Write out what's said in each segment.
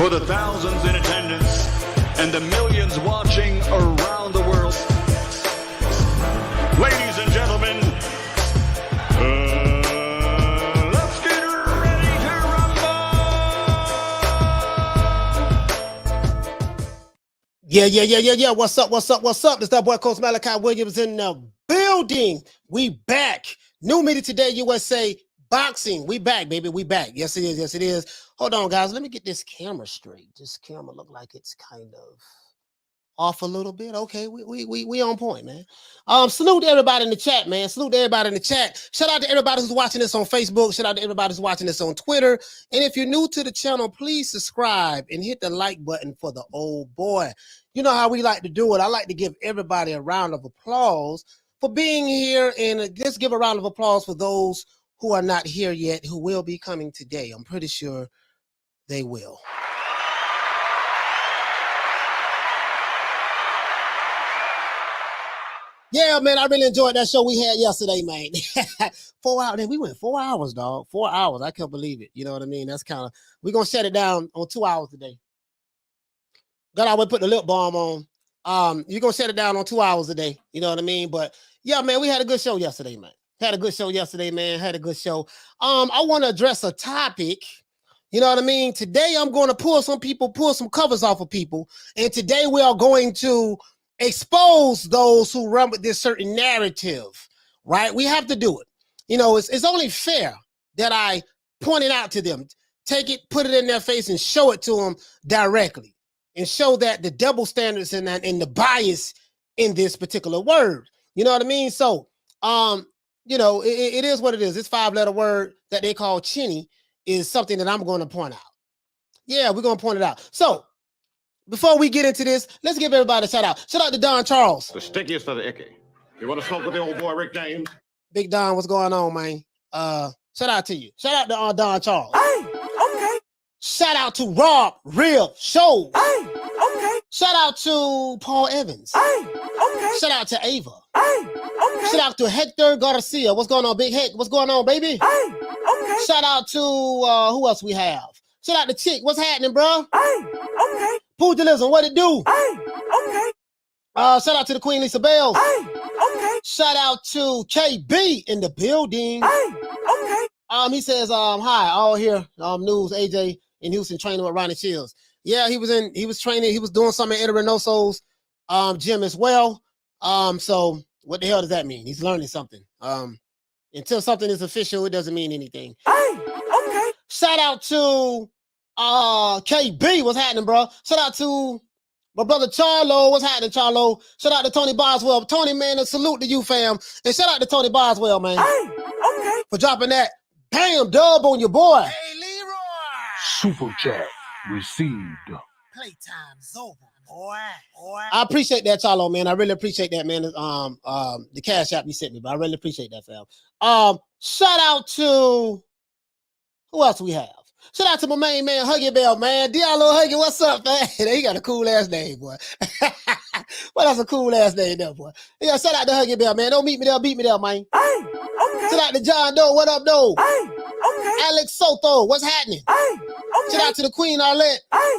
for the thousands in attendance and the millions watching around the world. Ladies and gentlemen, let's get ready to rumble! Yeah. What's up? This that boy Coach Malachi Williams in the building. We back. New media today, USA boxing. We back, baby. We back. Yes, it is. Hold on, guys. Let me get this camera straight. This camera look like it's kind of off a little bit. Okay, we on point, man. Salute everybody in the chat, man. Salute to everybody in the chat. Shout out to everybody who's watching this on Facebook. Shout out to everybody who's watching this on Twitter. And if you're new to the channel, please subscribe and hit the like button for the old boy. You know how we like to do it. I like to give everybody a round of applause for being here, and just give a round of applause for those who are not here yet, who will be coming today. I'm pretty sure they will. Yeah, man, I really enjoyed that show we had yesterday, man. 4 hours. We went 4 hours, dog. 4 hours. I can't believe it. You know what I mean? That's kind of, we're going to shut it down on 2 hours today. Got I would put the lip balm on. You're going to shut it down on 2 hours a day. You know what I mean? But yeah, man, we had a good show yesterday, man. Had a good show. I want to address a topic. You know what I mean? Today, I'm going to pull some covers off of people. And today we are going to expose those who run with this certain narrative, right? We have to do it. You know, it's only fair that I point it out to them, take it, put it in their face and show it to them directly and show that the double standards and the bias in this particular word. You know what I mean? So, you know, it is what it is. This 5-letter word that they call Chinny is something that I'm going to point out. Yeah, we're going to point it out. So, before we get into this, let's give everybody a shout out. Shout out to Don Charles. The stickiest of the icky. You want to smoke with the old boy Rick James? Big Don, what's going on, man? Shout out to you. Shout out to Don Charles. Hey, okay. Shout out to Rob Real Show. Hey, okay. Shout out to Paul Evans. Hey, okay. Shout out to Ava. Hey, okay. Shout out to Hector Garcia. What's going on, Big Heck? What's going on, baby? Hey, okay. Shout out to who else we have? Shout out to Chick. What's happening, bro? Hey, okay. Pugilism, what it do? Hey, okay. Shout out to the Queen Lisa Bells. Hey, okay. Shout out to KB in the building. Hey, okay. He says, hi, all here, news, AJ in Houston training with Ronnie Shields. Yeah, he was training, he was doing something at Eddie Reynoso's gym as well. So what the hell does that mean? He's learning something. Until something is official, it doesn't mean anything. Hey, okay. Shout out to KB, what's happening, bro? Shout out to my brother Charlo, what's happening, Charlo? Shout out to Tony Boswell. Tony, man, a salute to you, fam. And shout out to Tony Boswell, man. Hey, okay. For dropping that bam dub on your boy. Hey, Leroy! Super chat received. Playtime's over, boy. I appreciate that, Charlo, man. I really appreciate that, man. The cash app you sent me, but I really appreciate that, fam. Shout out to who else we have? Shout out to my main man, Huggy Bell, man. Diallo Huggy, what's up, man? He got a cool ass name, boy. Well, that's a cool ass name, there, boy. Yeah, shout out to Huggy Bell, man. Don't meet me there, beat me there, man. Hey, okay. Shout out to John Doe, what up, Doe? Hey, okay. Alex Soto, what's happening? Hey, okay. Shout out to the Queen Arlette. Hey,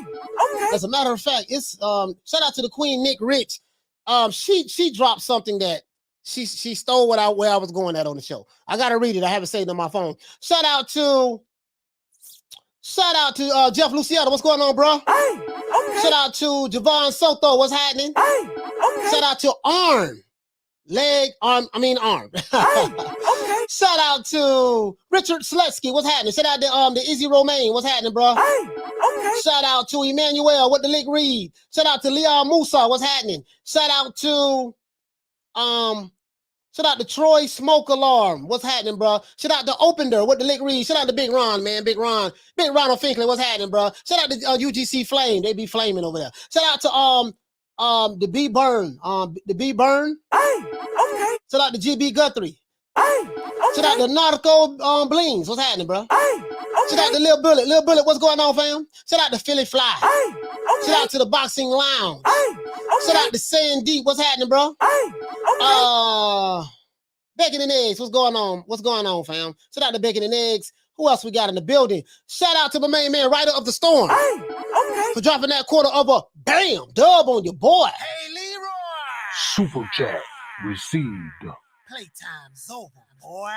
okay. As a matter of fact, it's shout out to the Queen Nick Rich. She dropped something that she stole where I was going at on the show. I gotta read it. I haven't saved it on my phone. Shout out to Jeff Luciano. What's going on, bro? Hey, okay. Shout out to Javon Soto. What's happening? Hey, okay. Shout out to Arm. Arm. Hey, okay. Shout out to Richard Sletsky. What's happening? Shout out to the Izzy Romaine. What's happening, bro? Hey, okay. Shout out to Emmanuel. What the lick read? Shout out to Leon Musa. What's happening? Shout out to Troy Smoke Alarm. What's happening, bro? Shout out to Opender. What the lick read? Shout out to Big Ron, man. Big Ronald Finkley. What's happening, bro? Shout out to UGC Flame. They be flaming over there. Shout out to the B Burn. The B Burn. Hey, okay. Shout out to GB Guthrie. Hey, okay. Shout out to Nautical Blings. What's happening, bro? Hey, okay. Shout out to Lil Bullet. Lil Bullet, what's going on, fam? Shout out to Philly Fly. Hey, okay. Shout out to the Boxing Lounge. Hey, okay. Shout out to Sand Deep. What's happening, bro? Hey, okay. Bacon and Eggs. What's going on? What's going on, fam? Shout out to Bacon and Eggs. Who else we got in the building? Shout out to my main man, Rider of the Storm. Hey, for dropping that quarter of a bam dub on your boy. Hey, Leroy. Super chat received. Playtime's over, boy.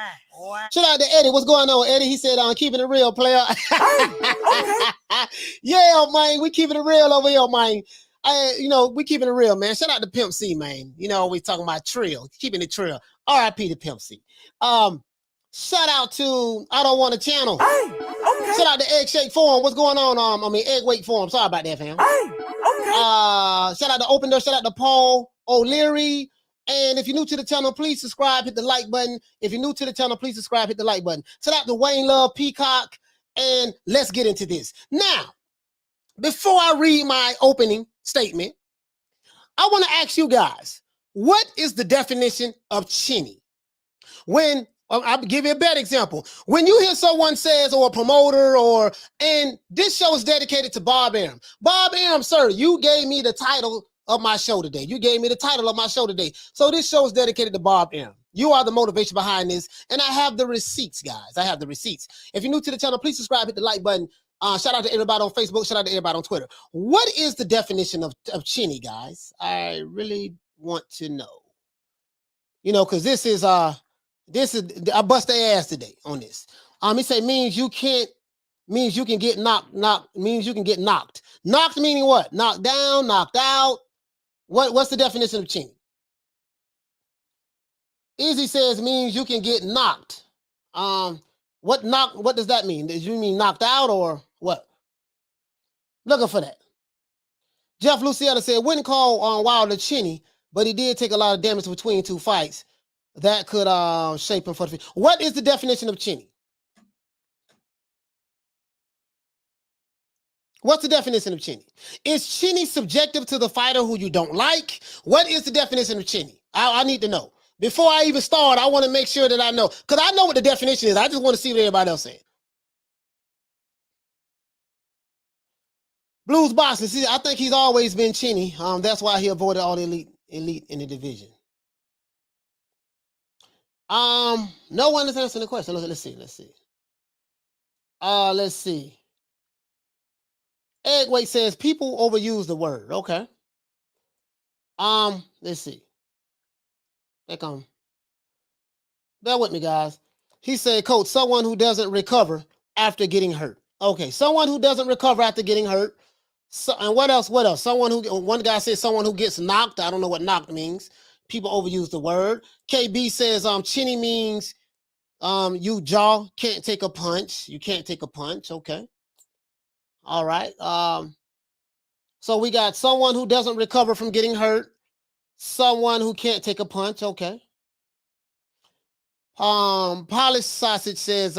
Shout out to Eddie. What's going on, Eddie? He said, keeping it real, player. Yeah, man. We keeping it real over here, man. We keeping it real, man. Shout out to Pimp C, man. We talking about trill, keeping it trill. R.I.P. to Pimp C. Shout out to I Don't Want a Channel. Shout out to Egg Shake Forum. What's going on? Egg Wake Forum. Sorry about that, fam. Shout out to Open Door. Shout out to Paul O'Leary. And if you're new to the channel, please subscribe, hit the like button. If you're new to the channel, please subscribe, hit the like button. Shout out to Wayne Love Peacock. And let's get into this. Now, before I read my opening statement, I want to ask you guys, what is the definition of chinny? I'll give you a better example. When you hear someone says, or a promoter, and this show is dedicated to Bob Arum. Bob Arum, sir, you gave me the title of my show today. So this show is dedicated to Bob Arum. You are the motivation behind this, and I have the receipts, guys. I have the receipts. If you're new to the channel, please subscribe, hit the like button. Shout out to everybody on Facebook. Shout out to everybody on Twitter. What is the definition of chinny, guys? I really want to know. Because this is I bust their ass today on this. He say means you can get knocked. Knocked meaning what? Knocked down, knocked out. What's the definition of chinny? Easy says means you can get knocked. What does that mean? Does you mean knocked out or what? Looking for that. Jeff Luciana said wouldn't call Wilder chinny, but he did take a lot of damage between two fights. That could shape him for the future. What is the definition of chinny? What's the definition of chinny? Is chinny subjective to the fighter who you don't like? What is the definition of chinny? I need to know. Before I even start, I want to make sure that I know. Because I know what the definition is. I just want to see what everybody else saying. Blues Boston. See, I think he's always been chinny. That's why he avoided all the elite in the division. No one is answering the question. Let's see. Let's see. Eggweight says people overuse the word. Okay. Let's see. Bear with me, guys. He said, Coach, someone who doesn't recover after getting hurt. Okay, someone who doesn't recover after getting hurt. So, and what else? One guy said someone who gets knocked. I don't know what knocked means. People overuse the word. KB says chinny means you jaw can't take a punch. You can't take a punch. Okay. All right. So we got someone who doesn't recover from getting hurt. Someone who can't take a punch. Okay. Polished Sausage says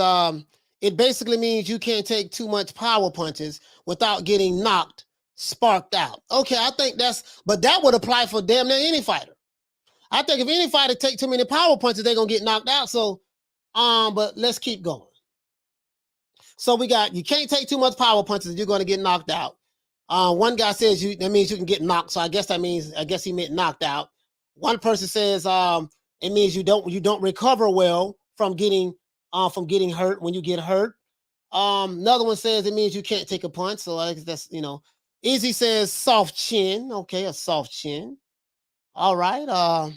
it basically means you can't take too much power punches without getting knocked, sparked out. Okay, I think but that would apply for damn near any fighter. I think if any fighter take too many power punches, they're gonna get knocked out. So, but let's keep going. So we got you can't take too much power punches, you're gonna get knocked out. One guy says that means you can get knocked. So I guess he meant knocked out. One person says it means you don't recover well from getting hurt when you get hurt. Another one says it means you can't take a punch. So I guess that's Easy says soft chin. Okay, a soft chin. All right.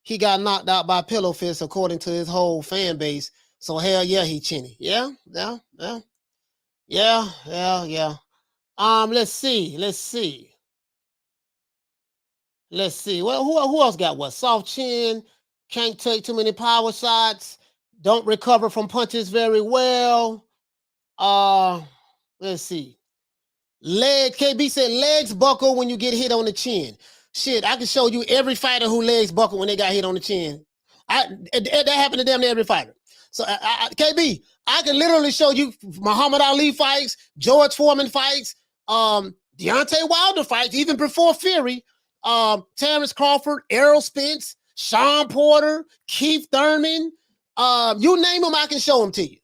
He got knocked out by Pillow Fist according to his whole fan base. So hell yeah, he chinny. Yeah. Let's see. Well, who else got what? Soft chin, can't take too many power shots, don't recover from punches very well. Let's see. KB said legs buckle when you get hit on the chin. Shit, I can show you every fighter who legs buckle when they got hit on the chin. That happened to damn near every fighter. So KB, I can literally show you Muhammad Ali fights, George Foreman fights, Deontay Wilder fights, even before Fury, Terrence Crawford, Errol Spence, Sean Porter, Keith Thurman, you name them, I can show them to you.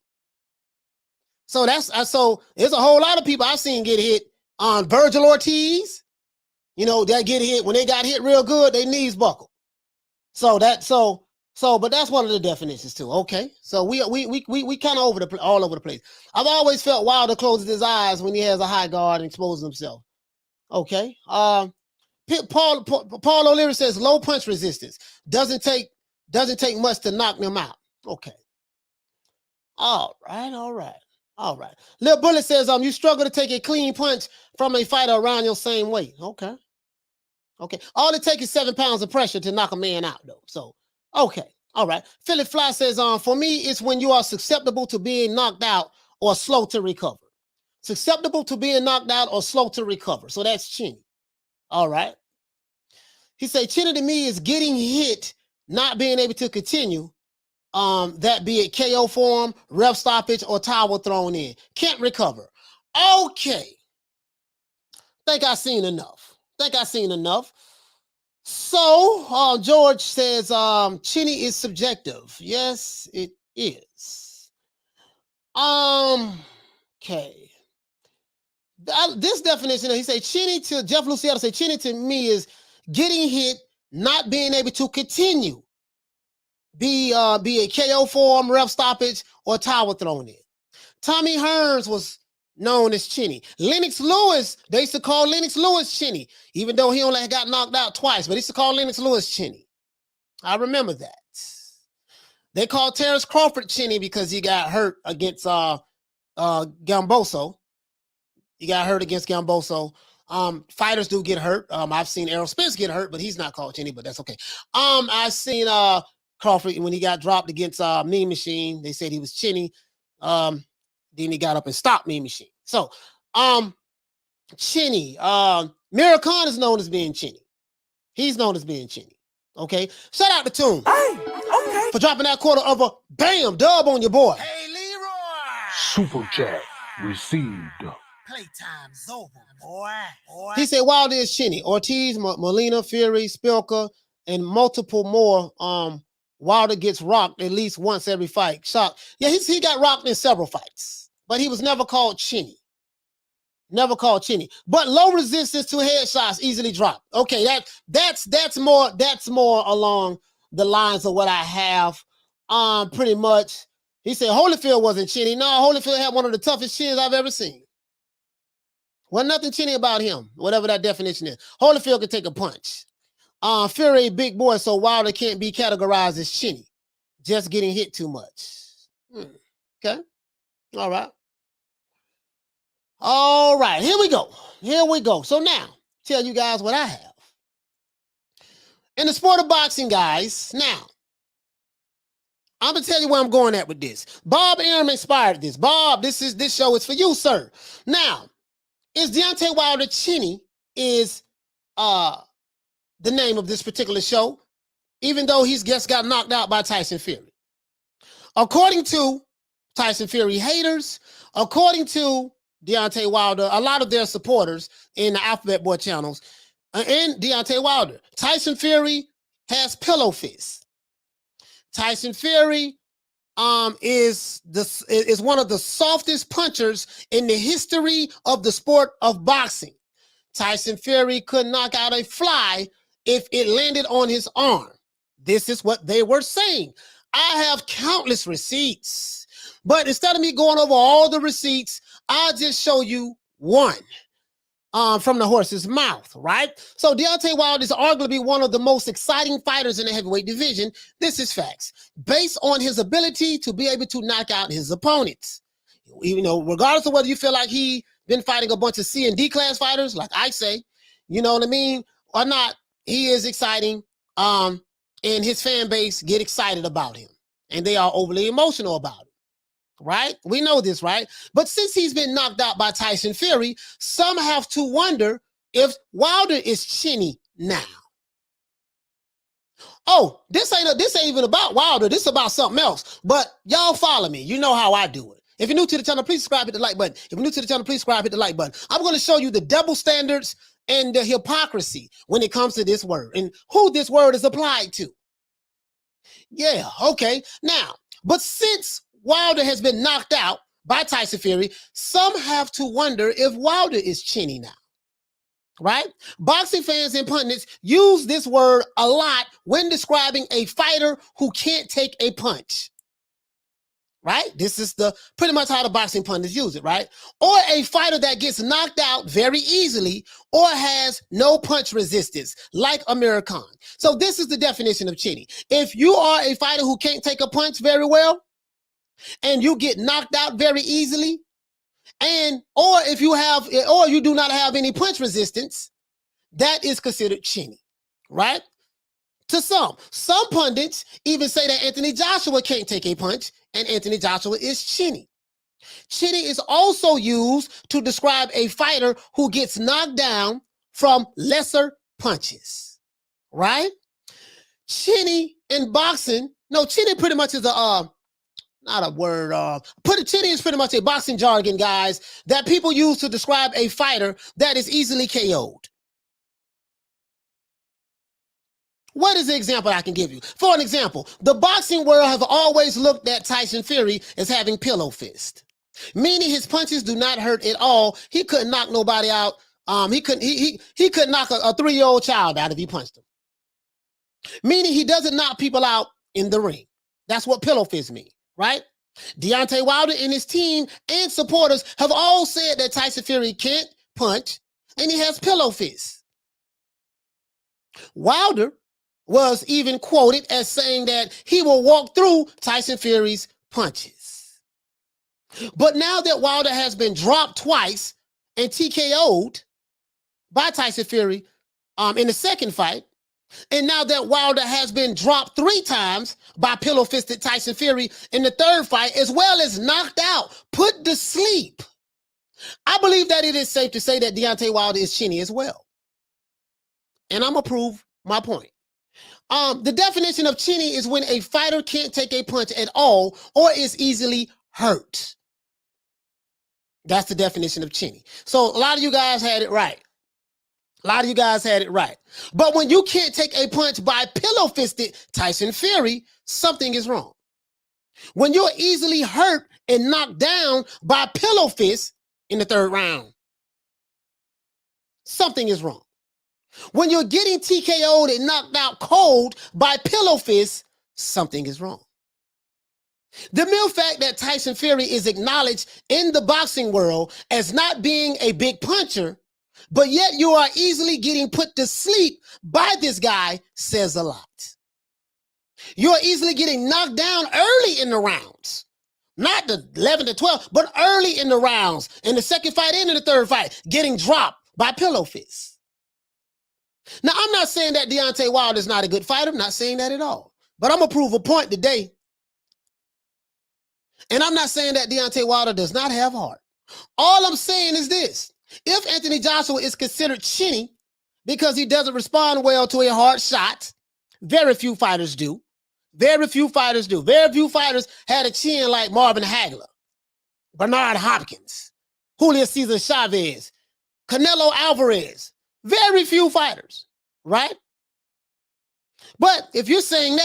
So so there's a whole lot of people I've seen get hit. Virgil Ortiz, that get hit when they got hit real good, their knees buckle. So So, but that's one of the definitions too. Okay, so we kind of all over the place. I've always felt Wilder closes his eyes when he has a high guard and exposes himself. Okay. Paul O'Leary says low punch resistance doesn't take much to knock them out. Okay. All right. Lil Bullet says you struggle to take a clean punch from a fighter around your same weight. Okay. All it takes is 7 pounds of pressure to knock a man out, though. So, okay. All right. Philip Fly says, for me, it's when you are susceptible to being knocked out or slow to recover. Susceptible to being knocked out or slow to recover. So that's Chinny. All right. He said, Chinny to me is getting hit, not being able to continue. That be it KO form, ref stoppage, or towel thrown in. Can't recover. Okay. Think I've seen enough. So, George says, Chinny is subjective. Yes, it is. Okay. This definition, he said, Chinny to Jeff Luciano say, Chinny to me is getting hit, not being able to continue. Be a KO form, ref stoppage, or towel thrown in. Tommy Hearns was known as Chinny. Lennox Lewis, they used to call Lennox Lewis Chinny, even though he only got knocked out twice, but they used to call Lennox Lewis Chinny. I remember that. They called Terrence Crawford Chinny because he got hurt against Gamboso. He got hurt against Gamboso. Fighters do get hurt. I've seen Errol Spence get hurt, but he's not called Chinny, but that's okay. I've seen Crawford when he got dropped against Mean Machine. They said he was Chinny. Then he got up and stopped Mean Machine. So, Chinny. Akir Khan is known as being Chinny. He's known as being Chinny. Okay. Shout out to Toon. Hey, okay. For dropping that quarter of a bam dub on your boy. Hey, Leroy. Super chat received. Playtime's over, boy. He said Wilder is Chinny. Ortiz, Molina, Fury, Spilka, and multiple more. Wilder gets rocked at least once every fight. Shock. Yeah, he got rocked in several fights, but he was never called Chinny. But low resistance to headshots easily dropped. Okay, that's more along the lines of what I have. Pretty much. He said Holyfield wasn't Chinny. No, Holyfield had one of the toughest chins I've ever seen. Wasn't nothing Chinny about him, whatever that definition is. Holyfield could take a punch. Fury, big boy, so Wilder can't be categorized as Chinny. Just getting hit too much. Okay. All right. Here we go. So now, tell you guys what I have. In the sport of boxing, guys, now, I'm going to tell you where I'm going at with this. Bob Arum inspired this. Bob, this show is for you, sir. Now, is Deontay Wilder Chinny is the name of this particular show, even though he's just got knocked out by Tyson Fury. According to Tyson Fury haters, according to Deontay Wilder, a lot of their supporters in the Alphabet Boy channels, and Deontay Wilder, Tyson Fury has pillow fists. Tyson Fury is one of the softest punchers in the history of the sport of boxing. Tyson Fury could knock out a fly if it landed on his arm. This is what they were saying. I have countless receipts, but instead of me going over all the receipts, I'll just show you one from the horse's mouth, right? So Deontay Wilder is arguably one of the most exciting fighters in the heavyweight division. This is facts, based on his ability to be able to knock out his opponents. You know, regardless of whether you feel like he been fighting a bunch of C and D class fighters, like I say, you know what I mean, or not, he is exciting. And his fan base get excited about him, and they are overly emotional about him, right? We know this, right? But since he's been knocked out by Tyson Fury, some have to wonder if Wilder is Chinny now. Oh, this ain't even about Wilder. This is about something else. But y'all follow me. You know how I do it. If you're new to the channel, please subscribe, hit the like button. If you're new to the channel, please subscribe, hit the like button. I'm going to show you the double standards and the hypocrisy when it comes to this word and who this word is applied to. Yeah, okay. Now, but since Wilder has been knocked out by Tyson Fury, some have to wonder if Wilder is Chinny now. right? Boxing fans and pundits use this word a lot when describing a fighter who can't take a punch. Right? This is the pretty much how the boxing pundits use it, right? Or a fighter that gets knocked out very easily or has no punch resistance, like Akir Khan. So this is the definition of Chinny. If you are a fighter who can't take a punch very well and you get knocked out very easily, or you do not have any punch resistance, that is considered Chinny, right? To some pundits even say that Anthony Joshua can't take a punch, and Anthony Joshua is Chinny. Chinny is also used to describe a fighter who gets knocked down from lesser punches, right? Chinny in boxing, no, Chinny pretty much is not a word. Chinny is pretty much a boxing jargon, guys, that people use to describe a fighter that is easily KO'd. What is the example I can give you? For an example, the boxing world have always looked at Tyson Fury as having pillow fist, meaning his punches do not hurt at all. He couldn't knock nobody out. He couldn't knock a 3-year-old child out if he punched him. Meaning he doesn't knock people out in the ring. That's what pillow fist means, right? Deontay Wilder and his team and supporters have all said that Tyson Fury can't punch and he has pillow fist. Wilder was even quoted as saying that he will walk through Tyson Fury's punches. But now that Wilder has been dropped twice and TKO'd by Tyson Fury in the second fight, and now that Wilder has been dropped 3 times by pillow-fisted Tyson Fury in the third fight, as well as knocked out, put to sleep, I believe that it is safe to say that Deontay Wilder is Chinny as well. And I'm going to prove my point. The definition of Chinny is when a fighter can't take a punch at all or is easily hurt. That's the definition of Chinny. So a lot of you guys had it right. But when you can't take a punch by pillow-fisted Tyson Fury, something is wrong. When you're easily hurt and knocked down by pillow fist in the third round, something is wrong. When you're getting TKO'd and knocked out cold by pillow fist, something is wrong. The mere fact that Tyson Fury is acknowledged in the boxing world as not being a big puncher, but yet you are easily getting put to sleep by this guy says a lot. You're easily getting knocked down early in the rounds. Not the 11 to 12, but early in the rounds, in the second fight and in the third fight, getting dropped by pillow fists. Now, I'm not saying that Deontay Wilder is not a good fighter. I'm not saying that at all. But I'm going to prove a point today. And I'm not saying that Deontay Wilder does not have heart. All I'm saying is this. If Anthony Joshua is considered Chinny because he doesn't respond well to a hard shot, very few fighters do. Very few fighters had a chin like Marvin Hagler, Bernard Hopkins, Julio Cesar Chavez, Canelo Alvarez. Very few fighters, right? But if you're saying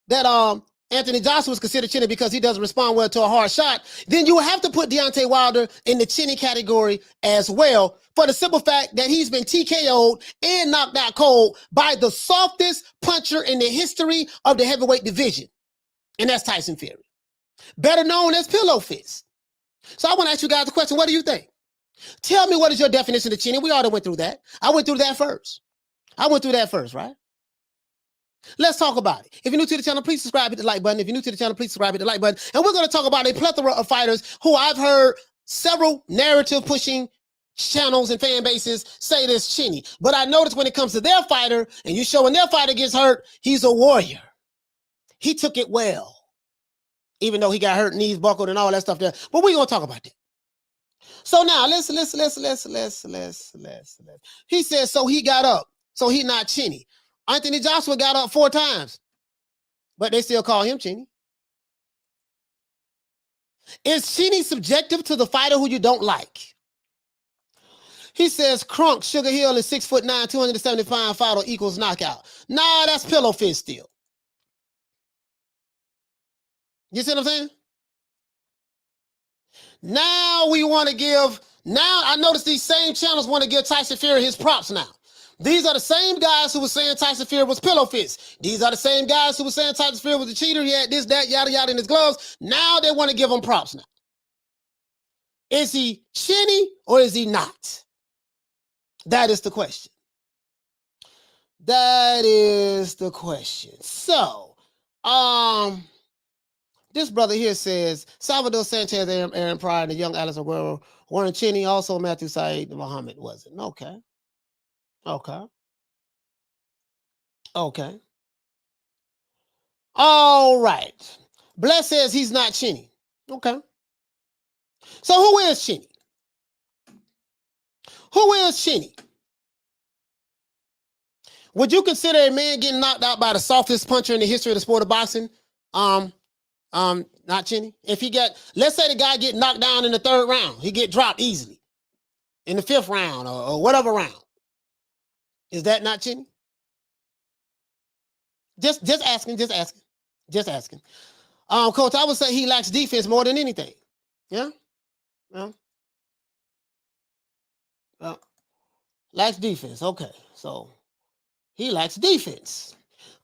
that Anthony Joshua is considered Chinny because he doesn't respond well to a hard shot, then you have to put Deontay Wilder in the Chinny category as well, for the simple fact that he's been TKO'd and knocked out cold by the softest puncher in the history of the heavyweight division, and that's Tyson Fury, better known as Pillow Fist. So I want to ask you guys a question. What do you think? Tell me, what is your definition of Chinny? We already went through that. I went through that first, right? Let's talk about it. If you're new to the channel, please subscribe, hit the like button. If you're new to the channel, please subscribe, hit the like button. And we're going to talk about a plethora of fighters who I've heard several narrative-pushing channels and fan bases say this Chinny. But I noticed when it comes to their fighter, and you show when their fighter gets hurt, he's a warrior. He took it well, even though he got hurt, knees buckled, and all that stuff there. But we're going to talk about that. So now, let's. He says, so he got up. So he not Chinny. Anthony Joshua got up 4 times, but they still call him Chinny. Is Chinny subjective to the fighter who you don't like? He says Crunk, Sugar Hill is 6'9", 270-pound fighter equals knockout. Nah, that's pillow fist still. You see what I'm saying? Now we want to give Now I notice these same channels want to give Tyson Fury his props now. These are the same guys who were saying Tyson Fury was pillow fists. These are the same guys who were saying Tyson Fury was a cheater. He had this, that, yada, yada in his gloves. Now they want to give him props now. Is he Chinny or is he not? That is the question. That is the question. So, this brother here says Salvador Sanchez, Aaron Pryor, and the young Alex Aguero weren't Chinny. Also, Matthew Said Muhammad wasn't. Okay. Okay. Okay. All right. Bless says he's not Chinny. Okay. So who is Chinny? Who is Chinny? Would you consider a man getting knocked out by the softest puncher in the history of the sport of boxing? Not Chinny. If he got, let's say the guy get knocked down in the 3rd round, he get dropped easily in the 5th round or whatever round. Is that not Chinny? Just asking. Coach, I would say he lacks defense more than anything. Yeah. Well, lacks defense. Okay, so he lacks defense.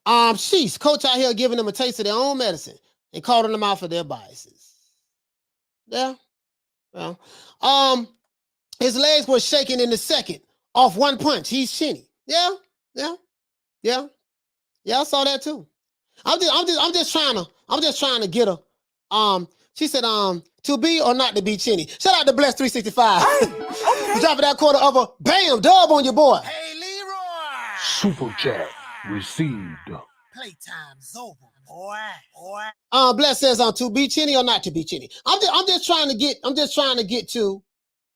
Sheesh, coach out here giving them a taste of their own medicine and calling them out for their biases. Yeah. Well, his legs were shaking in the 2nd off one punch. He's Chinny. Yeah. I saw that too. I'm just trying to get her. She said, to be or not to be Chinny. Shout out to Bless 365. Okay. Dropping that quarter of a bam dub on your boy. Hey, Leroy. Super chat received. Playtime's over, boy. Bless says to be Chinny or not to be Chinny. I'm just trying to get to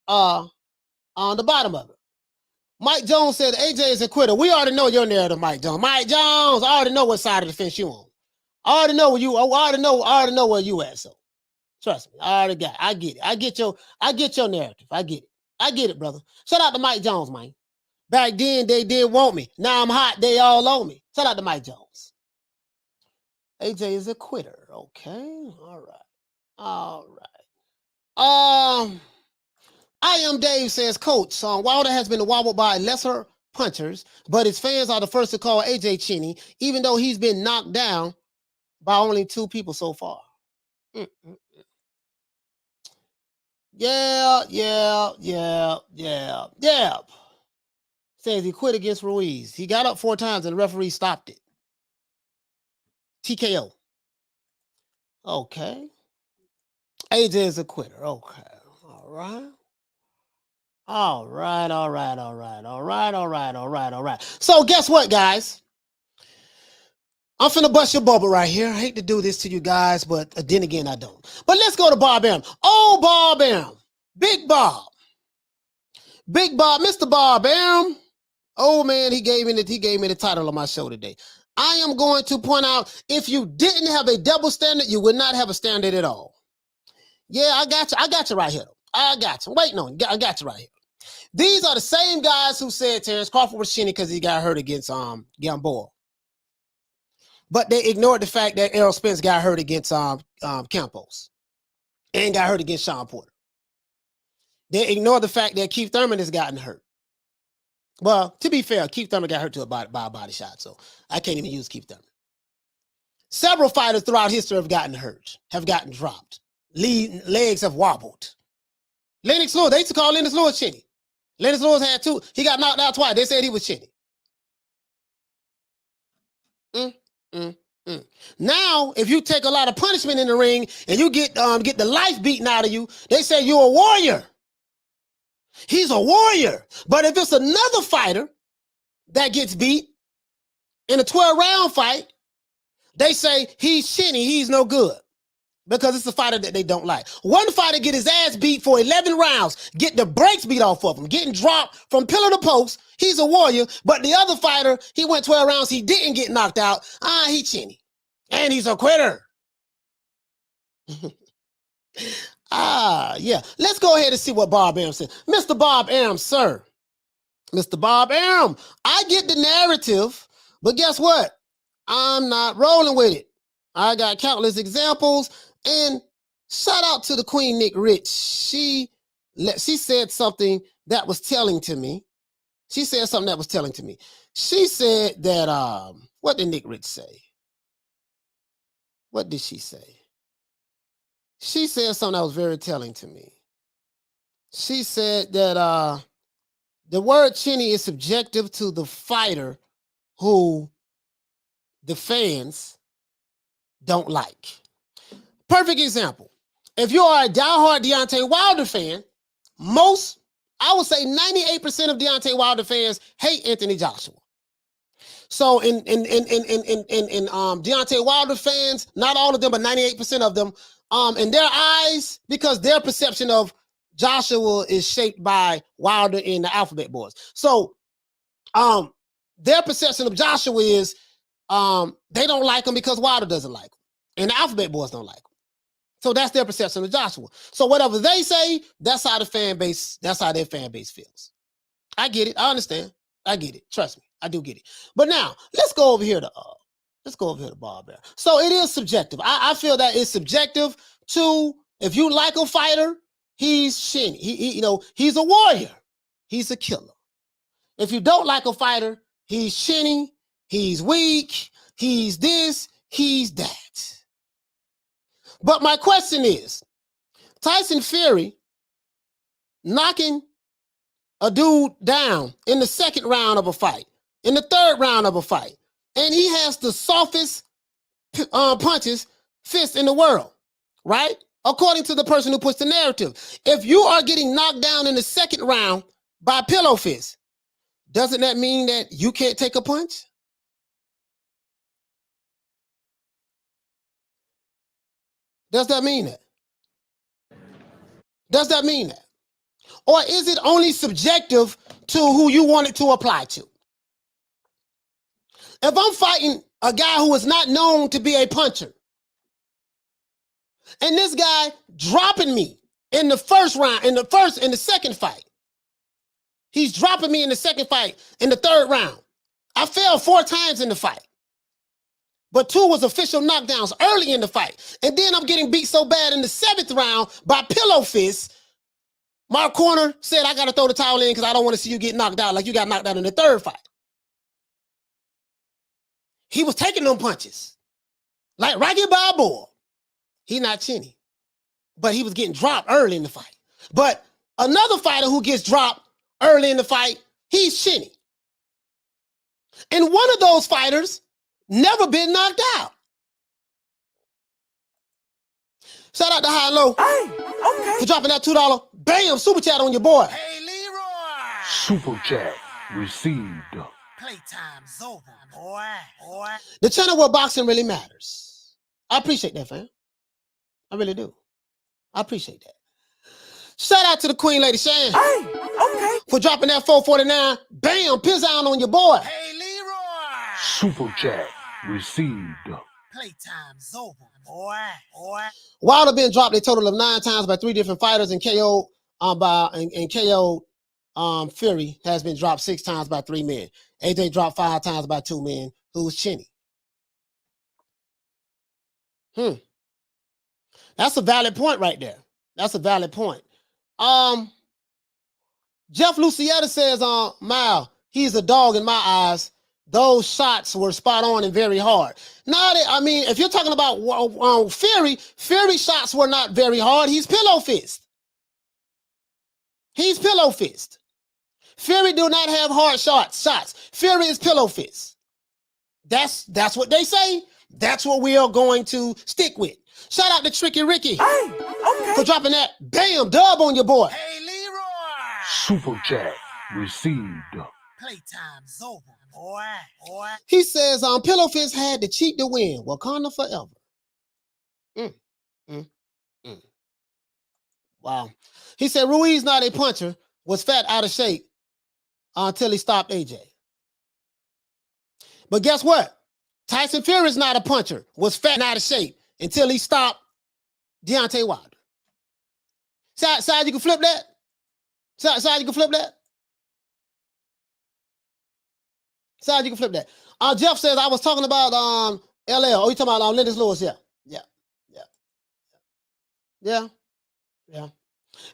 on the bottom of it. Mike Jones said AJ is a quitter. We already know your narrative, Mike Jones. Mike Jones, I already know what side of the fence you on. I already know where you at. So trust me, I get it. I get your narrative. I get it, brother. Shout out to Mike Jones, man. Back then they didn't want me. Now I'm hot. They all on me. Shout out to Mike Jones. AJ is a quitter. Okay. All right. I am Dave says, Coach, Wilder has been wobbled by lesser punchers, but his fans are the first to call AJ Chinny, even though he's been knocked down by only 2 people so far. Yeah. Says he quit against Ruiz. He got up 4 times and the referee stopped it. TKO. Okay. AJ is a quitter. Okay. All right. So guess what, guys? I'm finna bust your bubble right here. I hate to do this to you guys, but then again, I don't. But let's go to Bob Arum. Oh, Bob Arum. Big Bob, Mr. Bob Arum. Oh man, he gave me the title of my show today. I am going to point out, if you didn't have a double standard, you would not have a standard at all. Yeah, I got you right here. I got you. Wait, no, I got you right here. These are the same guys who said Terrence Crawford was Chinny because he got hurt against Gamboa. But they ignored the fact that Errol Spence got hurt against Campos and got hurt against Sean Porter. They ignored the fact that Keith Thurman has gotten hurt. Well, to be fair, Keith Thurman got hurt by a body shot, so I can't even use Keith Thurman. Several fighters throughout history have gotten hurt, have gotten dropped. Legs have wobbled. Lennox Lewis, they used to call Lennox Lewis Chinny. Lennox Lewis had 2. He got knocked out twice. They said he was Chinny. Now, if you take a lot of punishment in the ring and you get the life beaten out of you, they say you're a warrior. He's a warrior. But if it's another fighter that gets beat in a 12-round fight, they say he's Chinny, he's no good. Because it's a fighter that they don't like. One fighter get his ass beat for 11 rounds, get the brakes beat off of him, getting dropped from pillar to post. He's a warrior. But the other fighter, he went 12 rounds, he didn't get knocked out. He Chinny. And he's a quitter. Yeah. Let's go ahead and see what Bob Arum said. Mr. Bob Arum, sir. Mr. Bob Arum, I get the narrative, but guess what? I'm not rolling with it. I got countless examples. And shout out to the Queen Nick Rich. She she said something that was telling to me. She said something that was telling to me. She said that, what did Nick Rich say? What did she say? She said something that was very telling to me. She said that the word Chinny is subjective to the fighter who the fans don't like. Perfect example. If you are a diehard Deontay Wilder fan, I would say 98% of Deontay Wilder fans hate Anthony Joshua. So in Deontay Wilder fans, not all of them, but 98% of them, in their eyes, because their perception of Joshua is shaped by Wilder and the Alphabet Boys. So their perception of Joshua is they don't like him because Wilder doesn't like him. And the Alphabet Boys don't like him. So that's their perception of Joshua. So whatever they say, that's how their fan base feels. I get it. I understand. I get it. Trust me. I do get it. But now let's go over here to Bob Bear. So it is subjective. I feel that it's subjective to, if you like a fighter, he's Chinny. He's a warrior. He's a killer. If you don't like a fighter, he's Chinny. He's weak. He's this. He's that. But my question is, Tyson Fury knocking a dude down in the second round of a fight, in the third round of a fight, and he has the softest fist in the world, right? According to the person who puts the narrative. If you are getting knocked down in the second round by pillow fist, doesn't that mean that you can't take a punch? Does that mean that? Does that mean that? Or is it only subjective to who you want it to apply to? If I'm fighting a guy who is not known to be a puncher, and this guy dropping me in the first round, in the second fight, he's dropping me in the second fight, in the third round. I fell 4 times in the fight, but 2 was official knockdowns early in the fight. And then I'm getting beat so bad in the 7th round by pillow fists. My corner said, I got to throw the towel in because I don't want to see you get knocked out like you got knocked out in the 3rd fight. He was taking them punches. Like Rocky Balboa. He not Chinny. But he was getting dropped early in the fight. But another fighter who gets dropped early in the fight, he's Chinny. And one of those fighters never been knocked out. Shout out to High and Low for dropping that $2. Bam, super chat on your boy. Hey, Leroy. Super chat received. Playtime's over, boy. The channel where boxing really matters. I appreciate that, fam. I really do. I appreciate that. Shout out to the Queen Lady Shan for dropping that $4.49. Bam, pizzon on your boy. Hey, Leroy. Super chat received. Playtime's over, boy. Wilder been dropped a total of 9 times by 3 different fighters, and KO Fury has been dropped 6 times by 3 men. AJ dropped 5 times by 2 men. Who's Chinny? That's a valid point right there. That's a valid point. Jeff Lucietta says, Mal, he's a dog in my eyes. Those shots were spot on and very hard. Now, if you're talking about Fury shots were not very hard. He's pillow fist. Fury do not have hard shots. Fury is pillow fist. That's what they say. That's what we are going to stick with. Shout out to Tricky Ricky for dropping that bam dub on your boy. Hey, Leroy. Super chat received. Playtime's over, boy. He says, Pillow Fist had to cheat to win. Wakanda forever. Wow. He said Ruiz, not a puncher, was fat out of shape until he stopped AJ. But guess what? Tyson Fury is not a puncher, was fat and out of shape until he stopped Deontay Wilder. Side, you can flip that? Side, you can flip that? Side, you can flip that. Jeff says, I was talking about LL. Oh, you talking about Lennox Lewis? Yeah.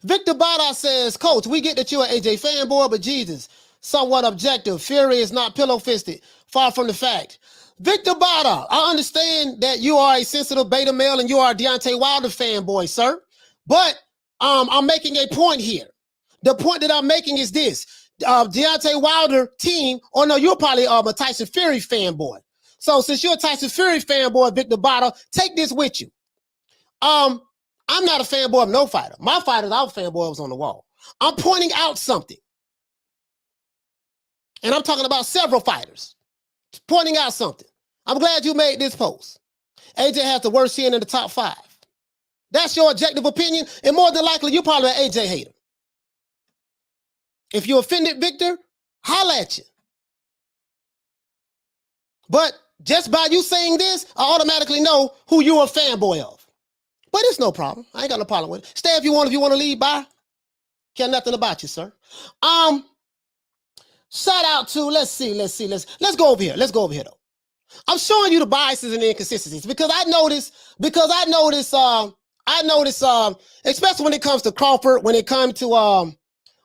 Victor Bada says, Coach, we get that you're an AJ fanboy, but Jesus, somewhat objective. Fury is not pillow-fisted. Far from the fact. Victor Bada, I understand that you are a sensitive beta male and you are a Deontay Wilder fanboy, sir. But I'm making a point here. The point that I'm making is this. Deontay Wilder team, or no, you're probably a Tyson Fury fanboy. So since you're a Tyson Fury fanboy, Victor Bada, take this with you. I'm not a fanboy of no fighter. My fighters, our fanboy was on the wall. I'm pointing out something. And I'm talking about several fighters. Pointing out something. I'm glad you made this post. AJ has the worst chin in the top 5. That's your objective opinion, and more than likely, you're probably an AJ hater. If you're offended, Victor, holla at you. But just by you saying this, I automatically know who you're a fanboy of. But it's no problem. I ain't got no problem with it. Stay if you want to leave, bye. Care nothing about you, sir. Shout out to, let's go over here. Let's go over here, though. I'm showing you the biases and the inconsistencies because I notice, especially when it comes to Crawford, when it comes to,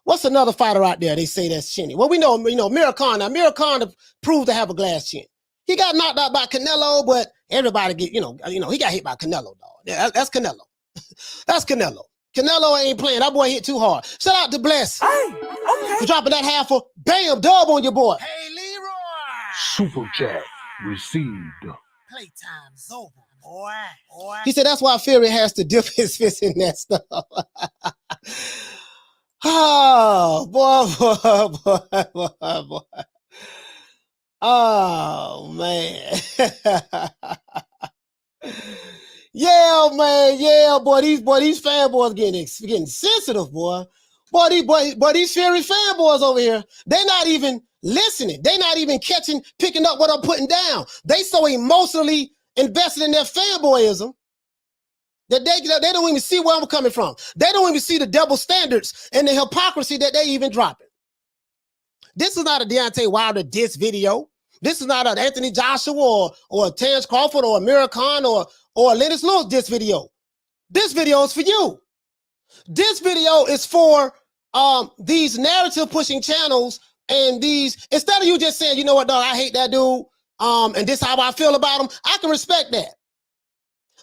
what's another fighter out there they say that's Chinny? Well, we know, Akir Khan. Now, Akir Khan proved to have a glass chin. He got knocked out by Canelo, but everybody get, he got hit by Canelo, dog. Yeah, that's Canelo. That's Canelo. Canelo ain't playing. That boy hit too hard. Shout out to Bless. Hey, okay. For dropping that half for bam, dub on your boy. Hey, Leroy. Super chat received. Playtime's over, boy. He said that's why Fury has to dip his fist in that stuff. Oh, boy. Oh, man. Yeah, man. Yeah, boy. These fanboys getting sensitive, boy. These Fury fanboys over here, they're not even listening. They're not even picking up what I'm putting down. They so emotionally invested in their fanboyism that they don't even see where I'm coming from. They don't even see the double standards and the hypocrisy that they even dropping. This is not a Deontay Wilder diss video. This is not an Anthony Joshua or Terrence Crawford or Akir Khan or Lennox Lewis diss video. This video is for you. This video is for these narrative pushing channels and these, instead of you just saying, you know what, dog, I hate that dude, and this is how I feel about him, I can respect that.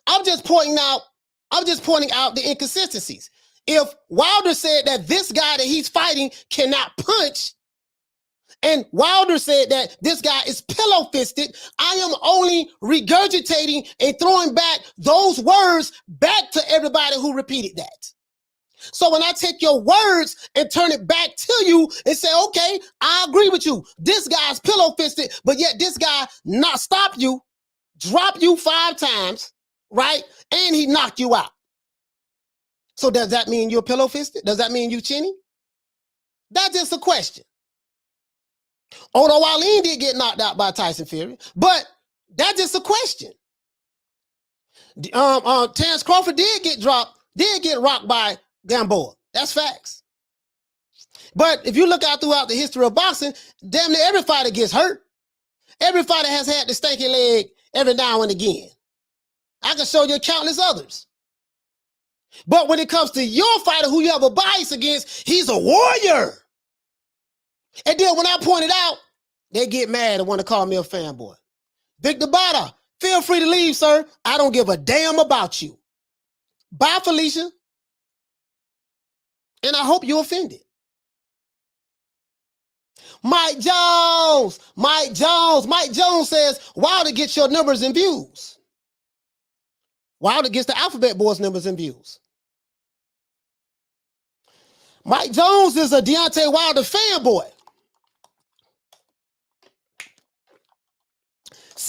I'm just pointing out the inconsistencies. If Wilder said that this guy that he's fighting cannot punch, and Wilder said that this guy is pillow-fisted, I am only regurgitating and throwing back those words back to everybody who repeated that. So when I take your words and turn it back to you and say, okay, I agree with you. This guy's pillow-fisted, but yet this guy not stop you, drop you 5 times, right? And he knocked you out. So does that mean you're pillow-fisted? Does that mean you Chinny? That's just a question. Although Waleed did get knocked out by Tyson Fury, but that's just a question. Terrence Crawford did get rocked by Gamboa. That's facts. But if you look out throughout the history of boxing, damn near every fighter gets hurt. Every fighter has had the stinky leg every now and again. I can show you countless others. But when it comes to your fighter who you have a bias against, he's a warrior. And then when I point it out, they get mad and want to call me a fanboy. Victor Bada, feel free to leave, sir. I don't give a damn about you. Bye, Felicia. And I hope you're offended. Mike Jones says, Wilder gets your numbers and views. Wilder gets the Alphabet Boys numbers and views. Mike Jones is a Deontay Wilder fanboy.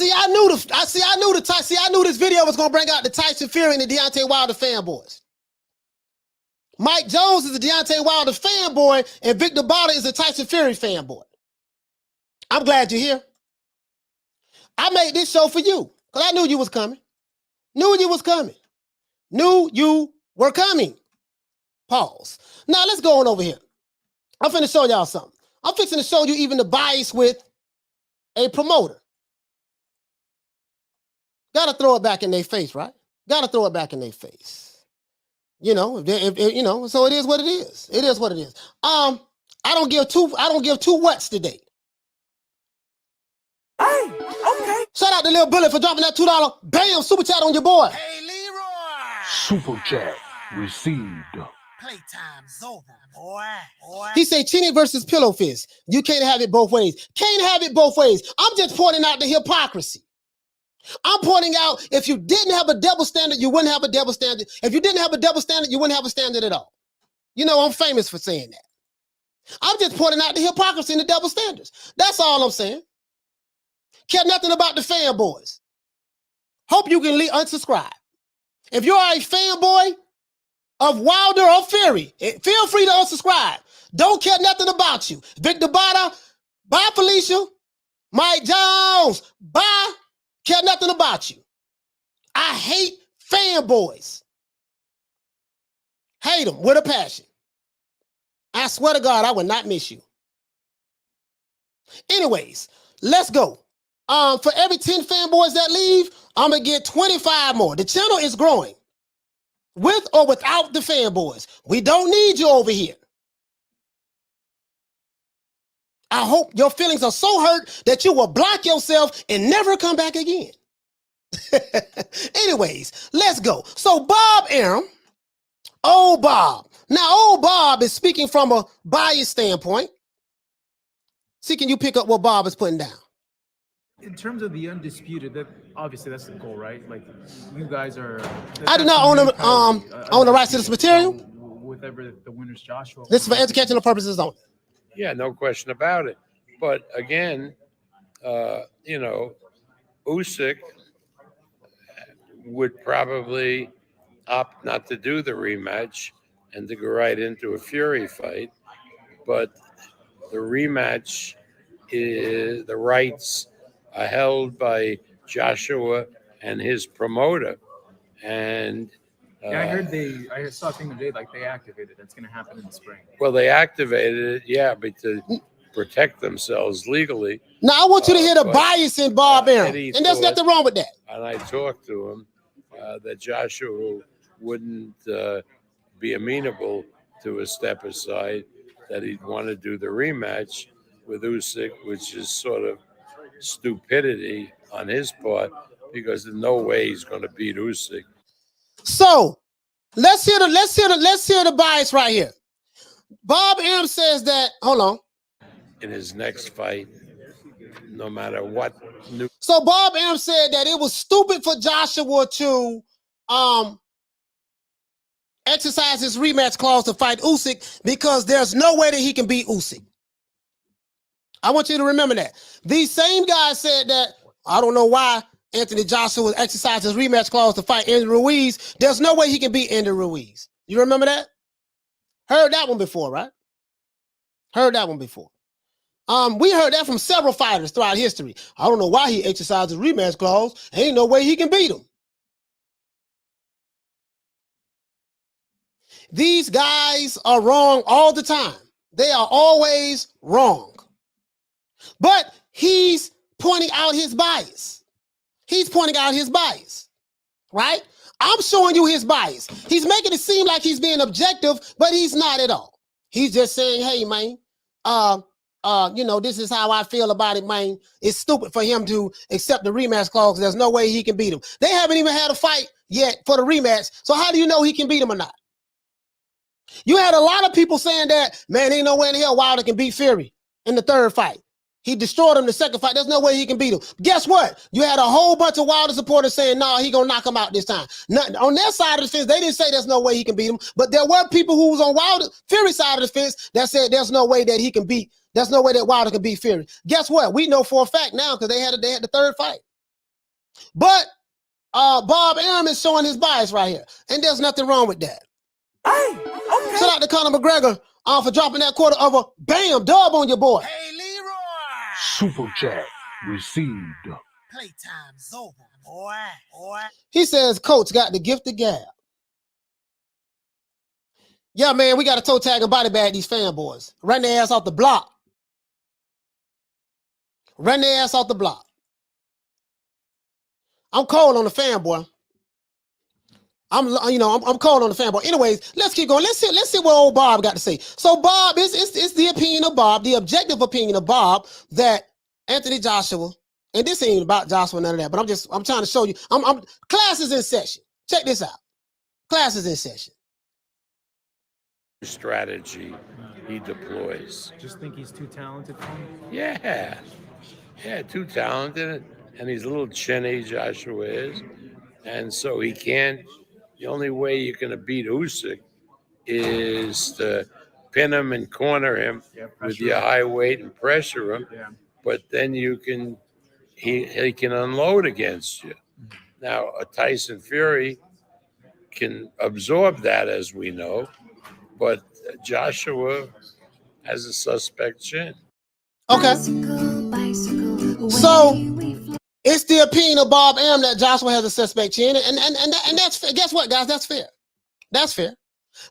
I knew this video was gonna bring out the Tyson Fury and the Deontay Wilder fanboys. Mike Jones is a Deontay Wilder fanboy, and Victor Bada is a Tyson Fury fanboy. I'm glad you're here. I made this show for you because I knew you was coming. Knew you were coming. Pause. Now let's go on over here. I'm finna show y'all something. I'm fixing to show you even the bias with a promoter. Gotta throw it back in their face, right? Gotta throw it back in their face. You know, you know, so it is what it is. It is what it is. I don't give two whats today. Hey, okay. Shout out to Lil Bullet for dropping that $2 bam super chat on your boy. Hey, Leroy. Super chat received. Playtime's over, boy. He said Chinny versus Pillow Fist. You can't have it both ways. Can't have it both ways. I'm just pointing out the hypocrisy. I'm pointing out if you didn't have a double standard, you wouldn't have a double standard. If you didn't have a double standard, you wouldn't have a standard at all. You know, I'm famous for saying that. I'm just pointing out the hypocrisy and the double standards. That's all I'm saying. Care nothing about the fanboys. Hope you can unsubscribe. If you are a fanboy of Wilder or Fury, feel free to unsubscribe. Don't care nothing about you. Victor Bada, bye Felicia. Mike Jones, bye. Care nothing about you. I hate fanboys. Hate them with a passion. I swear to God, I would not miss you. Anyways, let's go. For every 10 fanboys that leave, I'm going to get 25 more. The channel is growing. With or without the fanboys. We don't need you over here. I hope your feelings are so hurt that you will block yourself and never come back again. Anyways, let's go. So Bob Arum, old Bob. Now, old Bob is speaking from a biased standpoint. See, can you pick up what Bob is putting down? In terms of the undisputed, that obviously that's the goal, right? Like you guys are. I do not own the rights to this material. Whatever the winner's Joshua. This is for educational purposes only. Yeah, no question about it. But again, you know, Usyk would probably opt not to do the rematch and to go right into a Fury fight. But the rematch is the rights are held by Joshua and his promoter. And yeah, I saw a thing today, like they activated. That's going to happen in the spring. well, they activated it, yeah, but to protect themselves legally. Now, I want you to hear the bias in Bob Arum. Eddie And there's nothing wrong with that. And I talked to him that Joshua wouldn't be amenable to a step aside, that he'd want to do the rematch with Usyk, which is sort of stupidity on his part, because in no way he's going to beat Usyk. So let's hear the bias right here. Bob Arum says that, hold on. In his next fight, no matter what. So Bob Arum said that it was stupid for Joshua to exercise his rematch clause to fight Usyk because there's no way that he can beat Usyk. I want you to remember that. These same guys said that, I don't know why Anthony Joshua exercised his rematch clause to fight Andy Ruiz. There's no way he can beat Andy Ruiz. You remember that? Heard that one before, right? Heard that one before. We heard that from several fighters throughout history. I don't know why he exercised his rematch clause. Ain't no way he can beat him. These guys are wrong all the time. They are always wrong. But he's pointing out his bias. He's pointing out his bias, right? I'm showing you his bias. He's making it seem like he's being objective, but he's not at all. He's just saying, hey, man, you know, this is how I feel about it, man. It's stupid for him to accept the rematch clause. There's no way he can beat him. They haven't even had a fight yet for the rematch. So how do you know he can beat him or not? You had a lot of people saying that, man, ain't no way in hell Wilder can beat Fury in the third fight. He destroyed him the second fight. There's no way he can beat him. Guess what? You had a whole bunch of Wilder supporters saying, no, he gonna knock him out this time. On their side of the fence, they didn't say there's no way he can beat him. But there were people who was on Wilder, Fury side of the fence that said there's no way that he can beat. There's no way that Wilder can beat Fury. Guess what? We know for a fact now because they had the third fight. But Bob Arum is showing his bias right here. And there's nothing wrong with that. Hey, okay. Shout out to Conor McGregor for dropping that quarter of a bam dub on your boy. Hey, Leroy. Super chat received. Playtime's over, boy. He says, Coach got the gift of gab. Yeah, man, we got to toe tag and body bag these fanboys. Run their ass off the block. Run their ass off the block. I'm cold on the fanboy. I'm cold on the fanboy. Anyways, let's keep going. Let's see what old Bob got to say. So Bob, it's the opinion of Bob, the objective opinion of Bob that Anthony Joshua, and this ain't about Joshua, none of that, but I'm trying to show you. Class is in session. Check this out. Class is in session. Strategy he deploys. Just think he's too talented for him? Yeah, too talented, and he's a little chinny, Joshua is, and so he can't. The only way you're going to beat Usyk is to pin him and corner him with your high weight and pressure him. Yeah. But then he can unload against you. Now, a Tyson Fury can absorb that, as we know, but Joshua has a suspect chin. Okay. So it's the opinion of Bob M that Joshua has a suspect chin, and that's, guess what, guys? That's fair. That's fair.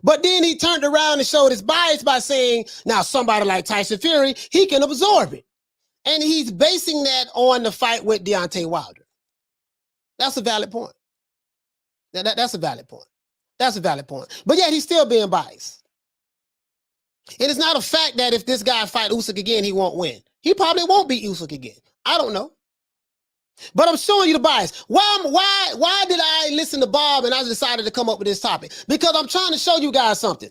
But then he turned around and showed his bias by saying, now somebody like Tyson Fury, he can absorb it. And he's basing that on the fight with Deontay Wilder. That's a valid point. That's a valid point. That's a valid point. But yet he's still being biased. And it's not a fact that if this guy fight Usyk again, he won't win. He probably won't beat Usyk again. I don't know. But I'm showing you the bias. Why did I listen to Bob and I decided to come up with this topic? Because I'm trying to show you guys something.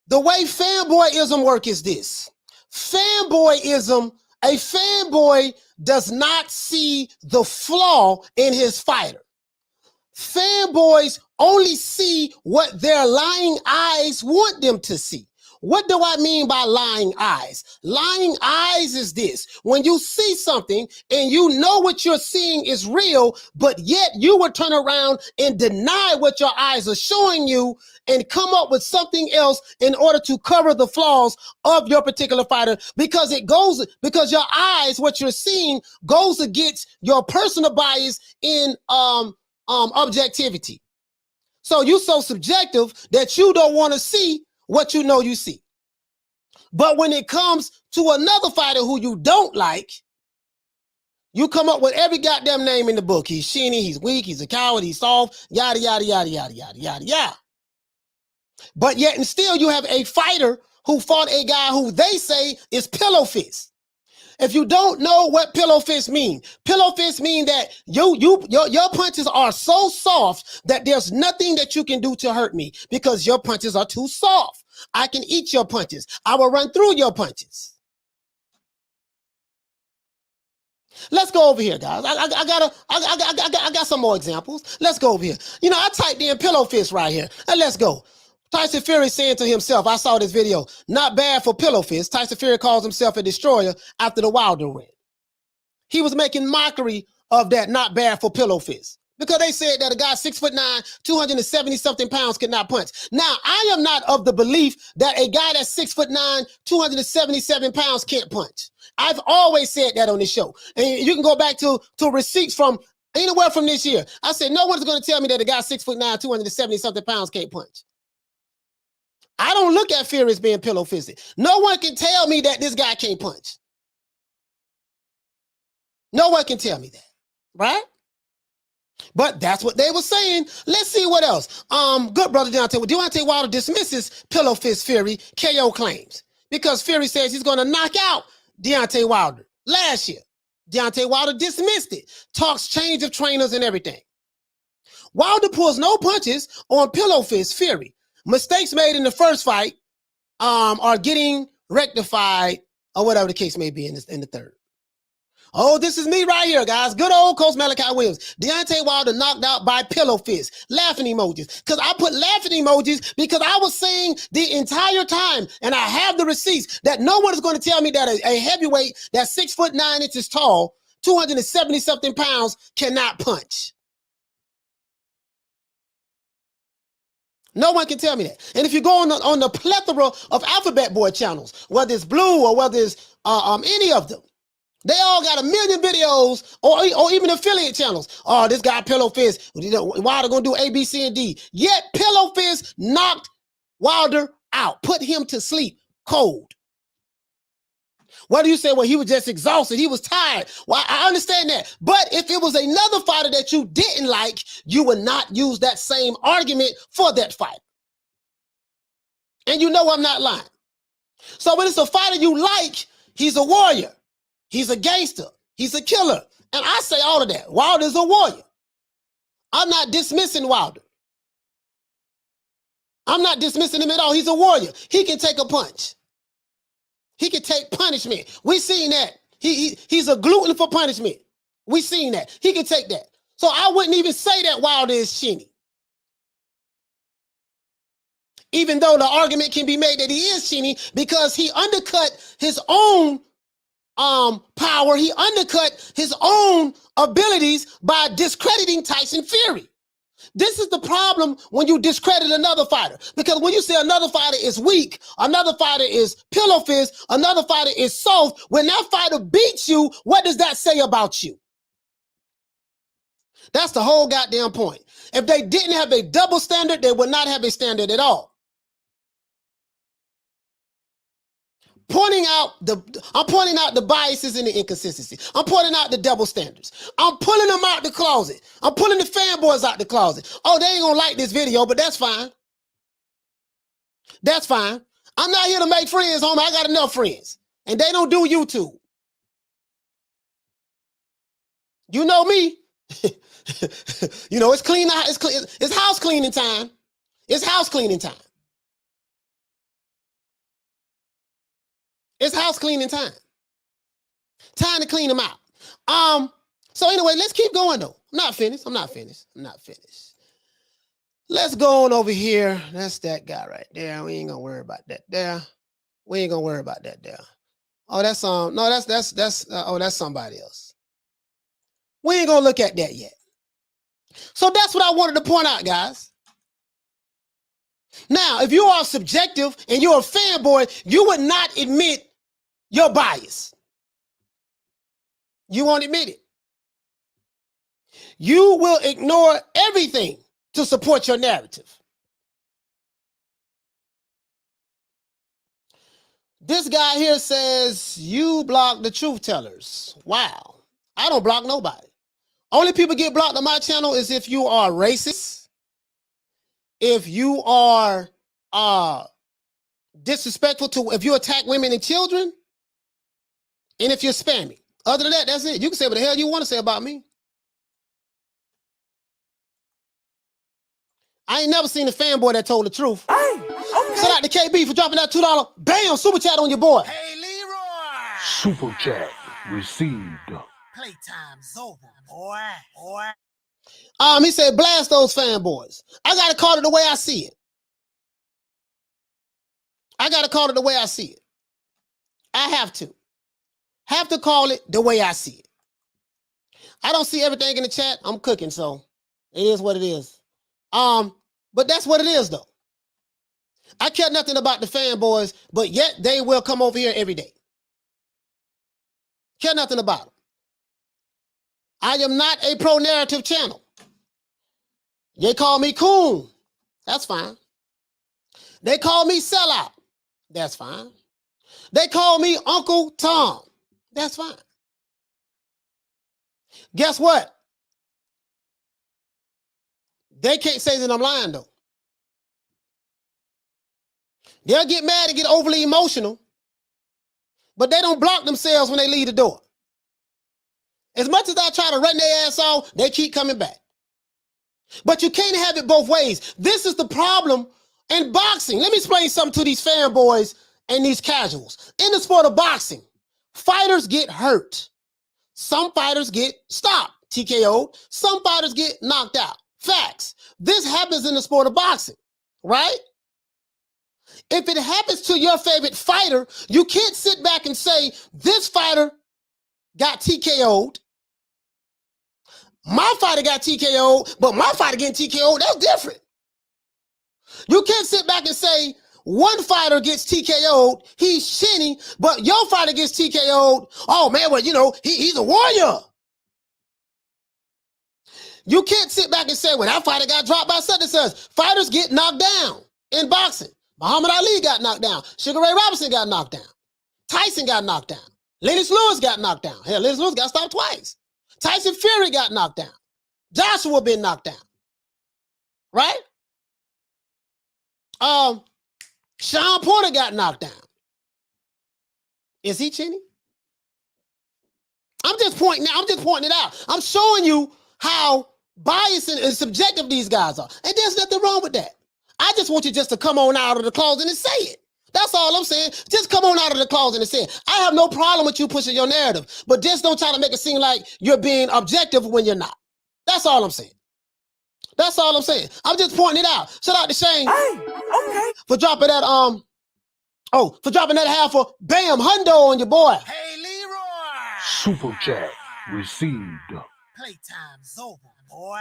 The way fanboyism works is this. Fanboyism, a fanboy does not see the flaw in his fighter. Fanboys only see what their lying eyes want them to see. What do I mean by lying eyes? Lying eyes is this. When you see something and you know what you're seeing is real, but yet you will turn around and deny what your eyes are showing you and come up with something else in order to cover the flaws of your particular fighter, because your eyes, what you're seeing, goes against your personal bias in objectivity. So you're so subjective that you don't want to see what you know you see. But when it comes to another fighter who you don't like, you come up with every goddamn name in the book. He's Chinny, he's weak, he's a coward, he's soft, yada, yada, yada, yada, yada, yada, yada. But yet and still you have a fighter who fought a guy who they say is pillow fist. If you don't know what pillow fist mean that your punches are so soft that there's nothing that you can do to hurt me because your punches are too soft. I can eat your punches. I will run through your punches. Let's go over here, guys. I got some more examples. Let's go over here. I typed in pillow fist right here, and let's go. Tyson Fury saying to himself, I saw this video, not bad for pillow fist. Tyson Fury calls himself a destroyer after the Wilder win. He was making mockery of that not bad for pillow fist because they said that a guy 6'9", 270-something pounds could not punch. Now, I am not of the belief that a guy that's 6'9", 277 pounds can't punch. I've always said that on this show. And you can go back to receipts from anywhere from this year. I said, no one's going to tell me that a guy 6'9", 270-something pounds can't punch. I don't look at Fury as being pillow fisted. No one can tell me that this guy can't punch. No one can tell me that, right? But that's what they were saying. Let's see what else. Good brother Deontay Wilder dismisses pillow fist Fury KO claims because Fury says he's going to knock out Deontay Wilder. Last year, Deontay Wilder dismissed it. Talks change of trainers and everything. Wilder pulls no punches on pillow fist Fury. Mistakes made in the first fight are getting rectified or whatever the case may be in the third. Oh, this is me right here, guys. Good old Coach Malachi Williams. Deontay Wilder knocked out by pillow fist. Laughing emojis. Because I put laughing emojis because I was saying the entire time, and I have the receipts, that no one is going to tell me that a heavyweight that's 6'9" tall, 270-something pounds cannot punch. No one can tell me that. And if you go on the plethora of Alphabet Boy channels, whether it's Blue or whether it's any of them, they all got a million videos or even affiliate channels. Oh, this guy Pillow Fist, Wilder gonna do A, B, C, and D. Yet Pillow Fist knocked Wilder out, put him to sleep cold. Whether you say, well, he was just exhausted, he was tired. Well, I understand that. But if it was another fighter that you didn't like, you would not use that same argument for that fight. And you know I'm not lying. So when it's a fighter you like, he's a warrior. He's a gangster. He's a killer. And I say all of that. Wilder's a warrior. I'm not dismissing Wilder. I'm not dismissing him at all. He's a warrior. He can take a punch. He can take punishment. We seen that. He's a glutton for punishment. We seen that. He can take that. So I wouldn't even say that Wilder is Chinny. Even though the argument can be made that he is Chinny because he undercut his own power. He undercut his own abilities by discrediting Tyson Fury. This is the problem when you discredit another fighter. Because when you say another fighter is weak, another fighter is pillow fist, another fighter is soft, when that fighter beats you, what does that say about you? That's the whole goddamn point. If they didn't have a double standard, they would not have a standard at all. I'm pointing out the biases and the inconsistency. I'm pointing out the double standards. I'm pulling them out the closet. I'm pulling the fanboys out the closet. Oh, they ain't gonna like this video, but that's fine. That's fine. I'm not here to make friends, homie. I got enough friends. And they don't do YouTube. You know me. You know, it's clean. It's house cleaning time. It's house cleaning time. It's house cleaning time. Time to clean them out. So anyway, let's keep going though. I'm not finished. Let's go on over here. That's that guy right there. We ain't gonna worry about that there. Oh, that's no, that's somebody else. We ain't gonna look at that yet. So that's what I wanted to point out, guys. Now, if you are subjective and you're a fanboy, you would not admit your bias. You won't admit it. You will ignore everything to support your narrative. This guy here says, you block the truth tellers. Wow. I don't block nobody. Only people get blocked on my channel is if you are racist, if you are disrespectful to, if you attack women and children, and if you're spammy. Other than that, that's it. You can say what the hell you want to say about me. I ain't never seen a fanboy that told the truth. Hey, okay. Shout out to KB for dropping that $2. Bam, super chat on your boy. Hey, Leroy. Super chat received. Playtime's over, boy. He said, blast those fanboys. I got to call it the way I see it. I have to. Have to call it the way I see it. I don't see everything in the chat. I'm cooking, so it is what it is. But that's what it is, though. I care nothing about the fanboys, but yet they will come over here every day. Care nothing about them. I am not a pro-narrative channel. They call me coon. That's fine. They call me sellout. That's fine. They call me Uncle Tom. That's fine. Guess what? They can't say that I'm lying, though. They'll get mad and get overly emotional, but they don't block themselves when they leave the door. As much as I try to run their ass off, they keep coming back. But you can't have it both ways. This is the problem in boxing. Let me explain something to these fanboys and these casuals. In the sport of boxing, fighters get hurt. Some fighters get stopped, TKO'd. Some fighters get knocked out. Facts. This happens in the sport of boxing, right? If it happens to your favorite fighter, you can't sit back and say, this fighter got TKO'd. My fighter got TKO'd, but my fighter getting TKO'd, that's different. You can't sit back and say, one fighter gets TKO'd, he's Chinny, but your fighter gets TKO'd. Oh man, well, you know, he's a warrior. You can't sit back and say, well, that fighter got dropped by such and such. Fighters get knocked down in boxing. Muhammad Ali got knocked down. Sugar Ray Robinson got knocked down. Tyson got knocked down. Lennox Lewis got knocked down. Hell, Lennox Lewis got stopped twice. Tyson Fury got knocked down. Joshua been knocked down. Right? Sean Porter got knocked down. Is he Chinny? I'm just pointing it out. I'm showing you how biased and subjective these guys are. And there's nothing wrong with that. I just want you just to come on out of the closet and say it. That's all I'm saying. Just come on out of the closet and say it. I have no problem with you pushing your narrative, but just don't try to make it seem like you're being objective when you're not. That's all I'm saying. That's all I'm saying. I'm just pointing it out. Shout out to Shane. Hey, okay. For dropping that for dropping that half of bam hundo on your boy. Hey, Leroy. Super chat received. Playtime's over, boy.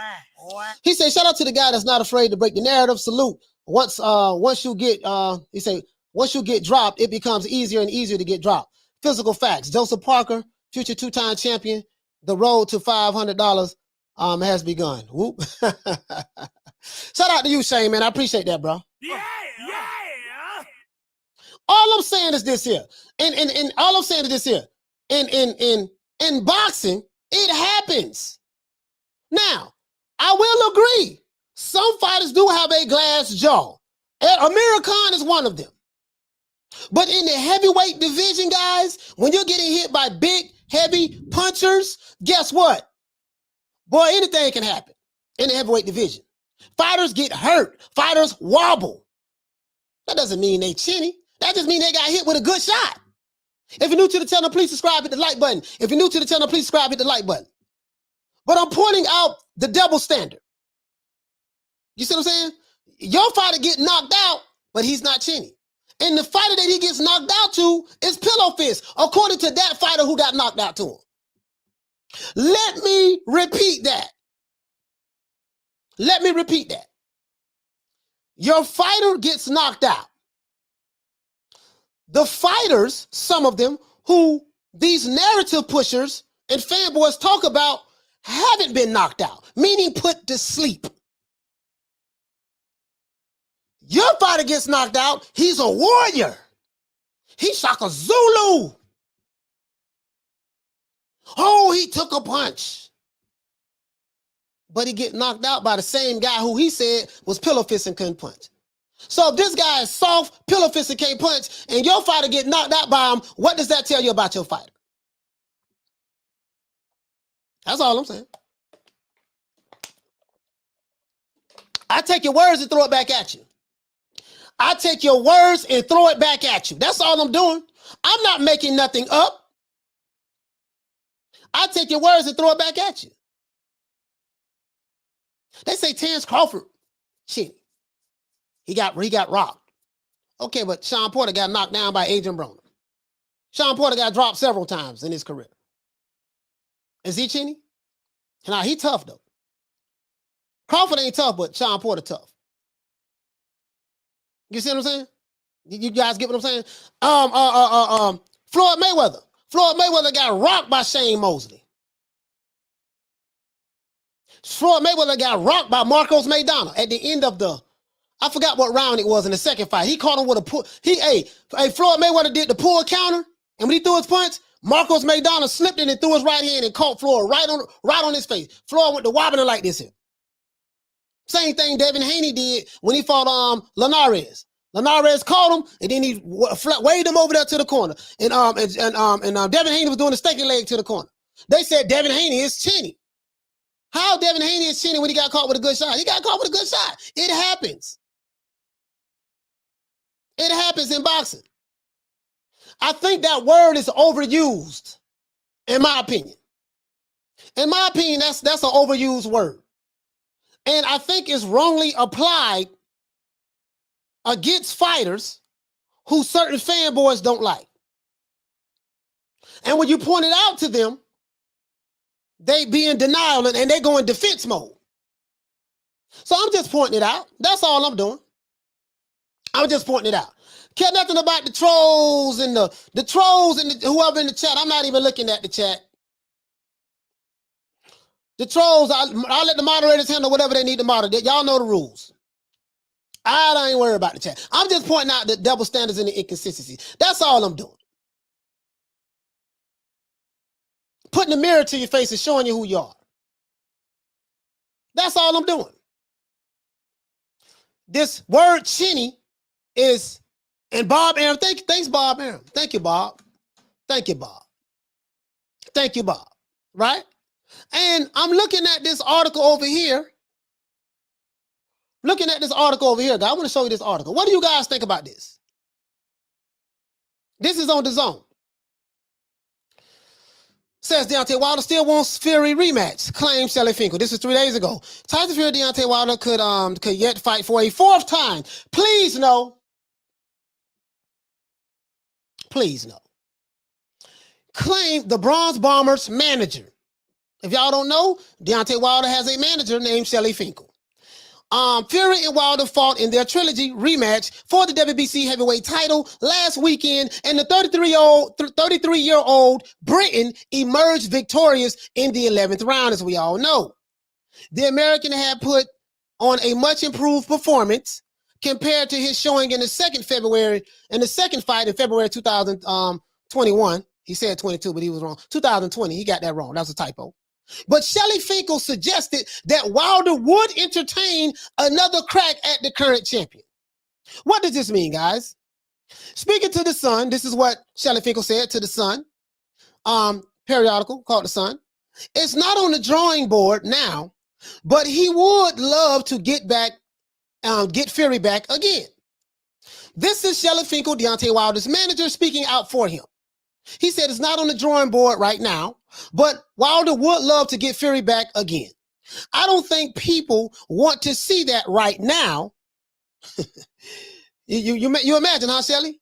He said, shout out to the guy that's not afraid to break the narrative. Salute. Once you get once you get dropped, it becomes easier and easier to get dropped. Physical facts. Joseph Parker, future 2-time champion. The road to $500 has begun. Whoop. Shout out to you, Shane, man. I appreciate that, bro. Yeah. All I'm saying is this here. And all I'm saying is this here. In boxing, it happens. Now, I will agree. Some fighters do have a glass jaw. Akir Khan is one of them. But in the heavyweight division, guys, when you're getting hit by big, heavy punchers, guess what? Boy, anything can happen in the heavyweight division. Fighters get hurt. Fighters wobble. That doesn't mean they chinny. That just means they got hit with a good shot. If you're new to the channel, please subscribe, hit the like button. If you're new to the channel, please subscribe, hit the like button. But I'm pointing out the double standard. You see what I'm saying? Your fighter get knocked out, but he's not chinny. And the fighter that he gets knocked out to is pillow fist, according to that fighter who got knocked out to him. Let me repeat that. Let me repeat that. Your fighter gets knocked out. The fighters, some of them, who these narrative pushers and fanboys talk about haven't been knocked out, meaning put to sleep. Your fighter gets knocked out, he's a warrior. He Shaka Zulu. Oh, he took a punch. But he get knocked out by the same guy who he said was pillow fist and couldn't punch. So if this guy is soft, pillow fist and can't punch, and your fighter get knocked out by him, what does that tell you about your fighter? That's all I'm saying. I take your words and throw it back at you. I take your words and throw it back at you. That's all I'm doing. I'm not making nothing up. I take your words and throw it back at you. They say Terrence Crawford, shit, he got rocked. Okay, but Sean Porter got knocked down by Adrian Broner. Sean Porter got dropped several times in his career. Is he chinny? Now, he tough, though. Crawford ain't tough, but Sean Porter tough. You see what I'm saying? You guys get what I'm saying? Floyd Mayweather. Floyd Mayweather got rocked by Shane Mosley. Floyd Mayweather got rocked by Marcos Maidana at the end of I forgot what round it was in the second fight. He caught him with a pull. Floyd Mayweather did the pull counter, and when he threw his punch, Marcos Maidana slipped in and threw his right hand and caught Floyd right on his face. Floyd went to wobbling like this here. Same thing Devin Haney did when he fought Linares. Linares caught him, and then he waved him over there to the corner. And Devin Haney was doing the steaking leg to the corner. They said Devin Haney is chinny. How Devin Haney is chinny when he got caught with a good shot? He got caught with a good shot. It happens. It happens in boxing. I think that word is overused, in my opinion. In my opinion, that's an overused word. And I think it's wrongly applied against fighters who certain fanboys don't like. And when you point it out to them, they be in denial and they go in defense mode. So I'm just pointing it out. That's all I'm doing. I'm just pointing it out. Care nothing about the trolls and the trolls and whoever in the chat. I'm not even looking at the chat. The trolls, I'll let the moderators handle whatever they need to moderate. Y'all know the rules. I ain't worried about the chat. I'm just pointing out the double standards and the inconsistencies. That's all I'm doing. putting a mirror to your face and showing you who you are. That's all I'm doing. This word Chinny is, and Bob Aaron, thanks Bob Aaron. Thank you, Bob. Thank you, Bob. Thank you, Bob. Right? And I'm looking at this article over here. Looking at this article over here, guys. I want to show you this article. What do you guys think about this? This is on the zone. Says Deontay Wilder still wants Fury rematch, claims Shelly Finkel. This is 3 days ago. Tyson Fury, Deontay Wilder could yet fight for a 4th time. Please no. Please no. Claim the Bronze Bombers manager. If y'all don't know, Deontay Wilder has a manager named Shelly Finkel. Fury and Wilder fought in their trilogy rematch for the WBC heavyweight title last weekend, and the 33-year-old Briton emerged victorious in the 11th round, as we all know. The American had put on a much improved performance compared to his showing in the second fight in February 2021. He said 22, but he was wrong. 2020, he got that wrong. That was a typo. But Shelly Finkel suggested that Wilder would entertain another crack at the current champion. What does this mean, guys? Speaking to The Sun, this is what Shelly Finkel said to The Sun, periodical called The Sun. It's not on the drawing board now, but he would love to get Fury back again. This is Shelly Finkel, Deontay Wilder's manager, speaking out for him. He said it's not on the drawing board right now, but Wilder would love to get Fury back again. I don't think people want to see that right now. you imagine, huh, Shelly?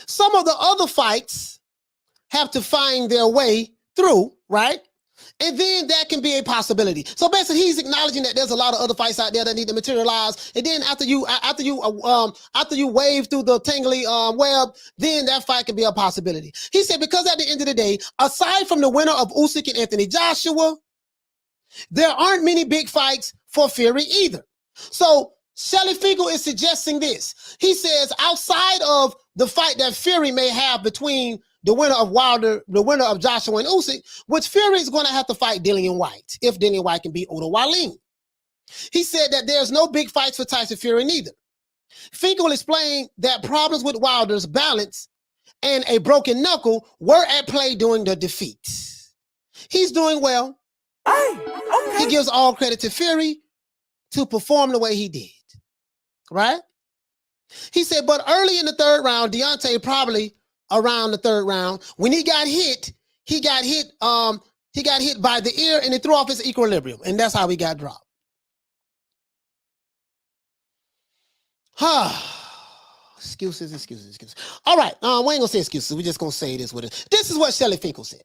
Some of the other fights have to find their way through, right? And then that can be a possibility. So basically, he's acknowledging that there's a lot of other fights out there that need to materialize. And then after you wave through the tangly web, then that fight can be a possibility. He said because at the end of the day, aside from the winner of Usyk and Anthony Joshua, there aren't many big fights for Fury either. So Shelly Finkel is suggesting this. He says outside of the fight that Fury may have between the winner of Wilder, the winner of Joshua and Usyk, which Fury is going to have to fight Dillian White, if Dillian White can beat Otto Wallin. He said that there's no big fights for Tyson Fury neither. Finkel explained that problems with Wilder's balance and a broken knuckle were at play during the defeat. He's doing well. He gives all credit to Fury to perform the way he did, right? He said, but early in the 3rd round, Deontay probably around the 3rd round, when he got hit by the ear and it threw off his equilibrium, and that's how he got dropped. Excuses. All right, we ain't gonna say excuses. We're just gonna say this with it. This is what Shelly Finkel said.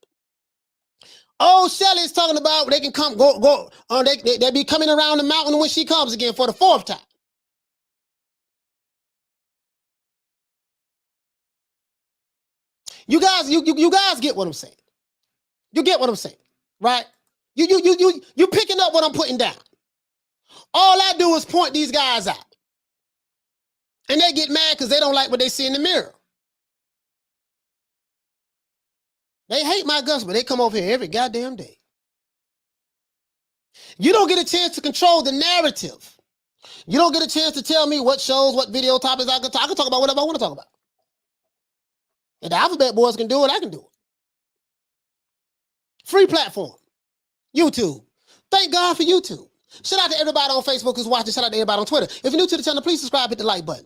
Oh, Shelly is talking about they can come, they be coming around the mountain when she comes again for the 4th time. You guys get what I'm saying. You get what I'm saying, right? You picking up what I'm putting down. All I do is point these guys out. And they get mad because they don't like what they see in the mirror. They hate my guts, but they come over here every goddamn day. You don't get a chance to control the narrative. You don't get a chance to tell me what shows, what video topics I can talk about whatever I want to talk about. If the Alphabet Boys can do it, I can do it. Free platform. YouTube. Thank God for YouTube. Shout out to everybody on Facebook who's watching. Shout out to everybody on Twitter. If you're new to the channel, please subscribe, hit the like button.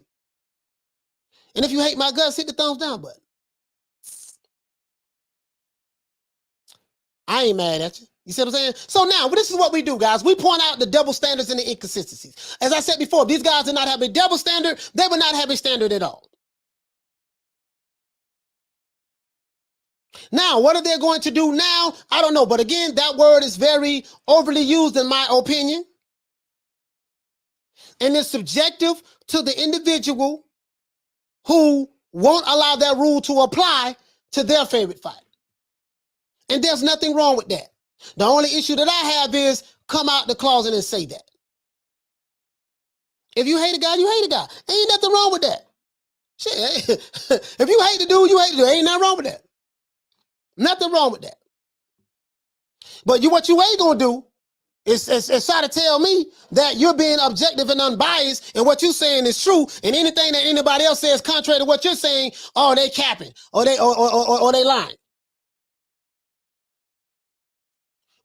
And if you hate my guts, hit the thumbs down button. I ain't mad at you. You see what I'm saying? So now, this is what we do, guys. We point out the double standards and the inconsistencies. As I said before, if these guys did not have a double standard, they would not have a standard at all. Now, what are they going to do now? I don't know. But again, that word is very overly used in my opinion. And it's subjective to the individual who won't allow that rule to apply to their favorite fight. And there's nothing wrong with that. The only issue that I have is come out the closet and say that. If you hate a guy, you hate a guy. Ain't nothing wrong with that. Shit. If you hate the dude, you hate the dude. Ain't nothing wrong with that. Nothing wrong with that. But what you ain't gonna do is try to tell me that you're being objective and unbiased, and what you're saying is true, and anything that anybody else says contrary to what you're saying, oh, they capping, or they lying.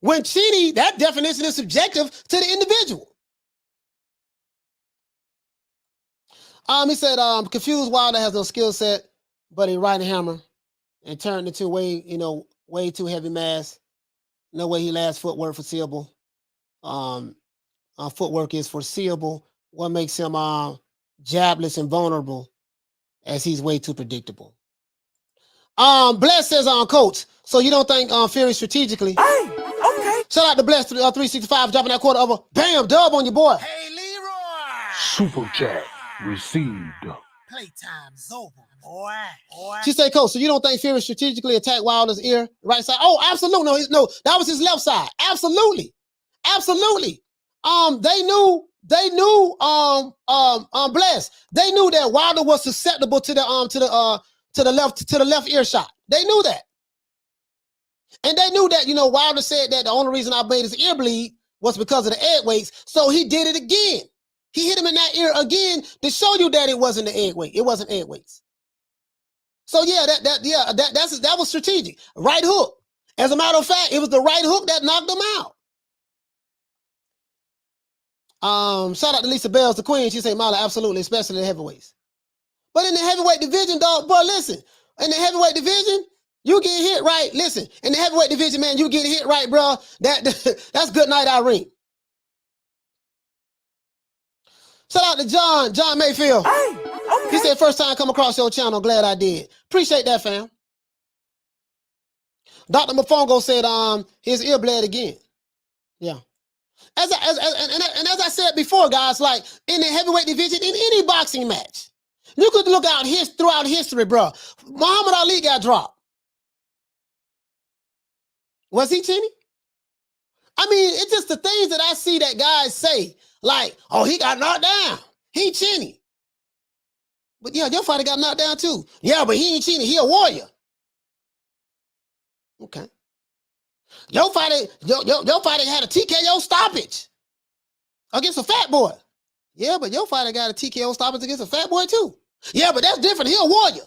When Chinny, that definition is subjective to the individual. He said, confused Wilder has no skill set, but a right hammer and turned into way too heavy mass. No way he last footwork foreseeable. Footwork is foreseeable. What makes him jabless and vulnerable, as he's way too predictable. Bless says coach. So you don't think Fury strategically? Hey, okay. Shout out to Bless 365 dropping that quarter over. Bam, dub on your boy. Hey, Leroy. Super chat received. Playtime's over, boy. She said, coach, so you don't think Fury strategically attacked Wilder's ear, right side? Oh, absolutely. No, that was his left side. Absolutely. They knew, Bless. They knew that Wilder was susceptible to the left ear shot. They knew that. And they knew that, Wilder said that the only reason I made his ear bleed was because of the egg weights. So he did it again. He hit him in that ear again to show you that it wasn't the egg weight. It wasn't egg weights. So yeah, that was strategic. Right hook. As a matter of fact, it was the right hook that knocked him out. Shout out to Lisa Bells, the queen. She said, Mala, absolutely, especially the heavyweights. But in the heavyweight division, dog, boy, listen. In the heavyweight division, you get hit right. Listen, in the heavyweight division, man, you get hit right, bro. That's good night, Irene. Shout out to John Mayfield. Hey, okay. He said, first time come across your channel, glad I did. Appreciate that, fam. Dr. Mofongo said his ear bled again. Yeah. As I said before, guys, like in the heavyweight division, in any boxing match, you could look out throughout history, bro. Muhammad Ali got dropped. Was he Chinny? I mean, it's just the things that I see that guys say, like, oh, he got knocked down. He Chinny. But yeah, your fighter got knocked down too. Yeah, but he ain't Chinny. He a warrior. Okay. Your fighter had a TKO stoppage against a fat boy. Yeah, but your fighter got a TKO stoppage against a fat boy too. Yeah, but that's different. He a warrior.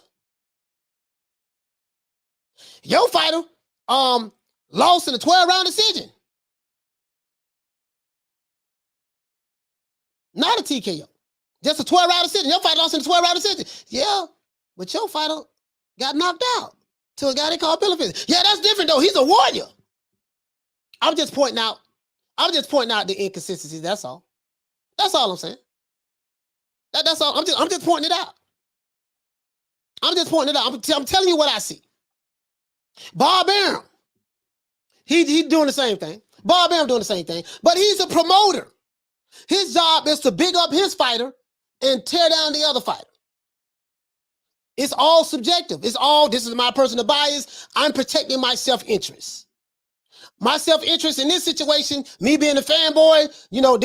Your fighter lost in a 12-round decision. Not a TKO. Just a 12-round decision. Your fighter lost in a 12-round decision. Yeah, but your fighter got knocked out to a guy they call Billy Fitz. Yeah, that's different though. He's a warrior. I'm just pointing out the inconsistencies. That's all. That's all I'm saying. That's all. I'm just pointing it out. I'm telling you what I see. Bob Arum, he doing the same thing. Bob Arum doing the same thing, but he's a promoter. His job is to big up his fighter and tear down the other fighter. It's all subjective. This is my personal bias. I'm protecting my self-interest. My self-interest in this situation, me being a fanboy,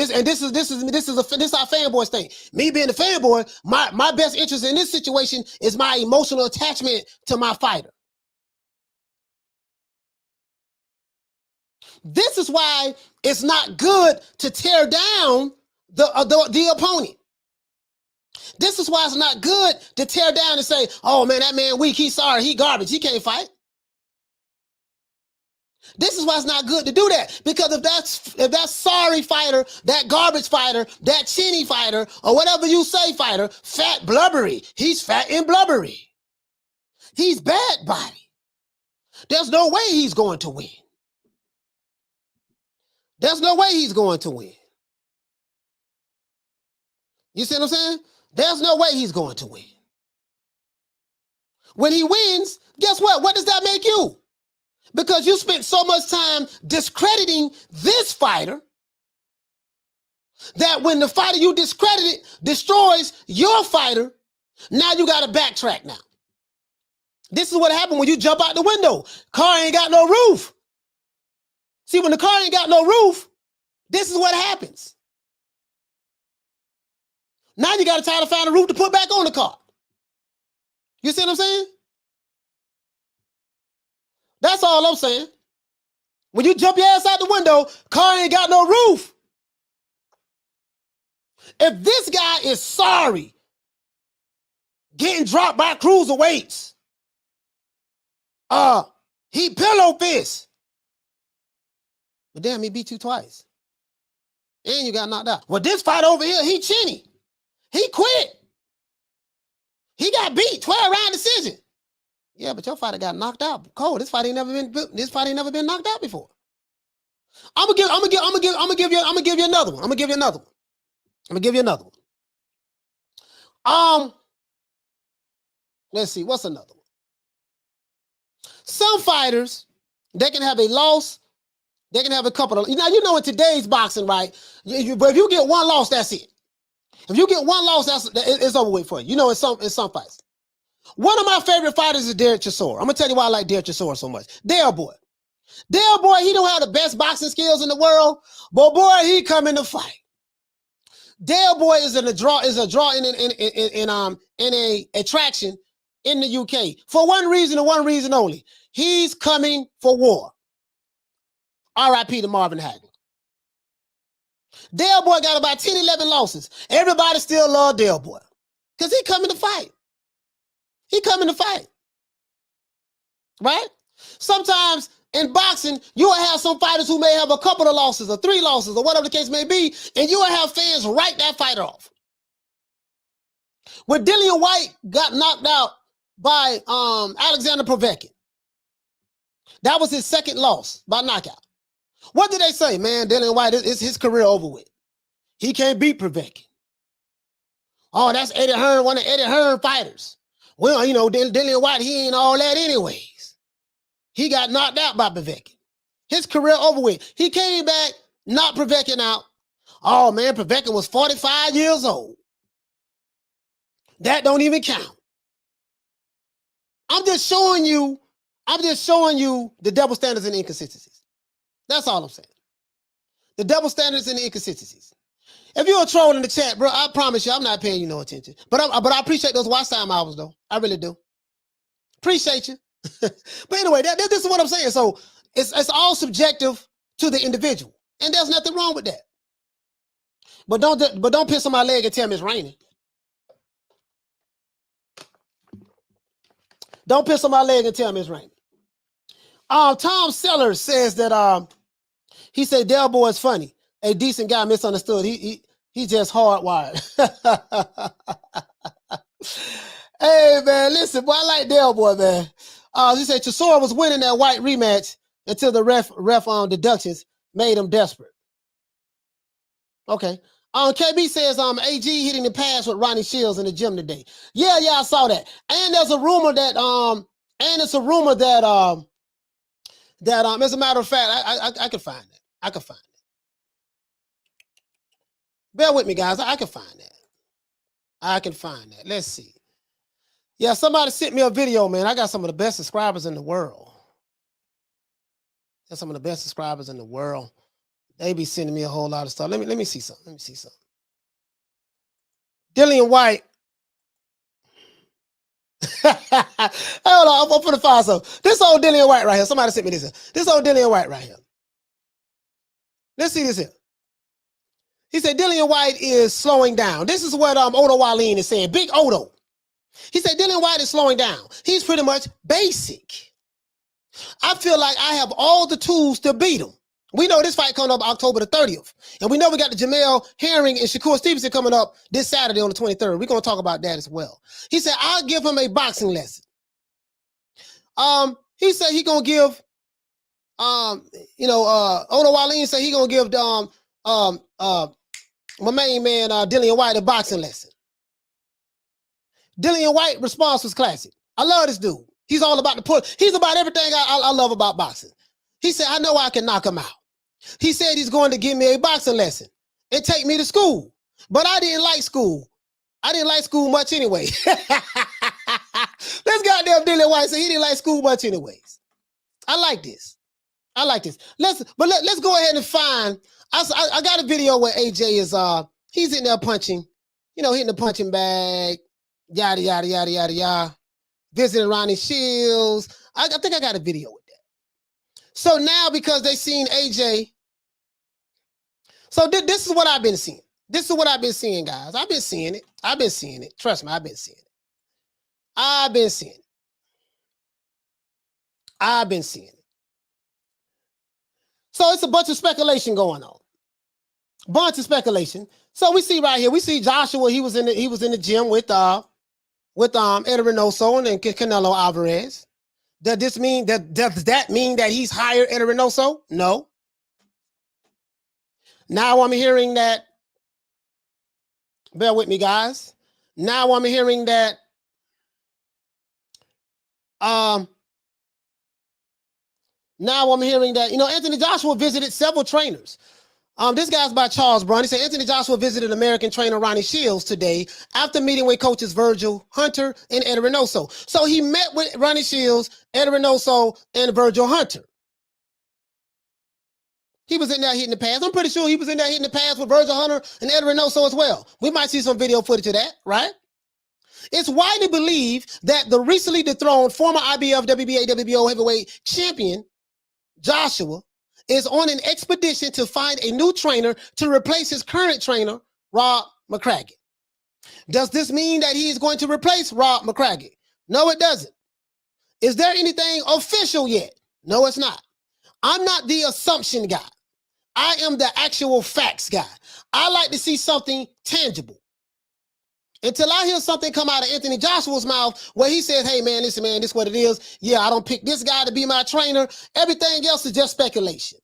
this is our fanboys thing. Me being a fanboy, my best interest in this situation is my emotional attachment to my fighter. This is why it's not good to tear down the opponent. This is why it's not good to tear down and say, oh man, that man weak, he's sorry, he garbage, he can't fight. This is why it's not good to do that. Because if that sorry fighter, that garbage fighter, that Chinny fighter, or whatever you say fighter, fat blubbery, he's fat and blubbery. He's bad body. There's no way he's going to win. There's no way he's going to win. You see what I'm saying? There's no way he's going to win. When he wins, guess what? What does that make you? Because you spent so much time discrediting this fighter that when the fighter you discredited destroys your fighter, now you got to backtrack now. This is what happened when you jump out the window. Car ain't got no roof. See, when the car ain't got no roof, this is what happens. Now you got to try to find a roof to put back on the car. You see what I'm saying? That's all I'm saying. When you jump your ass out the window, car ain't got no roof. If this guy is sorry getting dropped by cruiserweights, he pillow fist. But damn, he beat you twice. And you got knocked out. Well, this fight over here, he Chinny. He quit. He got beat 12-round decision. Yeah, but your fighter got knocked out. Cole, this fight ain't never been knocked out before. I'm gonna give you another one. Let's see, what's another one? Some fighters, they can have a loss, they can have a couple of, you know in today's boxing, right? But if you get one loss, that's it. If you get one loss, it's over with for you. You know, in some fights. One of my favorite fighters is Derek Chisora. I'm gonna tell you why I like Derek Chisora so much. Dale boy, he don't have the best boxing skills in the world, but boy, he come in to fight. Dale boy is a draw in a attraction in the UK for one reason and one reason only. He's coming for war. R.I.P. to Marvin Hagler. Dale boy got about 10, 11 losses. Everybody still love Dale boy because he coming to fight. He coming to fight. Right? Sometimes in boxing, you will have some fighters who may have a couple of losses or 3 losses or whatever the case may be, and you will have fans write that fighter off. When Dillian White got knocked out by Alexander Povetkin, that was his second loss by knockout. What did they say? Man, Dillian White, is his career over with. He can't beat Povetkin. Oh, that's Eddie Hearn, one of Eddie Hearn fighters. Well, you know, Dillian White, he ain't all that anyways. He got knocked out by Povetkin. His career over with. He came back, knocked Povetkin out. Oh, man, Povetkin was 45 years old. That don't even count. I'm just showing you the double standards and inconsistencies. That's all I'm saying. The double standards and the inconsistencies. If you're a troll in the chat, bro, I promise you, I'm not paying you no attention. But I appreciate those watch time hours, though. I really do. Appreciate you. But anyway, this is what I'm saying. So it's all subjective to the individual, and there's nothing wrong with that. But don't piss on my leg and tell me it's raining. Don't piss on my leg and tell me it's raining. Tom Sellers says that he said Del Boy is funny. A decent guy misunderstood. He's just hardwired. Hey man, listen, boy, I like Del Boy, man. He said Chisora was winning that White rematch until the ref deductions made him desperate. Okay. KB says AG hitting the pass with Ronnie Shields in the gym today. Yeah, I saw that. And there's a rumor that as a matter of fact, I can find that. I can find it. Bear with me, guys. I can find that. I can find that. Let's see. Yeah, somebody sent me a video, man. I got some of the best subscribers in the world. Got some of the best subscribers in the world. They be sending me a whole lot of stuff. Let me see something. Dillian White. Hold on, I'm gonna find something. This old Dillian White right here. Somebody sent me this. This old Dillian White right here. Let's see this here. He said Dillian White is slowing down. This is what Odo Wallin is saying. Big Odo. He said Dillian White is slowing down. He's pretty much basic. I feel like I have all the tools to beat him. We know this fight coming up October the 30th. And we know we got the Jamel Herring and Shakur Stevenson coming up this Saturday on the 23rd. We're going to talk about that as well. He said, I'll give him a boxing lesson. He said he going to give, Odo Wallin said he going to give my main man, Dillian White, a boxing lesson. Dillian White response was classic. I love this dude. He's all about the push. He's about everything I love about boxing. He said, I know I can knock him out. He said he's going to give me a boxing lesson and take me to school. But I didn't like school. I didn't like school much anyway. This goddamn Dillian White said he didn't like school much anyways. I like this. Let's go ahead and find. I got a video where AJ is he's in there punching, hitting the punching bag, yada yada yada yada yada, visiting Ronnie Shields. I think I got a video with that. So now because they seen AJ, so this is what I've been seeing. This is what I've been seeing, guys. I've been seeing it. I've been seeing it. Trust me, I've been seeing it. I've been seeing it. I've been seeing it. So it's a bunch of speculation going on. Bunch of speculation. So we see right here, we see Joshua. He was in the gym with Ed Reynoso and Canelo Alvarez. Does that mean that he's hired Ed Reynoso? No. Now I'm hearing that. Bear with me, guys. Now I'm hearing that. Now I'm hearing that, Anthony Joshua visited several trainers. This guy's by Charles Brown. He said Anthony Joshua visited American trainer Ronnie Shields today after meeting with coaches Virgil Hunter and Ed Reynoso. So he met with Ronnie Shields, Ed Reynoso, and Virgil Hunter. He was in there hitting the pads. I'm pretty sure he was in there hitting the pads with Virgil Hunter and Ed Reynoso as well. We might see some video footage of that, right? It's widely believed that the recently dethroned former IBF, WBA, WBO heavyweight champion, Joshua, is on an expedition to find a new trainer to replace his current trainer, Rob McCracken. Does this mean that he is going to replace Rob McCracken? No, it doesn't. Is there anything official yet? No, it's not. I'm not the assumption guy. I am the actual facts guy. I like to see something tangible. Until I hear something come out of Anthony Joshua's mouth where he says, hey, man, listen, man, this is what it is. Yeah, I don't pick this guy to be my trainer. Everything else is just speculation.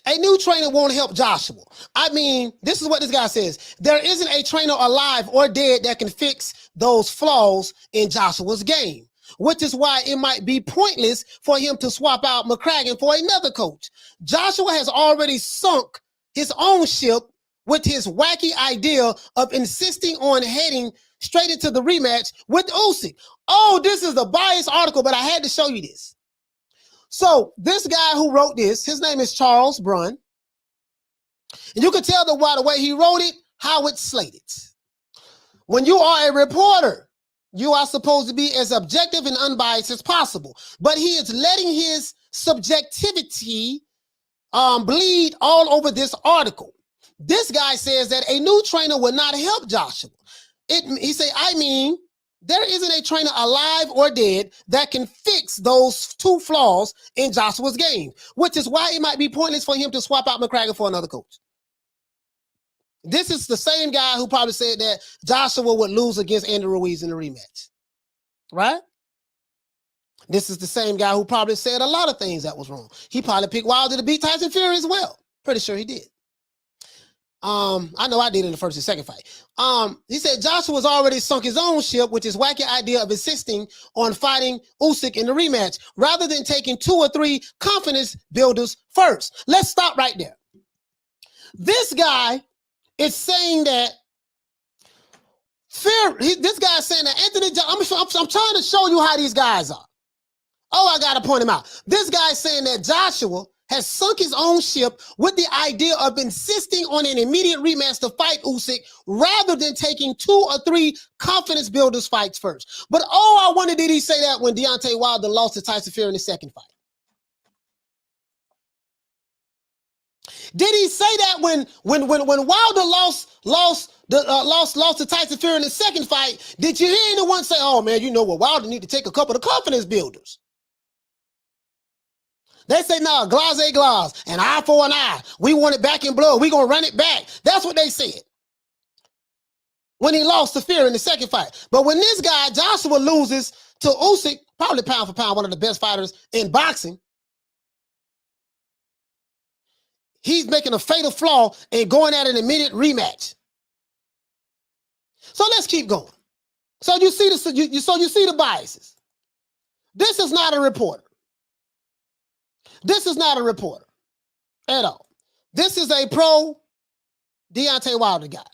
A new trainer won't help Joshua. I mean, this is what this guy says. There isn't a trainer alive or dead that can fix those flaws in Joshua's game, which is why it might be pointless for him to swap out McCracken for another coach. Joshua has already sunk his own ship with his wacky idea of insisting on heading straight into the rematch with Usyk. Oh, this is a biased article, but I had to show you this. So this guy who wrote this, his name is Charles Brunn. And you can tell by the way he wrote it, how it's slated. When you are a reporter, you are supposed to be as objective and unbiased as possible. But he is letting his subjectivity bleed all over this article. This guy says that a new trainer will not help Joshua. He say, I mean, there isn't a trainer alive or dead that can fix those two flaws in Joshua's game, which is why it might be pointless for him to swap out McCracken for another coach. This is the same guy who probably said that Joshua would lose against Andy Ruiz in the rematch, right? This is the same guy who probably said a lot of things that was wrong. He probably picked Wilder to beat Tyson Fury as well. Pretty sure he did. I know I did in the first and second fight. He said Joshua's already sunk his own ship with his wacky idea of insisting on fighting Usyk in the rematch rather than taking 2 or 3 confidence builders first. Let's stop right there. This guy is saying that this guy is saying that Anthony. I'm trying to show you how these guys are. Oh, I gotta point him out. This guy is saying that Joshua has sunk his own ship with the idea of insisting on an immediate rematch to fight Usyk rather than taking 2 or 3 confidence builders fights first. But I wonder, did he say that when Deontay Wilder lost to Tyson Fury in the second fight? Did he say that when Wilder lost to Tyson Fury in the second fight? Did you hear anyone say, "Oh man, you know what? Wilder need to take a couple of confidence builders"? They say, "No, glace, an eye for an eye. We want it back in blood. We gonna run it back." That's what they said when he lost to Fury in the second fight. But when this guy Joshua loses to Usyk, probably pound for pound one of the best fighters in boxing, he's making a fatal flaw and going at an immediate rematch. So let's keep going. So you see the biases. This is not a reporter. This is not a reporter at all. This is a pro Deontay Wilder guy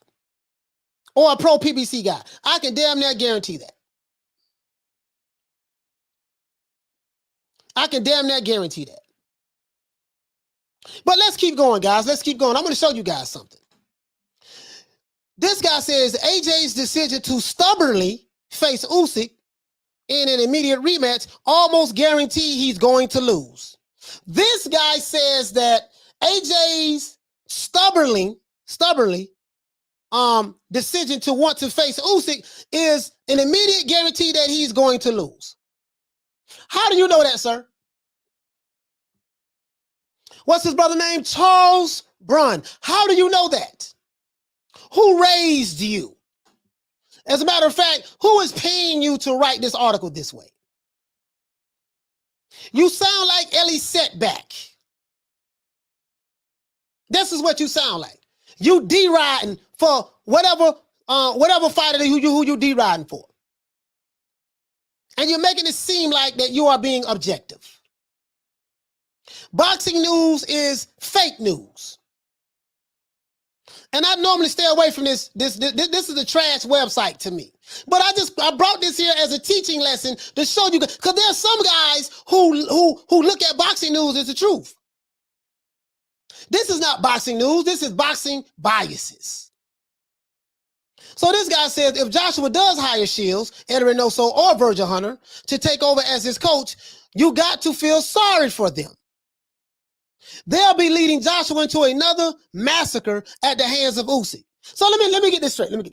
or a pro PBC guy. I can damn near guarantee that. I can damn near guarantee that. But let's keep going, guys. Let's keep going. I'm going to show you guys something. This guy says AJ's decision to stubbornly face Usyk in an immediate rematch, almost guarantee he's going to lose. This guy says that AJ's stubbornly decision to want to face Usyk is an immediate guarantee that he's going to lose. How do you know that, sir? What's his brother name? Charles Brunn. How do you know that? Who raised you? As a matter of fact, who is paying you to write this article this way? You sound like Ellie Setback. This is what you sound like. You D-riding for whatever fighter who you D-riding for. And you're making it seem like that you are being objective. Boxing news is fake news. And I normally stay away from this. This is a trash website to me. But I brought this here as a teaching lesson to show you, because there's some guys who look at boxing news as the truth. This is not boxing news. This is boxing biases. So this guy says if Joshua does hire Shields, Ed Reynoso, or Virgil Hunter to take over as his coach, you got to feel sorry for them. They'll be leading Joshua into another massacre at the hands of Usyk. So let me get this straight. Let me get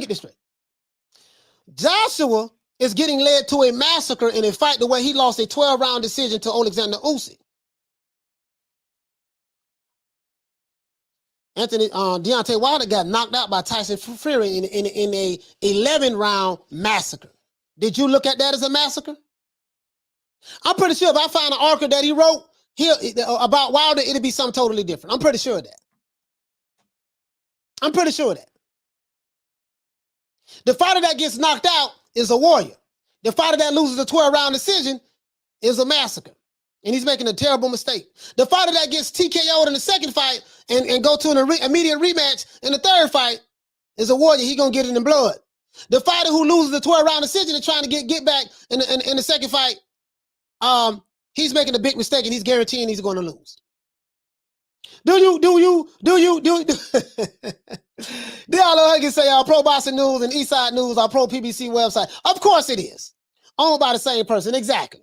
this straight. Joshua is getting led to a massacre in a fight the way he lost a 12-round decision to Alexander Usyk. Deontay Wilder got knocked out by Tyson Fury in a 11-round massacre. Did you look at that as a massacre? I'm pretty sure if I find an article that he wrote here about Wilder, it'll be something totally different. I'm pretty sure of that. I'm pretty sure of that. The fighter that gets knocked out is a warrior. The fighter that loses a 12-round decision is a massacre. And he's making a terrible mistake. The fighter that gets TKO'd in the second fight and go to an immediate rematch in the third fight is a warrior. He gonna get it in blood. The fighter who loses the 12-round decision and trying to get back in the second fight, he's making a big mistake and he's guaranteeing he's going to lose. Do you? Y'all Huggins say Pro Boxing News and Eastside News, our Pro PBC website. Of course it is. Owned by the same person. Exactly.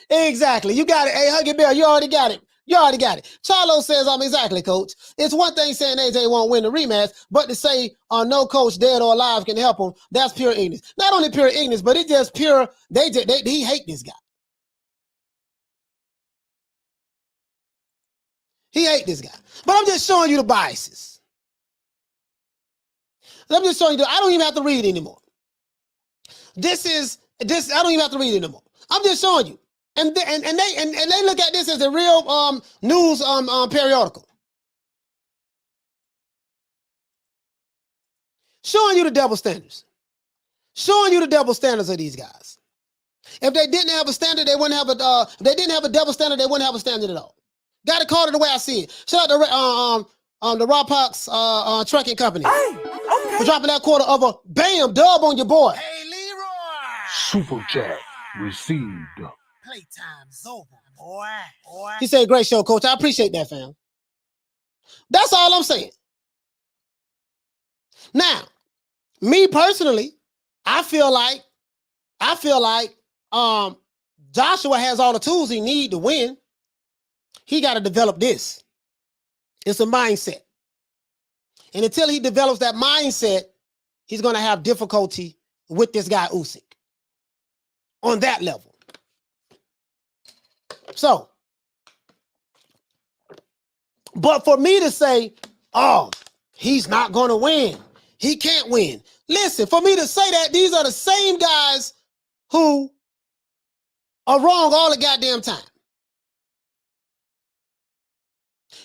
You got it. Hey, Huggy Bear, you already got it. Charlo says, exactly, coach. It's one thing saying AJ won't win the rematch, but to say no coach dead or alive can help him, that's pure ignorance. Not only pure ignorance, but it's just pure, he hate this guy. He hate this guy. But I'm just showing you the biases. I'm just showing you, I don't even have to read anymore. I don't even have to read anymore. I'm just showing you. And they look at this as a real news periodical. Showing you the double standards. Showing you the double standards of these guys. If they didn't have a standard, they wouldn't have if they didn't have a double standard, they wouldn't have a standard at all. Got to call it the way I see it. Shout out to the Raw Pox trucking company. Hey, okay. For dropping that quarter of a bam dub on your boy. Hey, Leroy. Super chat received. Playtime's over, boy. He said, great show, coach. I appreciate that, fam. That's all I'm saying. Now, me personally, I feel like Joshua has all the tools he needs to win. He got to develop this. It's a mindset. And until he develops that mindset, he's going to have difficulty with this guy, Usyk. On that level. So, but for me to say, oh, he's not going to win. He can't win. Listen, for me to say that, these are the same guys who are wrong all the goddamn time.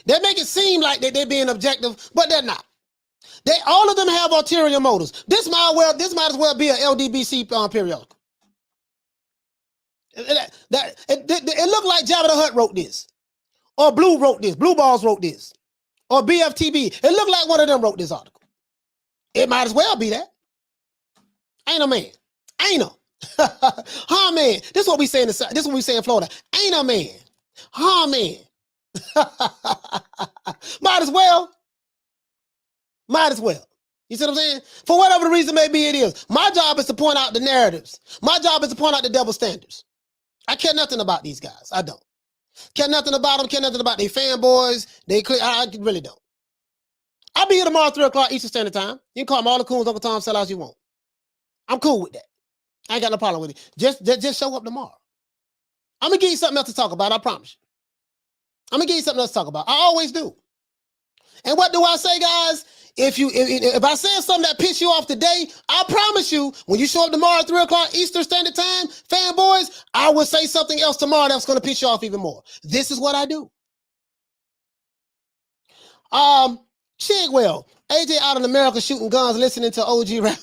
They make it seem like they're being objective, but they're not. All of them have ulterior motives. This might as well be an LDBC periodical. It looked like Jabba the Hutt wrote this, or Blue wrote this, Blue Balls wrote this, or BFTB. It looked like one of them wrote this article. It might as well be that. Ain't no man. Ain't no. Huh, man. This is what we say in this is what we say in Florida. Ain't no man. Huh, man. Might as well. You see what I'm saying? For whatever the reason may be, it is. My job is to point out the narratives. My job is to point out the double standards. I care nothing about these guys. I don't. Care nothing about them. Care nothing about their fanboys. I really don't. I'll be here tomorrow 3 o'clock Eastern Standard Time. You can call them all the coons, Uncle Tom, sellouts you want. I'm cool with that. I ain't got no problem with it. Just show up tomorrow. I'm going to give you something else to talk about. I promise you. I'm going to give you something else to talk about. I always do. And what do I say, guys? If I said something that pissed you off today, I promise you, when you show up tomorrow at 3 o'clock Eastern Standard Time, fanboys, I will say something else tomorrow that's going to piss you off even more. This is what I do. Chigwell, AJ out in America shooting guns, listening to OG rap.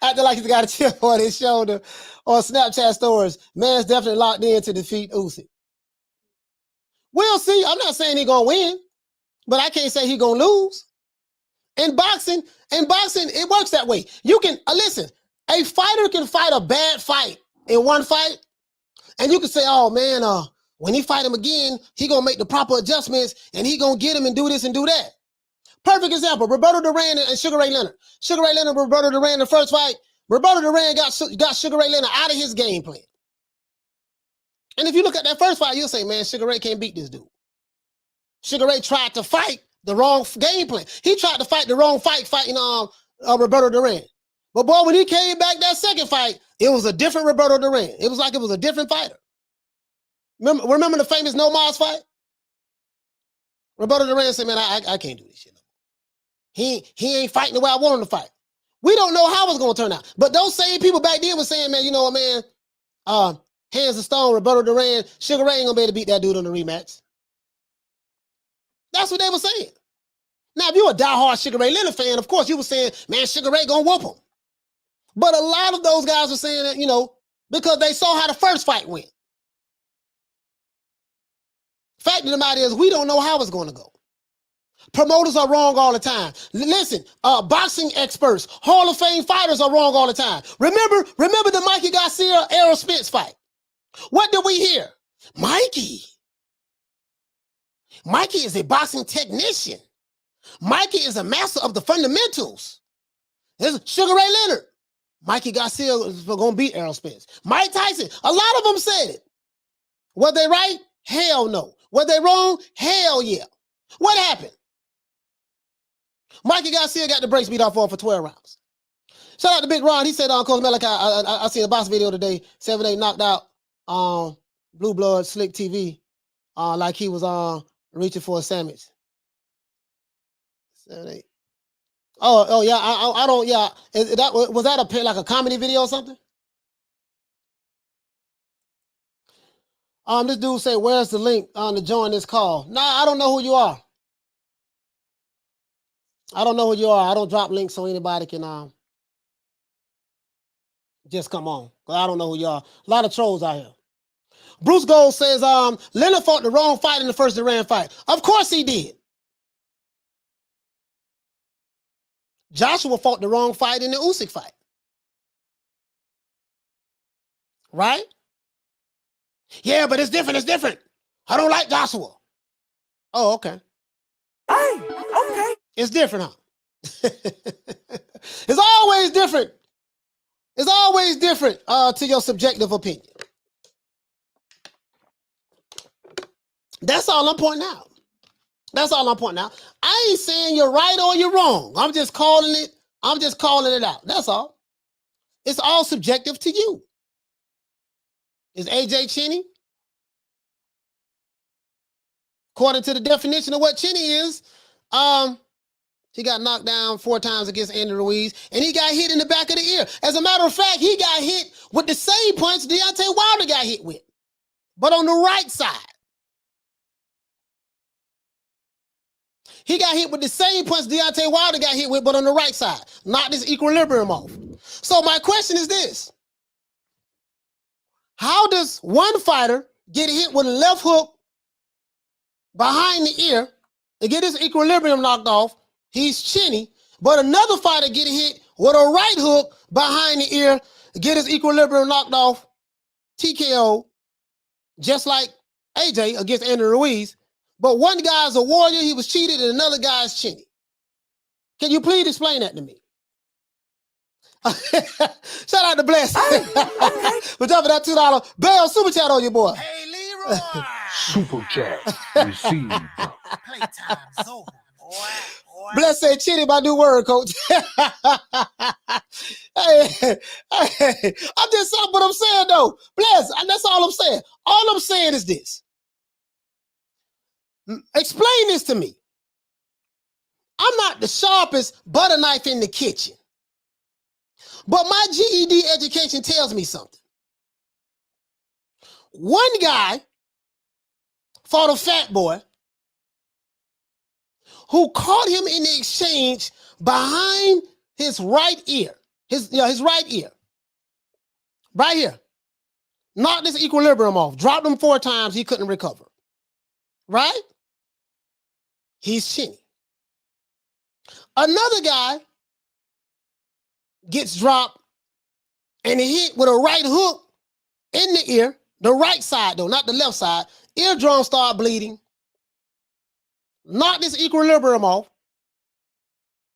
Acting like he's got a chip on his shoulder on Snapchat stories. Man's definitely locked in to defeat Usyk. We'll see. I'm not saying he's going to win, but I can't say he's going to lose. In boxing, it works that way. You can, listen, a fighter can fight a bad fight in one fight, and you can say, oh, man, when he fight him again, he going to make the proper adjustments, and he going to get him and do this and do that. Perfect example, Roberto Duran and Sugar Ray Leonard. Sugar Ray Leonard, Roberto Duran in the first fight. Roberto Duran got Sugar Ray Leonard out of his game plan. And if you look at that first fight, you'll say, man, Sugar Ray can't beat this dude. Sugar Ray tried to fight the wrong game plan. He tried to fight the wrong fight fighting Roberto Duran. But boy, when he came back that second fight, it was a different Roberto Duran. It was like it was a different fighter. Remember the famous No Mas fight? Roberto Duran said, man, I can't do this shit. He ain't fighting the way I want him to fight. We don't know how it's going to turn out. But those same people back then were saying, man, you know what, man, hands of stone, Roberto Duran, Sugar Ray ain't going to be able to beat that dude on the rematch. That's what they were saying. Now, if you're a diehard Sugar Ray Leonard fan, of course, you were saying, man, Sugar Ray going to whoop him. But a lot of those guys were saying that, you know, because they saw how the first fight went. Fact of the matter is, we don't know how it's going to go. Promoters are wrong all the time. Listen, boxing experts, Hall of Fame fighters are wrong all the time. Remember the Mikey Garcia, Errol Spence fight. What did we hear? Mikey is a boxing technician. Mikey is a master of the fundamentals. There's Sugar Ray Leonard. Mikey Garcia is going to beat Errol Spence. Mike Tyson, a lot of them said it. Were they right? Hell no. Were they wrong? Hell yeah. What happened? Mikey Garcia got the brakes beat off for 12 rounds. Shout out to Big Ron. He said, Coach Malachi, I seen a box video today, 7-8 knocked out Blue Blood Slick TV like he was reaching for a sandwich. 7-8. Oh yeah, I don't, yeah. Was that like a comedy video or something? This dude say, where's the link to join this call? Nah, I don't know who you are. I don't know who you are. I don't drop links so anybody can just come on. I don't know who you are. A lot of trolls out here. Bruce Gold says, Leonard fought the wrong fight in the first Duran fight. Of course he did. Joshua fought the wrong fight in the Usyk fight. Right? Yeah, but it's different. It's different. I don't like Joshua. Oh, okay. Hey, okay. It's different, huh? It's always different. It's always different to your subjective opinion. That's all I'm pointing out. That's all I'm pointing out. I ain't saying you're right or you're wrong. I'm just calling it out. That's all. It's all subjective to you. Is AJ Chinny? According to the definition of what Chinny is, he got knocked down 4 times against Andy Ruiz, and he got hit in the back of the ear. As a matter of fact, he got hit with the same punch Deontay Wilder got hit with, but on the right side. He got hit with the same punch Deontay Wilder got hit with, but on the right side. Knocked his equilibrium off. So my question is this. How does one fighter get hit with a left hook behind the ear and get his equilibrium knocked off? He's Chinny. But another fighter get hit with a right hook behind the ear, get his equilibrium knocked off, TKO, just like AJ against Andy Ruiz. But one guy's a warrior, he was cheated, and another guy's Chinny. Can you please explain that to me? Shout out to Bless. For dropping that $2 Bell super chat on you, boy. Hey, Leroy. Super chat received. Playtime's over, boy. Bless said Chinny, my new word, coach. hey, I'm just saying what I'm saying, though. Bless, that's all I'm saying. All I'm saying is this. Explain this to me. I'm not the sharpest butter knife in the kitchen. But my GED education tells me something. One guy fought a fat boy who caught him in the exchange behind his right ear. His right ear. Right here. Knocked his equilibrium off. Dropped him 4 times. He couldn't recover. Right? He's Chinny. Another guy gets dropped and hit with a right hook in the ear, the right side though, not the left side. Eardrum start bleeding, knocked his equilibrium off,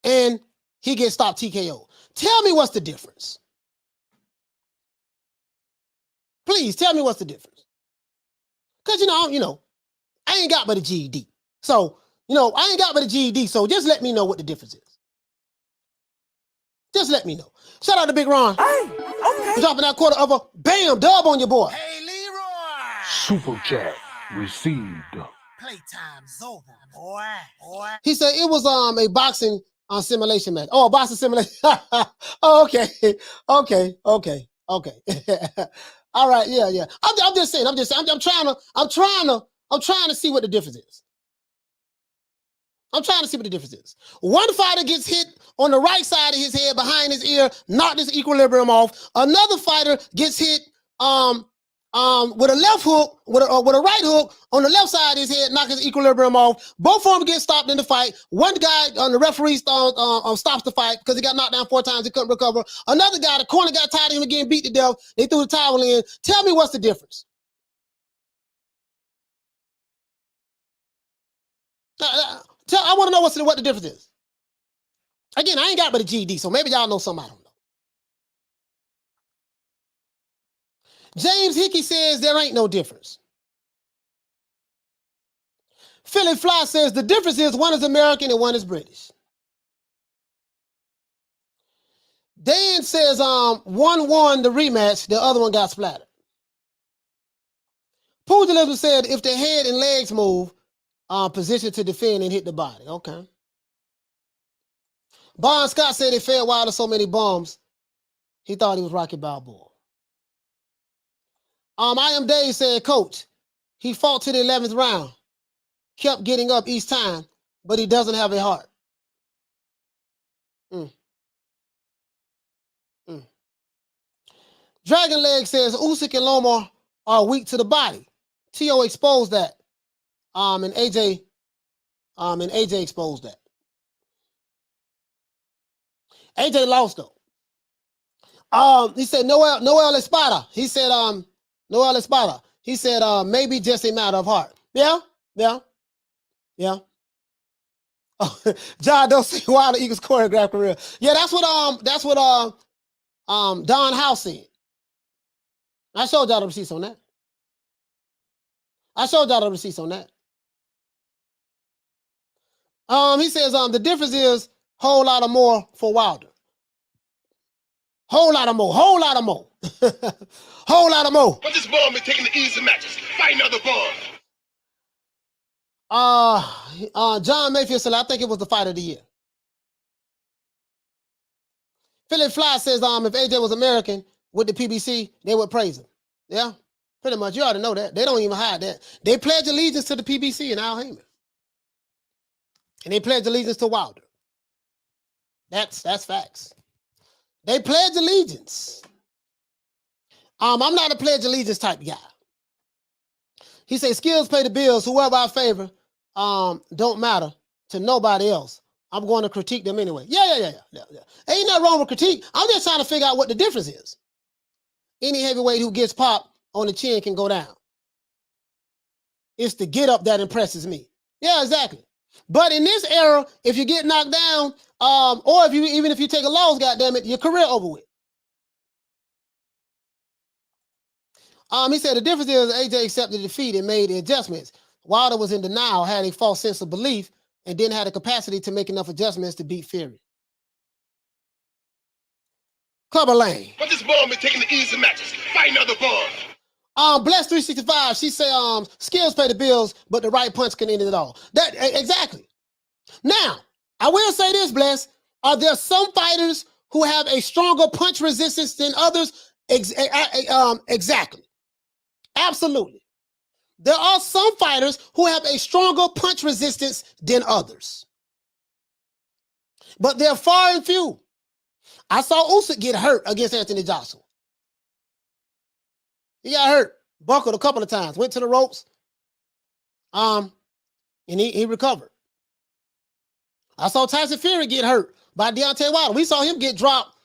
and he gets stopped TKO. Tell me what's the difference. Please tell me what's the difference. Because, I ain't got but a GED. So, I ain't got but a GED, so just let me know what the difference is. Just let me know. Shout out to Big Ron. Hey, okay. Dropping that quarter of a bam dub on your boy. Hey, Leroy. Super chat received. Playtime's over, boy. He said it was a boxing simulation match. Oh, a boxing simulation. Oh, okay. All right, yeah. I'm just saying. I'm trying to see what the difference is. I'm trying to see what the difference is. One fighter gets hit on the right side of his head behind his ear, knocked his equilibrium off. Another fighter gets hit with a left hook, with a right hook on the left side of his head, knock his equilibrium off. Both of them get stopped in the fight. One guy on the referee stops the fight because he got knocked down 4 times. He couldn't recover. Another guy, the corner got tired of him getting beat to death. They threw the towel in. Tell me what's the difference. I want to know what the difference is. Again, I ain't got but a GED, so maybe y'all know something I don't know. James Hickey says there ain't no difference. Philly Fly says the difference is one is American and one is British. Dan says one won the rematch, the other one got splattered. Pugilism said if the head and legs move, position to defend and hit the body. Okay. Bon Scott said they fed Wilder so many bombs, he thought he was Rocky Balboa. I Am Dave said, Coach, he fought to the 11th round, kept getting up each time, but he doesn't have a heart. Dragon Leg says Usyk and Loma are weak to the body. T.O. exposed that. And AJ exposed that. AJ lost though. He said Noel Espada. He said Noel Espada. He said maybe just a matter of heart. Yeah. Oh, John don't see why the Eagles choreographed career. Yeah, that's what Don House said. I showed y'all the receipts on that. He says the difference is whole lot of more for Wilder. Whole lot of more. Whole lot of more. But this bomb is taking the easy matches. Fight another bomb. John Mayfield said, I think it was the fight of the year. Philip Fly says, if AJ was American with the PBC, they would praise him. Yeah, pretty much. You ought to know that. They don't even hide that. They pledge allegiance to the PBC and Al Heyman. And they pledge allegiance to Wilder. That's facts. They pledge allegiance. I'm not a pledge allegiance type guy. He says skills pay the bills. Whoever I favor, don't matter to nobody else. I'm going to critique them anyway. Yeah. Ain't nothing wrong with critique. I'm just trying to figure out what the difference is. Any heavyweight who gets popped on the chin can go down. It's the get up that impresses me. Yeah, exactly. But in this era, if you get knocked down, Or even if you take a loss, goddamn it, your career over with. He said the difference is AJ accepted defeat and made the adjustments. Wilder was in denial, had a false sense of belief, and didn't have the capacity to make enough adjustments to beat Fury. Clubber Lane. But this ball been taking the easy matches, fighting other bums. Bless 365. She said, skills pay the bills, but the right punch can end it all. That exactly. Now, I will say this, Bless. Are there some fighters who have a stronger punch resistance than others? Exactly. Absolutely. There are some fighters who have a stronger punch resistance than others. But they're far and few. I saw Usyk get hurt against Anthony Joshua. He got hurt, buckled a couple of times, went to the ropes, and he recovered. I saw Tyson Fury get hurt by Deontay Wilder. We saw him get dropped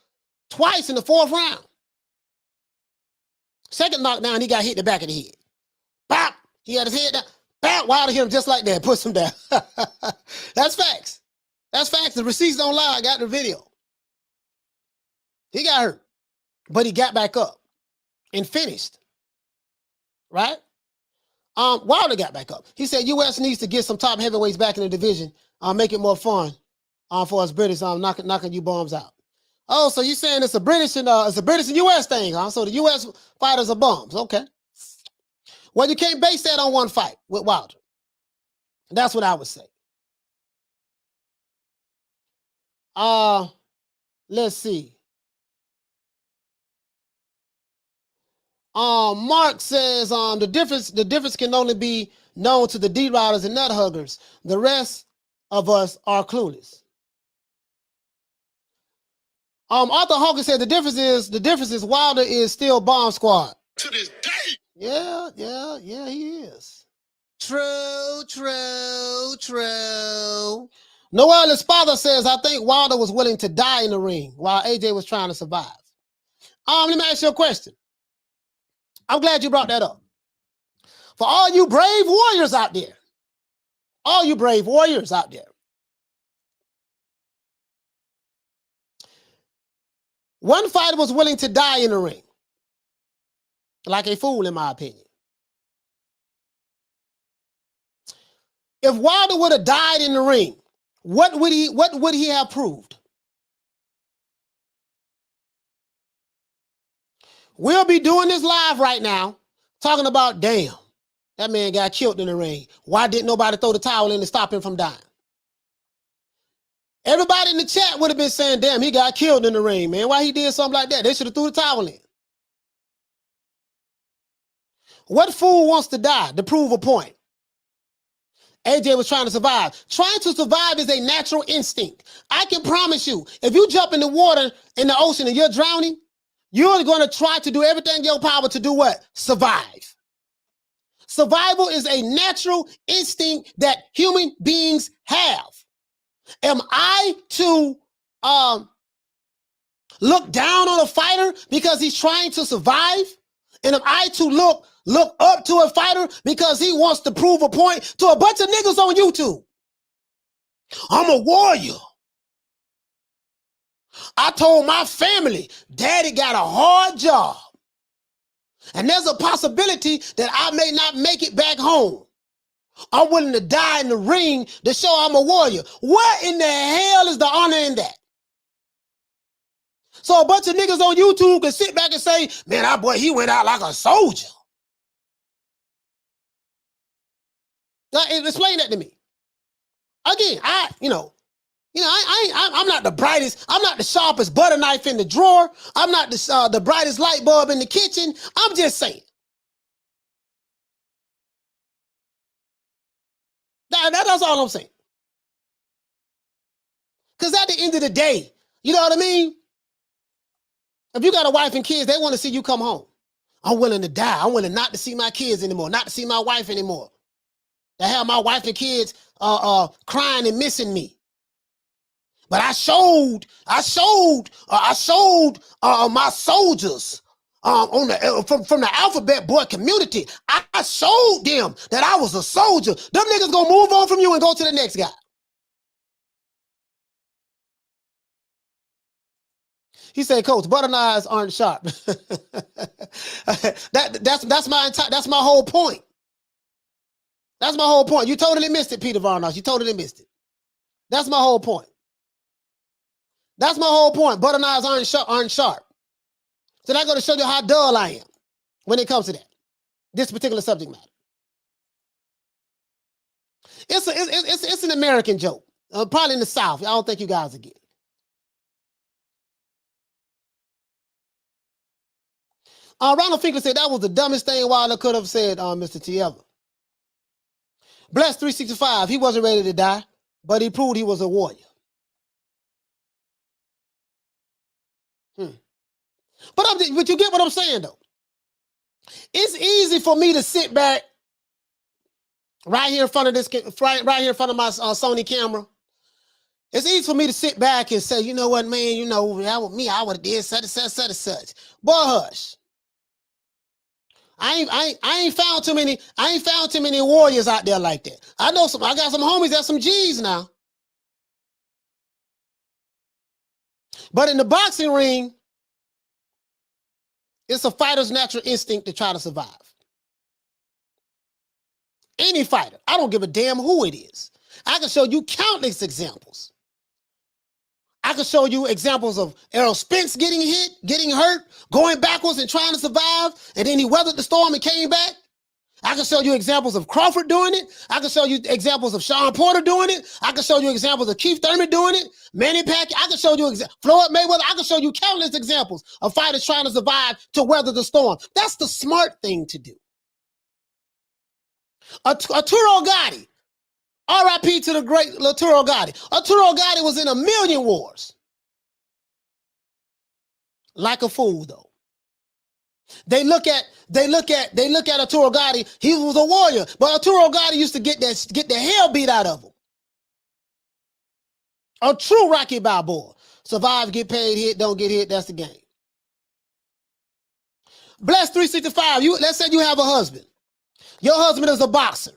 twice in the 4th round. Second knockdown, he got hit in the back of the head. Bop! He had his head down. Bop! Wilder hit him just like that, puts him down. That's facts. That's facts. The receipts don't lie. I got the video. He got hurt, but he got back up and finished. Right? Wilder got back up. He said U.S. needs to get some top heavyweights back in the division, make it more fun for us British, knocking you bombs out. Oh, so you're saying it's a British and U.S. thing, huh? So the U.S. fighters are bums. Okay. Well, you can't base that on one fight with Wilder. That's what I would say. Let's see. Mark says the difference can only be known to the D-Riders and nut huggers. The rest of us are clueless. Arthur Hawkins said the difference is Wilder is still bomb squad. To this day. Yeah, he is. True. Noel's father says, I think Wilder was willing to die in the ring while AJ was trying to survive. Let me ask you a question. I'm glad you brought that up. For all you brave warriors out there, one fighter was willing to die in the ring. Like a fool, in my opinion. If Wilder would have died in the ring, what would he have proved? We'll be doing this live right now, talking about, damn, that man got killed in the ring. Why didn't nobody throw the towel in to stop him from dying? Everybody in the chat would have been saying, damn, he got killed in the ring, man. Why he did something like that? They should have threw the towel in. What fool wants to die to prove a point? AJ was trying to survive. Trying to survive is a natural instinct. I can promise you, if you jump in the water, in the ocean, and you're drowning, you're going to try to do everything in your power to do what? Survive. Survival is a natural instinct that human beings have. Am I to look down on a fighter because he's trying to survive? And am I to look up to a fighter because he wants to prove a point to a bunch of niggas on YouTube? I'm a warrior. I told my family, Daddy got a hard job. And there's a possibility that I may not make it back home. I'm willing to die in the ring to show I'm a warrior. What in the hell is the honor in that? So a bunch of niggas on YouTube can sit back and say, man, that boy, he went out like a soldier. Now, explain that to me. Again, I'm not the brightest, I'm not the sharpest butter knife in the drawer. I'm not the brightest light bulb in the kitchen. I'm just saying. That's all I'm saying. Because at the end of the day, you know what I mean? If you got a wife and kids, they want to see you come home. I'm willing to die. I'm willing not to see my kids anymore, not to see my wife anymore. To have my wife and kids crying and missing me. But I showed my soldiers from the alphabet boy community. I showed them that I was a soldier. Them niggas gonna move on from you and go to the next guy. He said, Coach, butter knives aren't sharp. That's my whole point. That's my whole point. You totally missed it, Peter Varnosh. You totally missed it. That's my whole point. That's my whole point. Butter knives aren't sharp. So that's going to show you how dull I am when it comes to that. This particular subject matter. It's an American joke. Probably in the South. I don't think you guys will get it. Ronald Finkel said that was the dumbest thing Wilder could have said, Mr. T ever. Bless 365. He wasn't ready to die, but he proved he was a warrior. But you get what I'm saying, though. It's easy for me to sit back right here in front of this, right here in front of my Sony camera. It's easy for me to sit back and say, you know what, man, you know, that was me, I would have did such and such, such and such. Boy, hush. I ain't found too many warriors out there like that. I got some homies that's some G's now. But in the boxing ring, it's a fighter's natural instinct to try to survive. Any fighter. I don't give a damn who it is. I can show you countless examples. I can show you examples of Errol Spence getting hit, getting hurt, going backwards and trying to survive, and then he weathered the storm and came back. I can show you examples of Crawford doing it. I can show you examples of Sean Porter doing it. I can show you examples of Keith Thurman doing it. Manny Pacquiao. I can show you Floyd Mayweather. I can show you countless examples of fighters trying to survive to weather the storm. That's the smart thing to do. Arturo Gatti. R.I.P. to the great Arturo Gatti. Arturo Gatti was in a million wars. Like a fool, though. They look at Arturo Gatti. He was a warrior, but Arturo Gatti used to get the hell beat out of him. A true Rocky Balboa. Survive, get paid, hit, don't get hit. That's the game. Bless 365. Let's say you have a husband. Your husband is a boxer.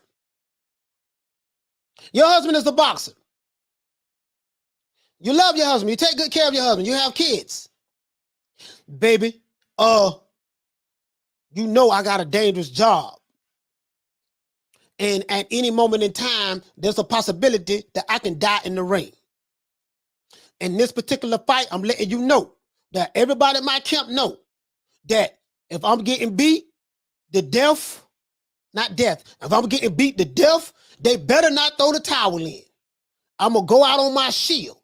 Your husband is a boxer. You love your husband. You take good care of your husband. You have kids. Baby, you know I got a dangerous job. And at any moment in time, there's a possibility that I can die in the ring. In this particular fight, I'm letting you know that everybody at my camp know that if I'm getting beat to death, not death, if I'm getting beat to death, they better not throw the towel in. I'm going to go out on my shield.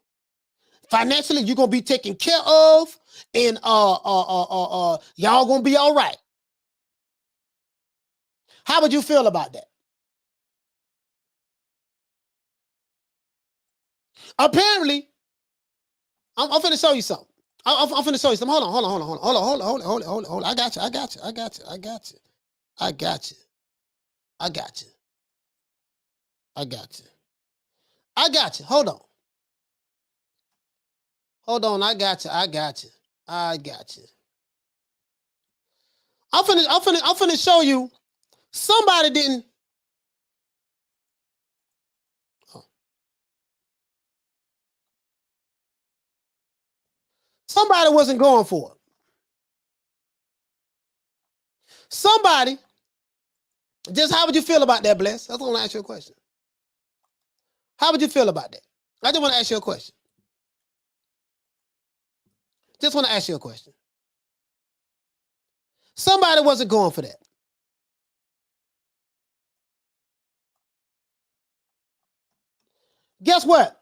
Financially, you're going to be taken care of, and y'all going to be all right. How would you feel about that? Apparently, I'm finna show you something. I'm finna show you something. Hold on. I got you. Hold on. I got you. I'm finna show you somebody didn't. Somebody wasn't going for it. Somebody, just how would you feel about that, Bless? I just want to ask you a question. How would you feel about that? I just want to ask you a question. Just want to ask you a question. Somebody wasn't going for that. Guess what?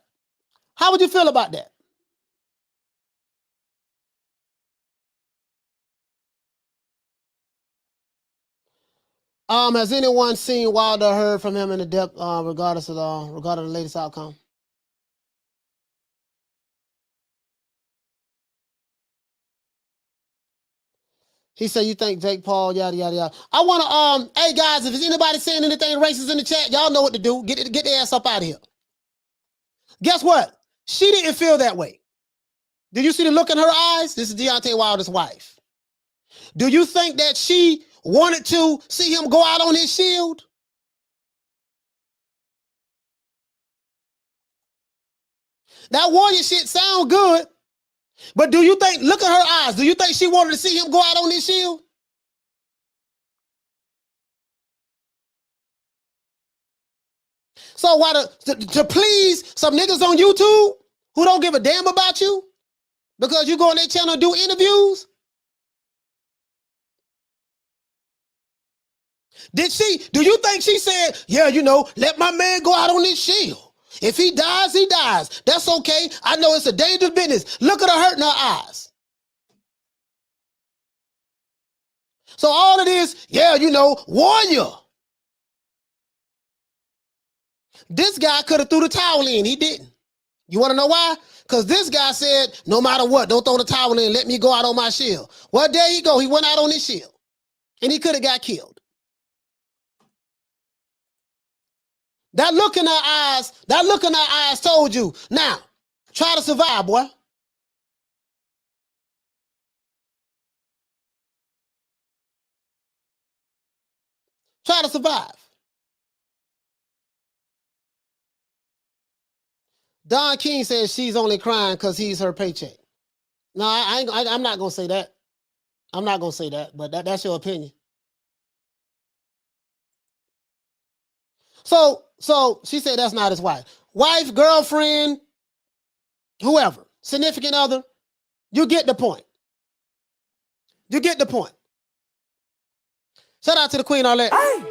How would you feel about that? Has anyone seen Wilder or heard from him in the depth, regardless of the latest outcome? He said, you think Jake Paul, yada, yada, yada. I want to, hey guys, if there's anybody saying anything racist in the chat, y'all know what to do. Get their ass up out of here. Guess what? She didn't feel that way. Did you see the look in her eyes? This is Deontay Wilder's wife. Do you think that she wanted to see him go out on his shield? That warrior shit sound good, But do you think, look at her eyes, do you think she wanted to see him go out on this shield? So why to please some niggas on YouTube who don't give a damn about you because you go on their channel and do interviews? Do you think she said, yeah, you know, let my man go out on this shield. If he dies, he dies. That's okay. I know it's a dangerous business. Look at her hurting her eyes. So all of this, yeah, you know, warrior. This guy could have threw the towel in. He didn't. You want to know why? Because this guy said, no matter what, don't throw the towel in. Let me go out on my shield. Well, there you go. He went out on his shield. And he could have got killed. That look in her eyes told you. Now, try to survive, boy. Try to survive. Don King says she's only crying because he's her paycheck. No, I'm not going to say that. I'm not going to say that, but that's your opinion. So she said that's not his wife. Wife, girlfriend, whoever, significant other, you get the point. You get the point. Shout out to the Queen Arlette. Hey,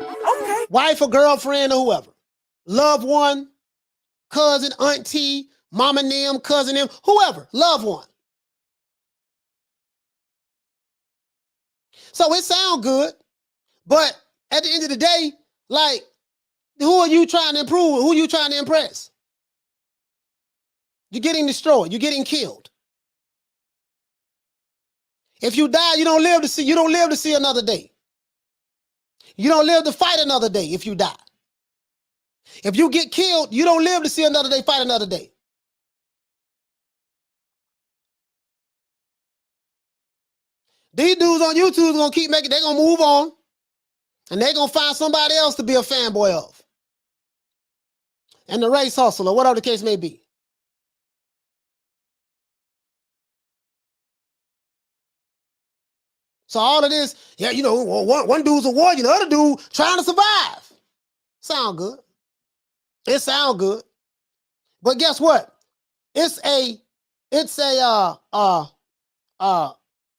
okay. Wife or girlfriend or whoever. Loved one, cousin, auntie, mama them, cousin them, whoever, loved one. So it sounds good, but at the end of the day, like, who are you trying to improve? Who are you trying to impress? You're getting destroyed. You're getting killed. If you die, you don't live to see another day. You don't live to fight another day if you die. If you get killed, you don't live to see another day, fight another day. These dudes on YouTube are going to keep making, they're going to move on. And they're going to find somebody else to be a fanboy of. And the race hustle or whatever the case may be. So all of this, yeah, you know, one dude's a warrior, the other dude trying to survive. Sound good. It sound good. But guess what? It's a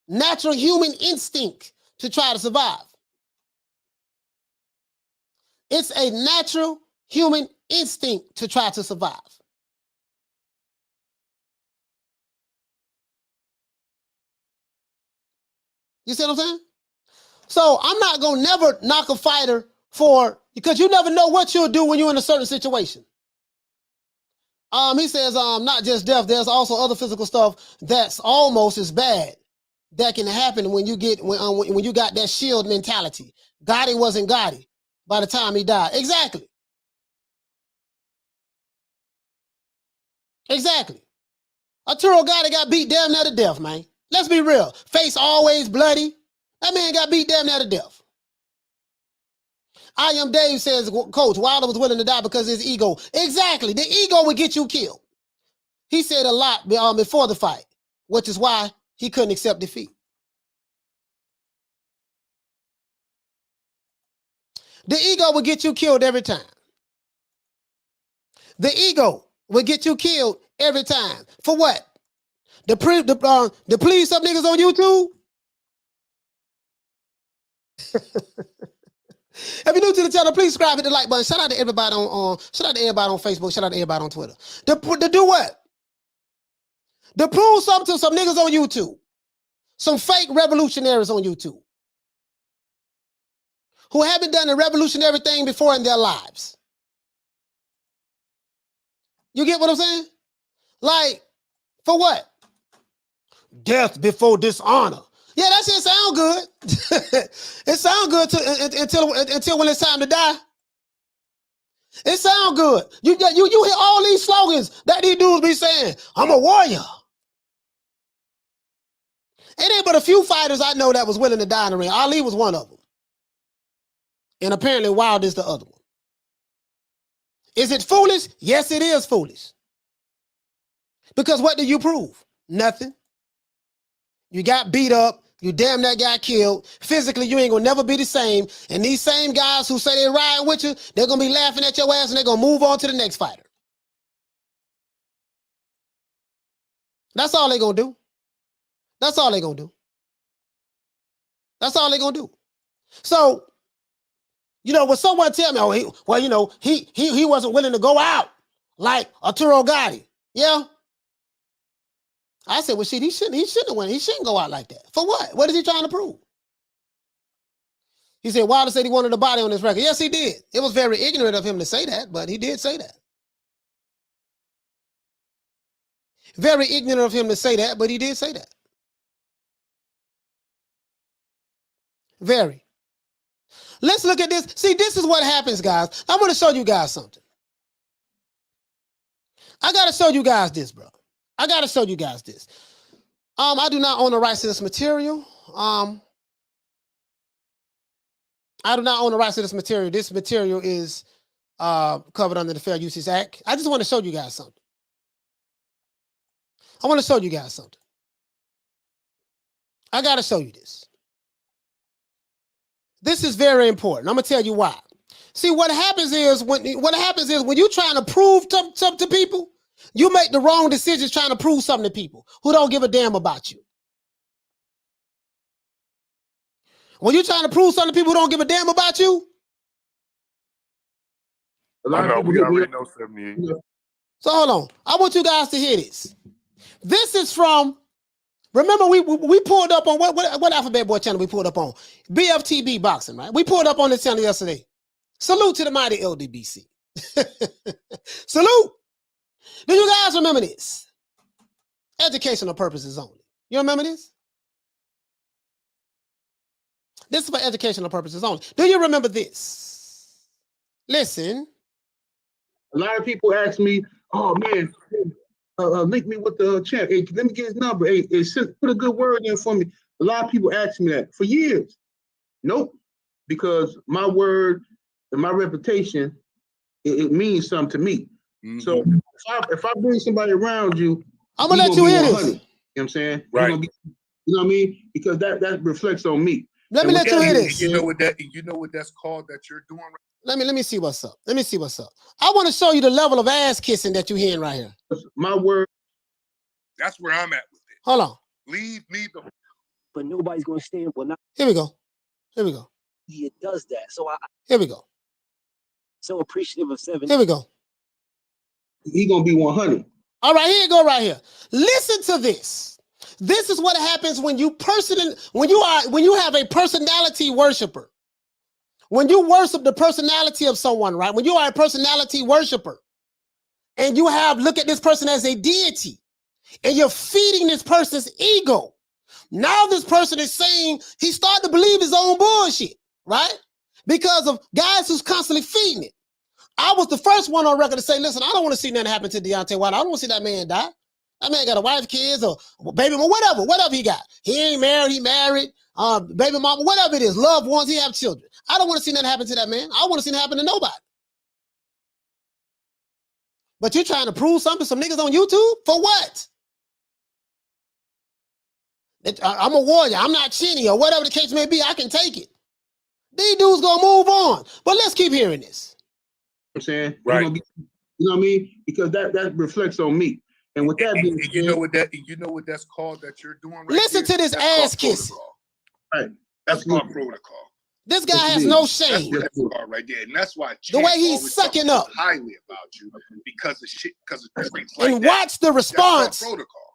natural human instinct to try to survive. It's a natural human instinct to try to survive. You see what I'm saying? So I'm not going to never knock a fighter because you never know what you'll do when you're in a certain situation. He says, not just death, there's also other physical stuff that's almost as bad that can happen when you got that shield mentality. Gotti wasn't Gotti by the time he died. Exactly. Exactly. Arturo Gotti got beat damn near to death, man. Let's be real. Face always bloody. That man got beat damn near to death. I Am Dave says, Coach, Wilder was willing to die because of his ego. Exactly. The ego would get you killed. He said a lot before the fight, which is why he couldn't accept defeat. The ego would get you killed every time. The ego would get you killed every time. For what? To please some niggas on YouTube? If you're new to the channel, please subscribe, hit the like button. Shout out to everybody on Facebook. Shout out to everybody on Twitter. To do what? To prove something to some niggas on YouTube. Some fake revolutionaries on YouTube. Who haven't done a revolutionary thing before in their lives. You get what I'm saying? Like, for what? Death before dishonor. Yeah, that shit sound good. It sound good until when it's time to die. It sound good. You hear all these slogans that these dudes be saying. I'm a warrior. It ain't but a few fighters I know that was willing to die in the ring. Ali was one of them. And apparently Wilder is the other one. Is it foolish? Yes, it is foolish. Because what do you prove? Nothing. You got beat up. You damn near got killed. Physically, you ain't gonna never be the same. And these same guys who say they're riding with you, they're gonna be laughing at your ass and they're gonna move on to the next fighter. That's all they're gonna do. That's all they're gonna do. That's all they're gonna do. So, you know, when someone tell me, oh, he wasn't willing to go out like Arturo Gotti. Yeah. I said, well, shit, he shouldn't have went. He shouldn't go out like that. For what? What is he trying to prove? He said, Wilder said he wanted a body on his record. Yes, he did. It was very ignorant of him to say that, but he did say that. Very ignorant of him to say that, but he did say that. Very. Let's look at this. See, this is what happens, guys. I'm going to show you guys something. I got to show you guys this, bro. I got to show you guys this. I do not own the rights to this material. I do not own the rights to this material. This material is covered under the Fair Usage Act. I just want to show you guys something. I want to show you guys something. I got to show you this. This is very important. I'm going to tell you why. See, what happens is when you're trying to prove something to people, you make the wrong decisions trying to prove something to people who don't give a damn about you. When you're trying to prove something to people who don't give a damn about you. I know, we already know 78. So hold on. I want you guys to hear this. This is from, remember we pulled up on, what Alphabet Boy channel we pulled up on? BFTB Boxing, right? We pulled up on this channel yesterday. Salute to the mighty LDBC. Salute. Do you guys remember this? Educational purposes only. You remember this? This is for educational purposes only. Do you remember this? Listen. A lot of people ask me, oh man, link me with the champ. Hey, let me get his number. Hey, put a good word in for me. A lot of people ask me that for years. Nope. Because my word and my reputation, it means something to me. Mm-hmm. So if I bring somebody around you, I'm gonna let you hear this. You know what I'm saying? Right. You know what I mean? Because that reflects on me. Let me let you hear this. You know what that's called that you're doing right? Let me see what's up. Let me see what's up. I want to show you the level of ass kissing that you're hearing right here. My word. That's where I'm at with it. Hold on. Leave me the. But nobody's going to stand. Well, not. Here we go. Here we go. He does that. So Here we go. So appreciative of 7. Here we go. He gonna be 100. All right, here you go right here. Listen to this. This is what happens when you have a personality worshiper. When you worship the personality of someone, right? When you are a personality worshiper and you look at this person as a deity and you're feeding this person's ego. Now this person is saying he started to believe his own bullshit, right? Because of guys who's constantly feeding it. I was the first one on record to say, listen, I don't want to see nothing happen to Deontay Wilder. I don't want to see that man die. That man got a wife, kids, or baby mama, whatever he got. He ain't married, he married, baby mama, whatever it is, loved ones, he have children. I don't want to see nothing happen to that man. I don't want to see nothing happen to nobody. But you're trying to prove something to some niggas on YouTube? For what? I'm a warrior. I'm not Chinny or whatever the case may be. I can take it. These dudes gonna move on. But let's keep hearing this. I'm saying, right? You know what I mean? Because that reflects on me. And with that being said, you know what that's called that you're doing right. Listen to this ass kiss. Right. That's called protocol. This guy has no shame. That's right there, and that's why the way he's sucking up highly about you because of shit, because of things like and watch the response. Protocol.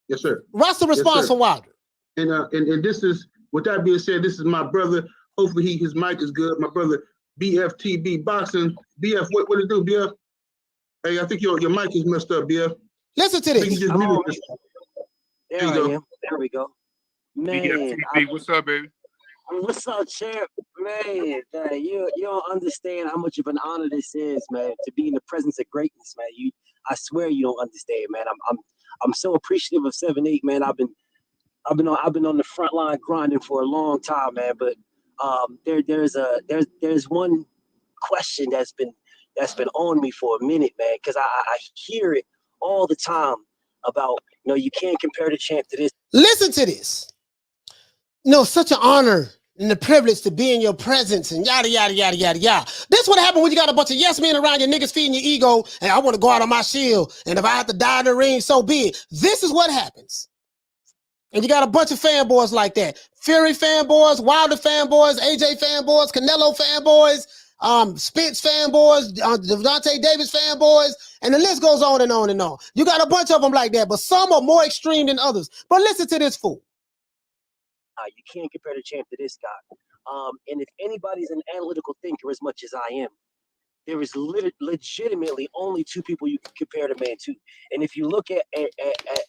Yes, sir. Watch the response from Wilder. And this is, with that being said, this is my brother. Hopefully his mic is good. My brother. BFTB Boxing. BF, what it do, BF? Hey, I think your mic is messed up, BF. Listen to this. There we go. Man, BFTB, what's up, baby? What's up, champ? Man, you don't understand how much of an honor this is, man, to be in the presence of greatness, man. I swear you don't understand, man. I'm so appreciative of 7-8, man. I've been on the front line grinding for a long time, man, but there's one question that's been on me for a minute, man, because I hear it all the time about, you can't compare the champ to this. Listen to this. No, such an honor and the privilege to be in your presence and yada, yada, yada, yada, yada. This what happened when you got a bunch of yes men around your niggas feeding your ego and I want to go out on my shield and if I have to die in the ring, so be it. This is what happens. And you got a bunch of fanboys like that. Fury fanboys, Wilder fanboys, AJ fanboys, Canelo fanboys, Spence fanboys, Deontay Davis fanboys, and the list goes on and on and on. You got a bunch of them like that, but some are more extreme than others. But listen to this fool. You can't compare the champ to this guy. And if anybody's an analytical thinker as much as I am, there is legitimately only two people you can compare the man to. And if you look at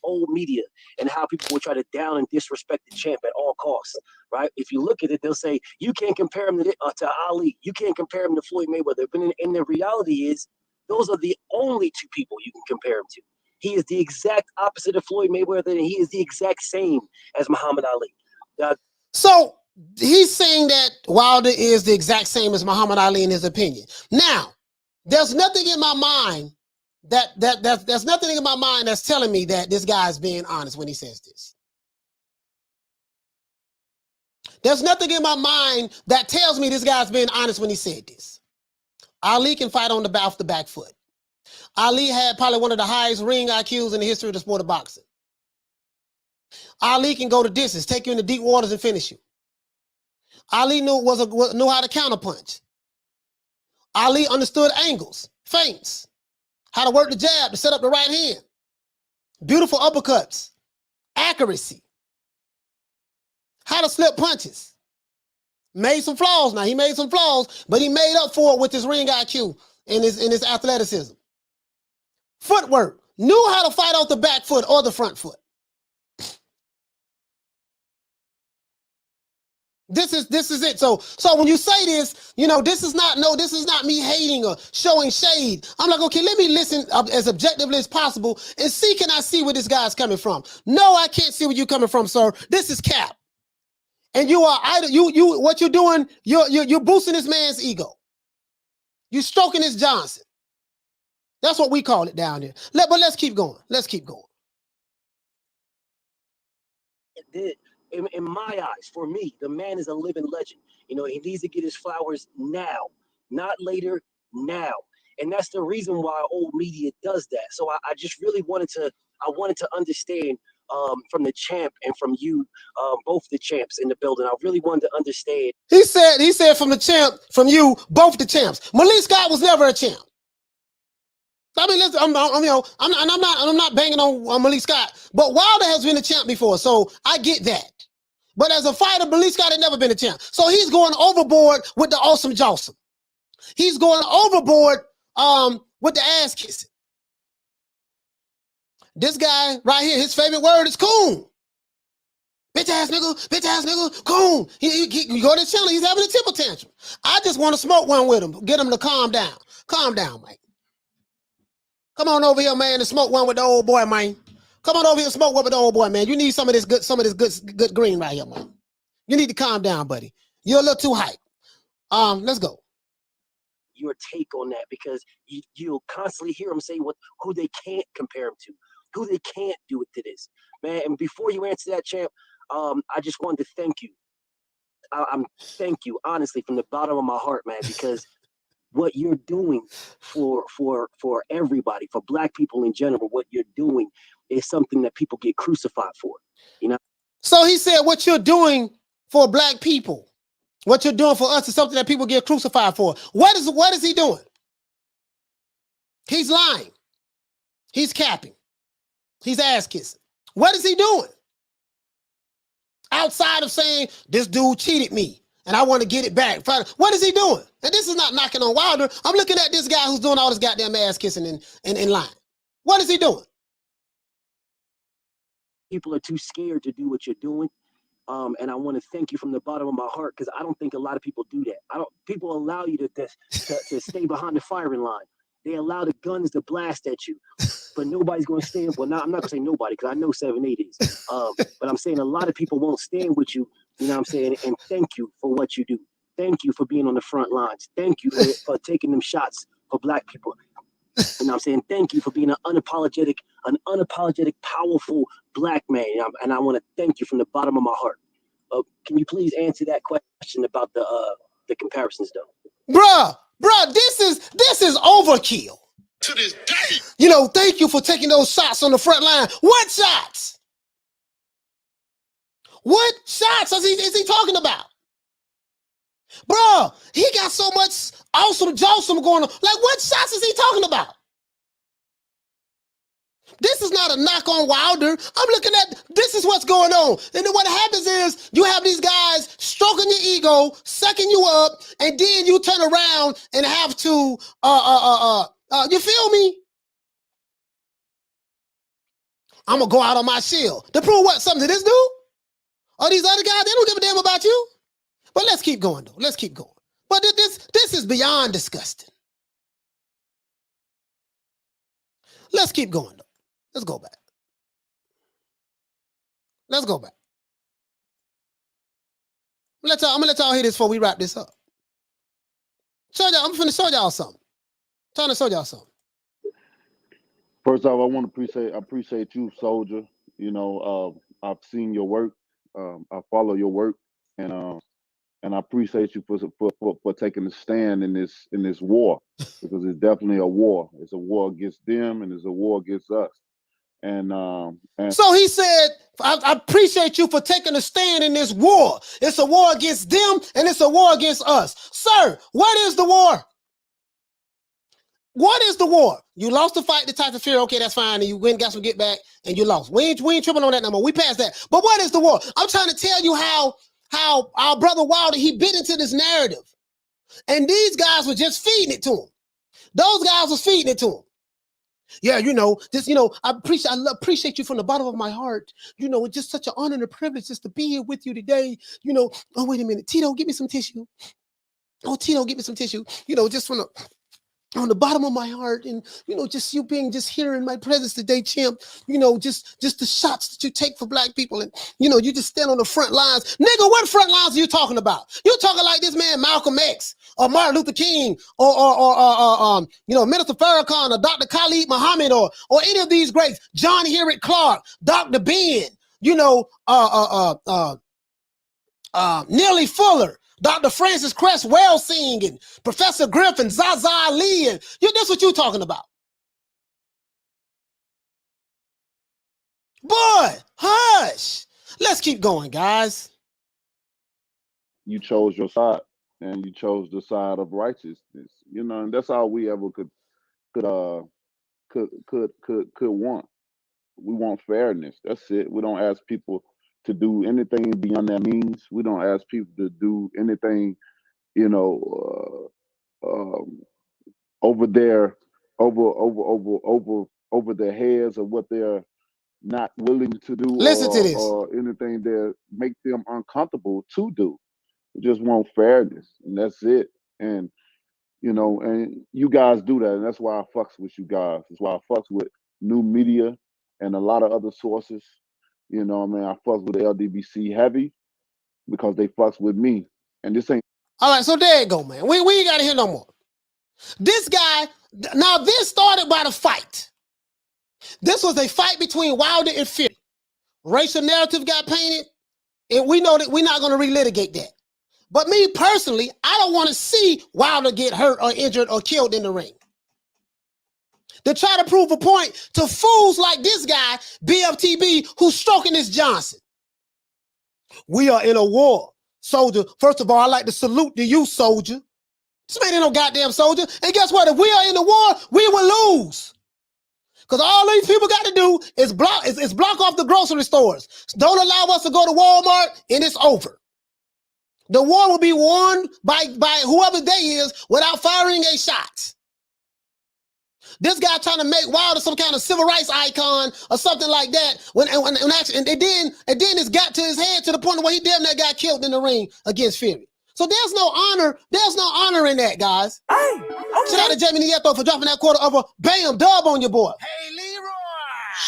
old media and how people will try to down and disrespect the champ at all costs, right? If you look at it, they'll say, you can't compare him to Ali. You can't compare him to Floyd Mayweather. But in the reality is, those are the only two people you can compare him to. He is the exact opposite of Floyd Mayweather, and he is the exact same as Muhammad Ali. So he's saying that Wilder is the exact same as Muhammad Ali in his opinion. Now, there's nothing in my mind there's nothing in my mind that's telling me that this guy's being honest when he says this. There's nothing in my mind that tells me this guy's being honest when he said this. Ali can fight on off the back foot. Ali had probably one of the highest ring IQs in the history of the sport of boxing. Ali can go the distance, take you into deep waters and finish you. Ali knew how to counterpunch. Ali understood angles, feints, how to work the jab to set up the right hand. Beautiful uppercuts, accuracy, how to slip punches. Made some flaws. Now he made some flaws, but he made up for it with his ring IQ and his athleticism. Footwork, knew how to fight off the back foot or the front foot. This is it. So when you say this, this is not me hating or showing shade. I'm like, okay, let me listen as objectively as possible and see, can I see where this guy's coming from? No, I can't see where you're coming from, sir. This is cap. And you are what you're doing, you're boosting this man's ego. You're stroking his Johnson. That's what we call it down here. But let's keep going. Let's keep going. In my eyes, for me, the man is a living legend. He needs to get his flowers now, not later, now. And that's the reason why old media does that. So I just really wanted to understand from the champ and from you, both the champs in the building. I really wanted to understand. He said from the champ, from you, both the champs. Malik Scott was never a champ. I mean, listen, I'm not banging on Malik Scott, but Wilder has been a champ before, so I get that. But as a fighter, Malik Scott had never been a champ, so he's going overboard with the awesome Jawsome. He's going overboard with the ass kissing. This guy right here, his favorite word is coon. Bitch ass nigga, coon. You go to his channel, he's having a temper tantrum. I just want to smoke one with him, get him to calm down. Calm down, Mike. Come on over here, man, and smoke one with the old boy, man. Come on over here and smoke one with the old boy, man. You need some of this good green right here, man. You need to calm down, buddy. You're a little too hype. Let's go. Your take on that, because you'll constantly hear them say who they can't compare him to, who they can't do it to this, man. And before you answer that, champ, I just wanted to thank you. I'm thank you honestly from the bottom of my heart, man, because what you're doing for everybody, for Black people in general, what you're doing is something that people get crucified for, So he said, what you're doing for Black people, what you're doing for us is something that people get crucified for. What is he doing? He's lying. He's capping. He's ass kissing. What is he doing? Outside of saying, this dude cheated me and I want to get it back. What is he doing? And this is not knocking on Wilder. I'm looking at this guy who's doing all this goddamn ass kissing and lying. What is he doing? People are too scared to do what you're doing. And I want to thank you from the bottom of my heart, because I don't think a lot of people do that. People allow you to stay behind the firing line. They allow the guns to blast at you, but nobody's going to stand. Well, I'm not going to say nobody, because I know 7-8 is. But I'm saying a lot of people won't stand with you. You know what I'm saying? And thank you for what you do. Thank you for being on the front lines. Thank you for taking them shots for Black people. And I'm saying thank you for being an unapologetic, powerful black man. And I want to thank you from the bottom of my heart. Can you please answer that question about the comparisons, though? Bruh, this is overkill. To this day. You know, thank you for taking those shots on the front line. What shots? What shots is he talking about? Bruh, he got so much awesome going on. Like, what shots is he talking about? This is not a knock on Wilder. I'm looking at, this is what's going on. And then what happens is you have these guys stroking your ego, sucking you up, and then you turn around and have to, you feel me? I'm going to go out on my shield. To prove what? Something to this dude? Or these other guys, they don't give a damn about you. But let's keep going, though. Let's keep going. But this is beyond disgusting. Let's keep going, though. Let's go back. Let's go back. I'm gonna let y'all hear this before we wrap this up. I'm finna show y'all something. Trying to show y'all something. First off, I want to appreciate you, Soldier. You know, I've seen your work. I follow your work, and I appreciate you for taking a stand in this war, because it's definitely a war. It's a war against them, and it's a war against us. And so he said, I appreciate you for taking a stand in this war. It's a war against them, and it's a war against us. Sir, what is the war? What is the war? You lost the fight to Tyson Fury. Okay, that's fine. And you went, got some get back, and you lost. We ain't tripping on that no more. We passed that. But what is the war? I'm trying to tell you how our brother Wilder, he bit into this narrative. And these guys were just feeding it to him. Those guys was feeding it to him. Yeah, you know, I appreciate you from the bottom of my heart. You know, it's just such an honor and a privilege just to be here with you today. You know, oh, wait a minute. Tito, give me some tissue. Oh, Tito, give me some tissue. You know, just on the bottom of my heart, and you know, just you being just here in my presence today, champ. You know, just the shots that you take for black people, and you know, you just stand on the front lines, nigga. What front lines are you talking about? You talking like this man Malcolm X or Martin Luther King or you know, Minister Farrakhan or Dr. Khalid Muhammad or any of these greats, John Herrick Clark, Dr. Ben, you know, Neely Fuller, Dr. Francis Cress Welsing, and Professor Griffin, Zaza Ali, and that's what you're talking about. Boy, hush. Let's keep going, guys. you chose your side, and you chose the side of righteousness. You know, and that's all we ever could want. We want fairness. That's it. We don't ask people to do anything beyond their means. We don't ask people to do anything, you know, over their heads, or what they're not willing to do. Listen to this. Or anything that make them uncomfortable to do. We just want fairness, and that's it. And you know, and you guys do that, and that's why I fucks with you guys. That's why I fucks with new media and a lot of other sources. You know what I mean? I fucks with the LDBC heavy because they fucks with me. And this ain't. All right, so there you go, man. We ain't got to hear no more. This guy, now this started by the fight. This was a fight between Wilder and Fury. Racial narrative got painted, and we know that we're not going to relitigate that. But me personally, I don't want to see Wilder get hurt or injured or killed in the ring. To try to prove a point to fools like this guy, BFTB, who's stroking this Johnson. We are in a war, soldier. First of all, I like to salute to you, soldier. This man ain't no goddamn soldier. And guess what? If we are in the war, we will lose. Because all these people got to do is block off the grocery stores. Don't allow us to go to Walmart, and it's over. The war will be won by whoever they is without firing a shot. This guy trying to make Wilder some kind of civil rights icon or something like that. And then it's got to his head to the point where he damn near got killed in the ring against Fury. So there's no honor in that, guys. Hey, okay. Shout out to Jamie Nieto for dropping that quarter of a bam dub on your boy. Hey, Leroy.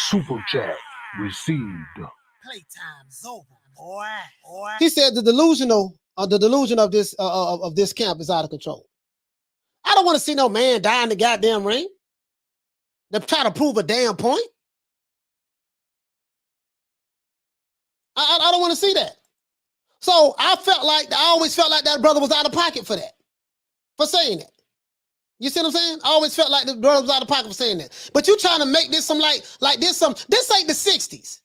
Super chat received. Playtime's over, boy. He said the delusion of this camp is out of control. I don't want to see no man die in the goddamn ring. to try to prove a damn point. I don't want to see that. So I always felt like that brother was out of pocket for that, for saying that. You see what I'm saying? I always felt like the brother was out of pocket for saying that. But you trying to make this some this ain't the 60s.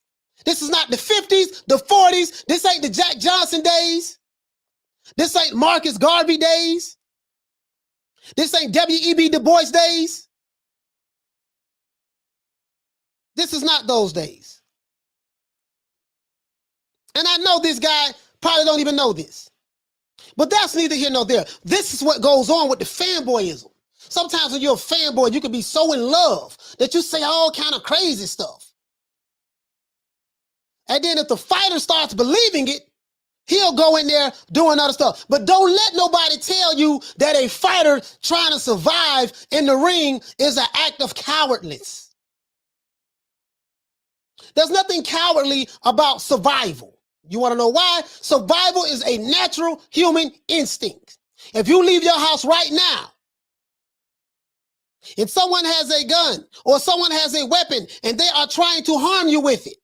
This is not the 50s, the 40s. This ain't the Jack Johnson days. This ain't Marcus Garvey days. This ain't W.E.B. Du Bois days. This is not those days. And I know this guy probably don't even know this. But that's neither here nor there. This is what goes on with the fanboyism. Sometimes when you're a fanboy, you can be so in love that you say all kind of crazy stuff. And then if the fighter starts believing it, he'll go in there doing other stuff. But don't let nobody tell you that a fighter trying to survive in the ring is an act of cowardice. There's nothing cowardly about survival. You want to know why? Survival is a natural human instinct. If you leave your house right now, and someone has a gun or someone has a weapon and they are trying to harm you with it,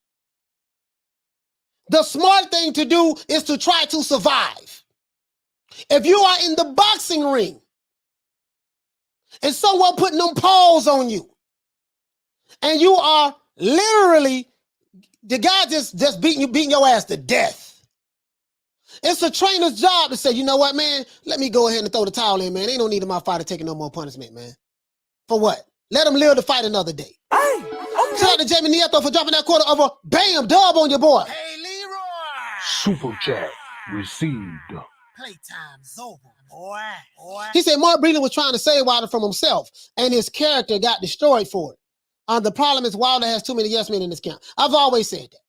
the smart thing to do is to try to survive. If you are in the boxing ring and someone putting them paws on you and you are literally, the guy just beating your ass to death. It's a trainer's job to say, you know what, man, let me go ahead and throw the towel in, man. Ain't no need of my fighter taking no more punishment, man. For what? Let him live to fight another day. Hey, okay. Shout out to Jamie Nieto for dropping that quarter of a bam dub on your boy. Hey, Leroy. Super chat received. Playtime's over, boy. He said Mark Breland was trying to save Wilder from himself, and his character got destroyed for it. The problem is Wilder has too many yes men in this camp. I've always said that.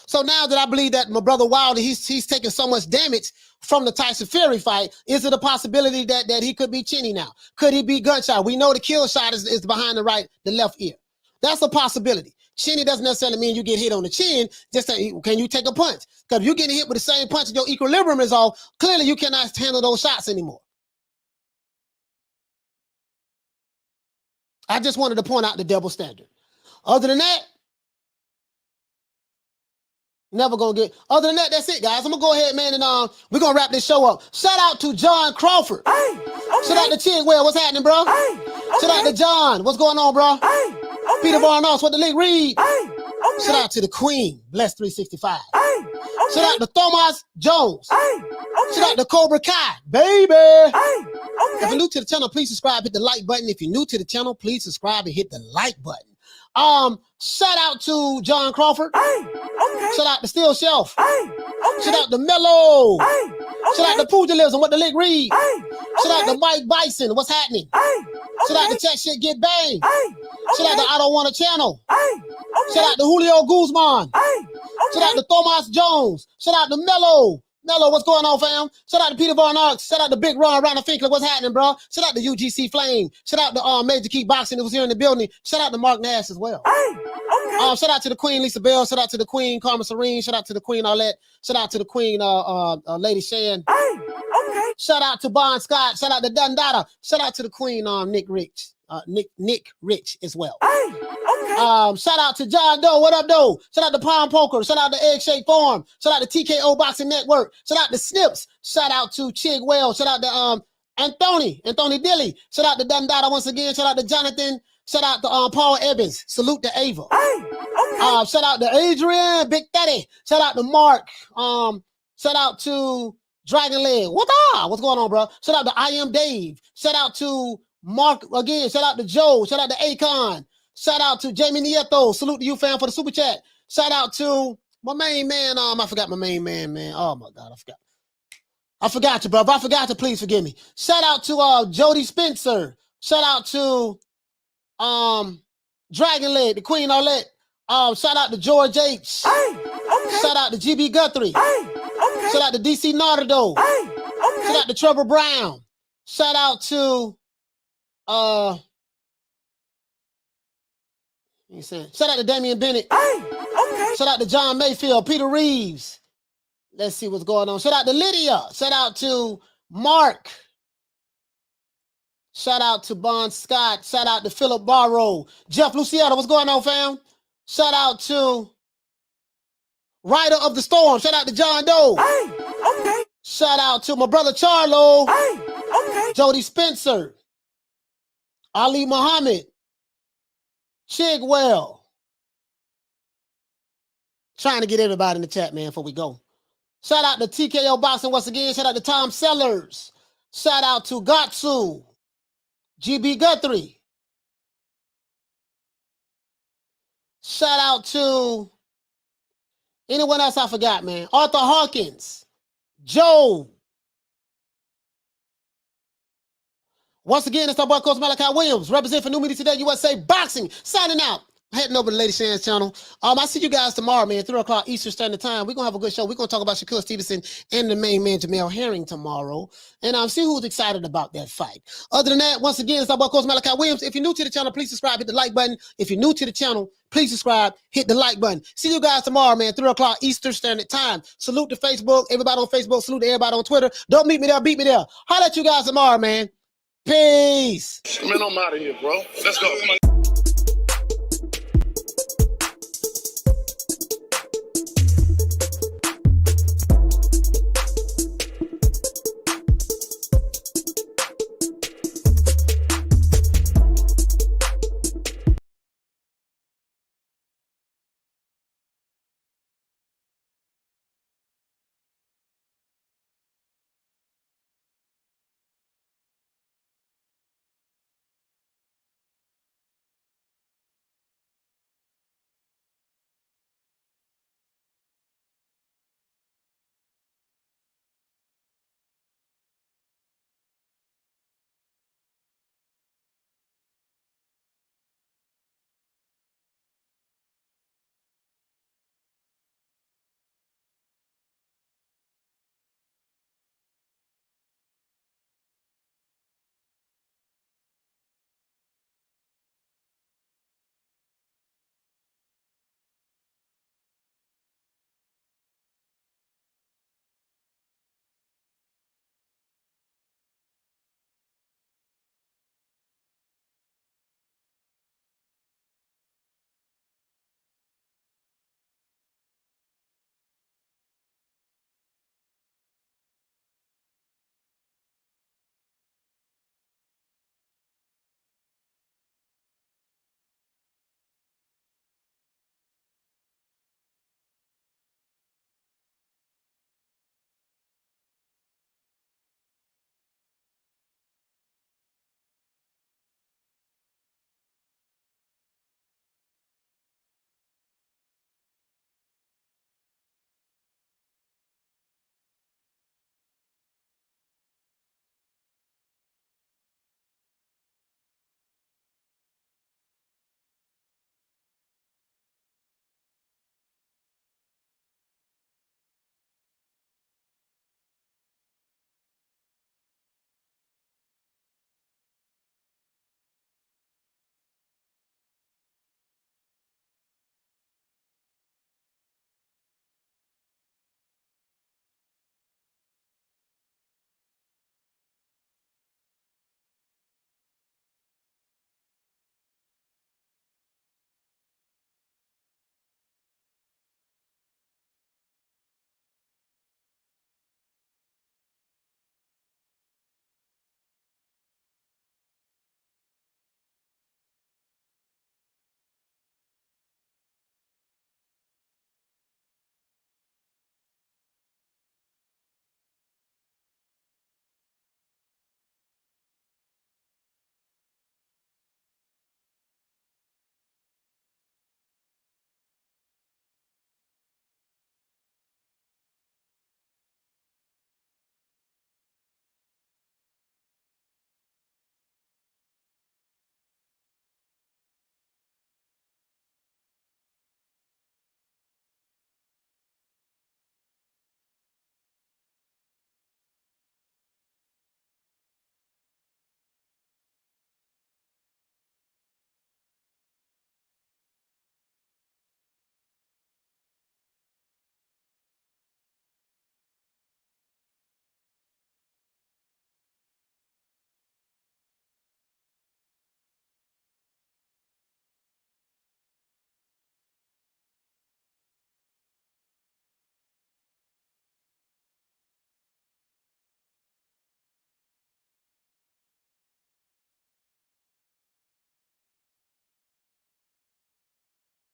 So now that I believe that my brother Wilder, he's taking so much damage from the Tyson Fury fight, is it a possibility that he could be Chinny now? Could he be gunshot? We know the kill shot is behind the left ear. That's a possibility. Chinny doesn't necessarily mean you get hit on the chin. Just say, can you take a punch? Because if you're getting hit with the same punch and your equilibrium is off, clearly you cannot handle those shots anymore. I just wanted to point out the double standard. Other than that, never gonna get. Other than that, that's it, guys. I'm gonna go ahead, man, and we're gonna wrap this show up. Shout out to John Crawford. Hey, okay. Shout out to Chigwell. What's happening, bro? Hey, okay. Shout out to John. What's going on, bro? Hey, okay. Peter Barnos, what the league read? Hey, okay. Shout out to the Queen, Bless 365. Hey, okay. Shout out to Thomas Jones. Hey, okay. Shout out to Cobra Kai, baby. Hey, okay. If you're new to the channel, please subscribe. Hit the like button. If you're new to the channel, please subscribe and hit the like button. Shout out to John Crawford. Hey, okay. Shout out to Steel Shelf. Hey, okay. Shout out to Mello. Hey, okay. Shout out to Pugilism, what the lick read. Hey, okay. Shout out to Mike Bison, what's happening. Hey, okay. Shout out to Chat Shit Get Bang. Hey, okay. Shout out to I Don't Want a Channel. Hey, okay. Shout out to Julio Guzman. Hey, okay. Shout out to Thomas Jones. Shout out to Mello. Mello, what's going on, fam? Shout out to Peter Von Arx. Shout out to Big Ron Ronald Finkler. What's happening, bro? Shout out to UGC Flame. Shout out to Major Kickboxing that was here in the building. Shout out to Mark Nash as well. Hey, okay. Shout out to the Queen Lisa Bell. Shout out to the Queen Carmen Serene. Shout out to the Queen Arlette. Shout out to the Queen Lady Shan. Hey, okay. Shout out to Bon Scott. Shout out to Dundada. Shout out to the Queen Nick Rich. Nick Rich as well. Hey, okay. Shout out to John Doe. What up, Doe? Shout out to Palm Poker. Shout out to Egg Shake Farm. Shout out to TKO Boxing Network. Shout out to Snips. Shout out to Chigwell. Shout out to Anthony Dilly. Shout out to Dundada once again. Shout out to Jonathan. Shout out to Paul Evans. Salute to Ava. Hey, okay. Shout out to Adrian, Big Daddy. Shout out to Mark. Shout out to Dragon Leg. What's going on, bro? Shout out to I Am Dave. Shout out to Mark again. Shout out to Joe. Shout out to Akon. Shout out to Jamie Nieto. Salute to you, fam, for the super chat. Shout out to my main man. I forgot my main man. Oh my God, I forgot you, bro. If I forgot you, please forgive me. Shout out to Jody Spencer. Shout out to Dragon Leg, the Queen Arlette. Shout out to George H. Hey, okay. Shout out to GB Guthrie. Hey, okay. Shout out to DC Nardo. Hey, okay. Shout out to Trevor Brown. Shout out to shout out to Damian Bennett. Hey, okay. Shout out to John Mayfield, Peter Reeves. Let's see what's going on. Shout out to Lydia. Shout out to Mark. Shout out to Bon Scott. Shout out to Philip Barrow. Jeff Luciano, what's going on, fam? Shout out to Rider of the Storm. Shout out to John Doe. Hey, okay. Shout out to my brother Charlo. Hey, okay. Jody Spencer. Ali Muhammad. Chigwell. Trying to get everybody in the chat, man, before we go. Shout out to TKO Boxing once again. Shout out to Tom Sellers. Shout out to Gatsu. GB Guthrie. Shout out to anyone else I forgot, man. Arthur Hawkins. Joe. Once again, it's our boy Coach Malachi Williams, representing for New Media Today USA Boxing, signing out. Heading over to Lady Shan's channel. I see you guys tomorrow, man, 3 o'clock Eastern Standard Time. We're going to have a good show. We're going to talk about Shakur Stevenson and the main man, Jamel Herring, tomorrow. And see who's excited about that fight. Other than that, once again, it's our boy Coach Malachi Williams. If you're new to the channel, please subscribe, hit the like button. If you're new to the channel, please subscribe, hit the like button. See you guys tomorrow, man, 3 o'clock Eastern Standard Time. Salute to Facebook, everybody on Facebook. Salute to everybody on Twitter. Don't meet me there, beat me there. Holla at you guys tomorrow, man. Peace. Man, I'm out of here, bro. Let's go.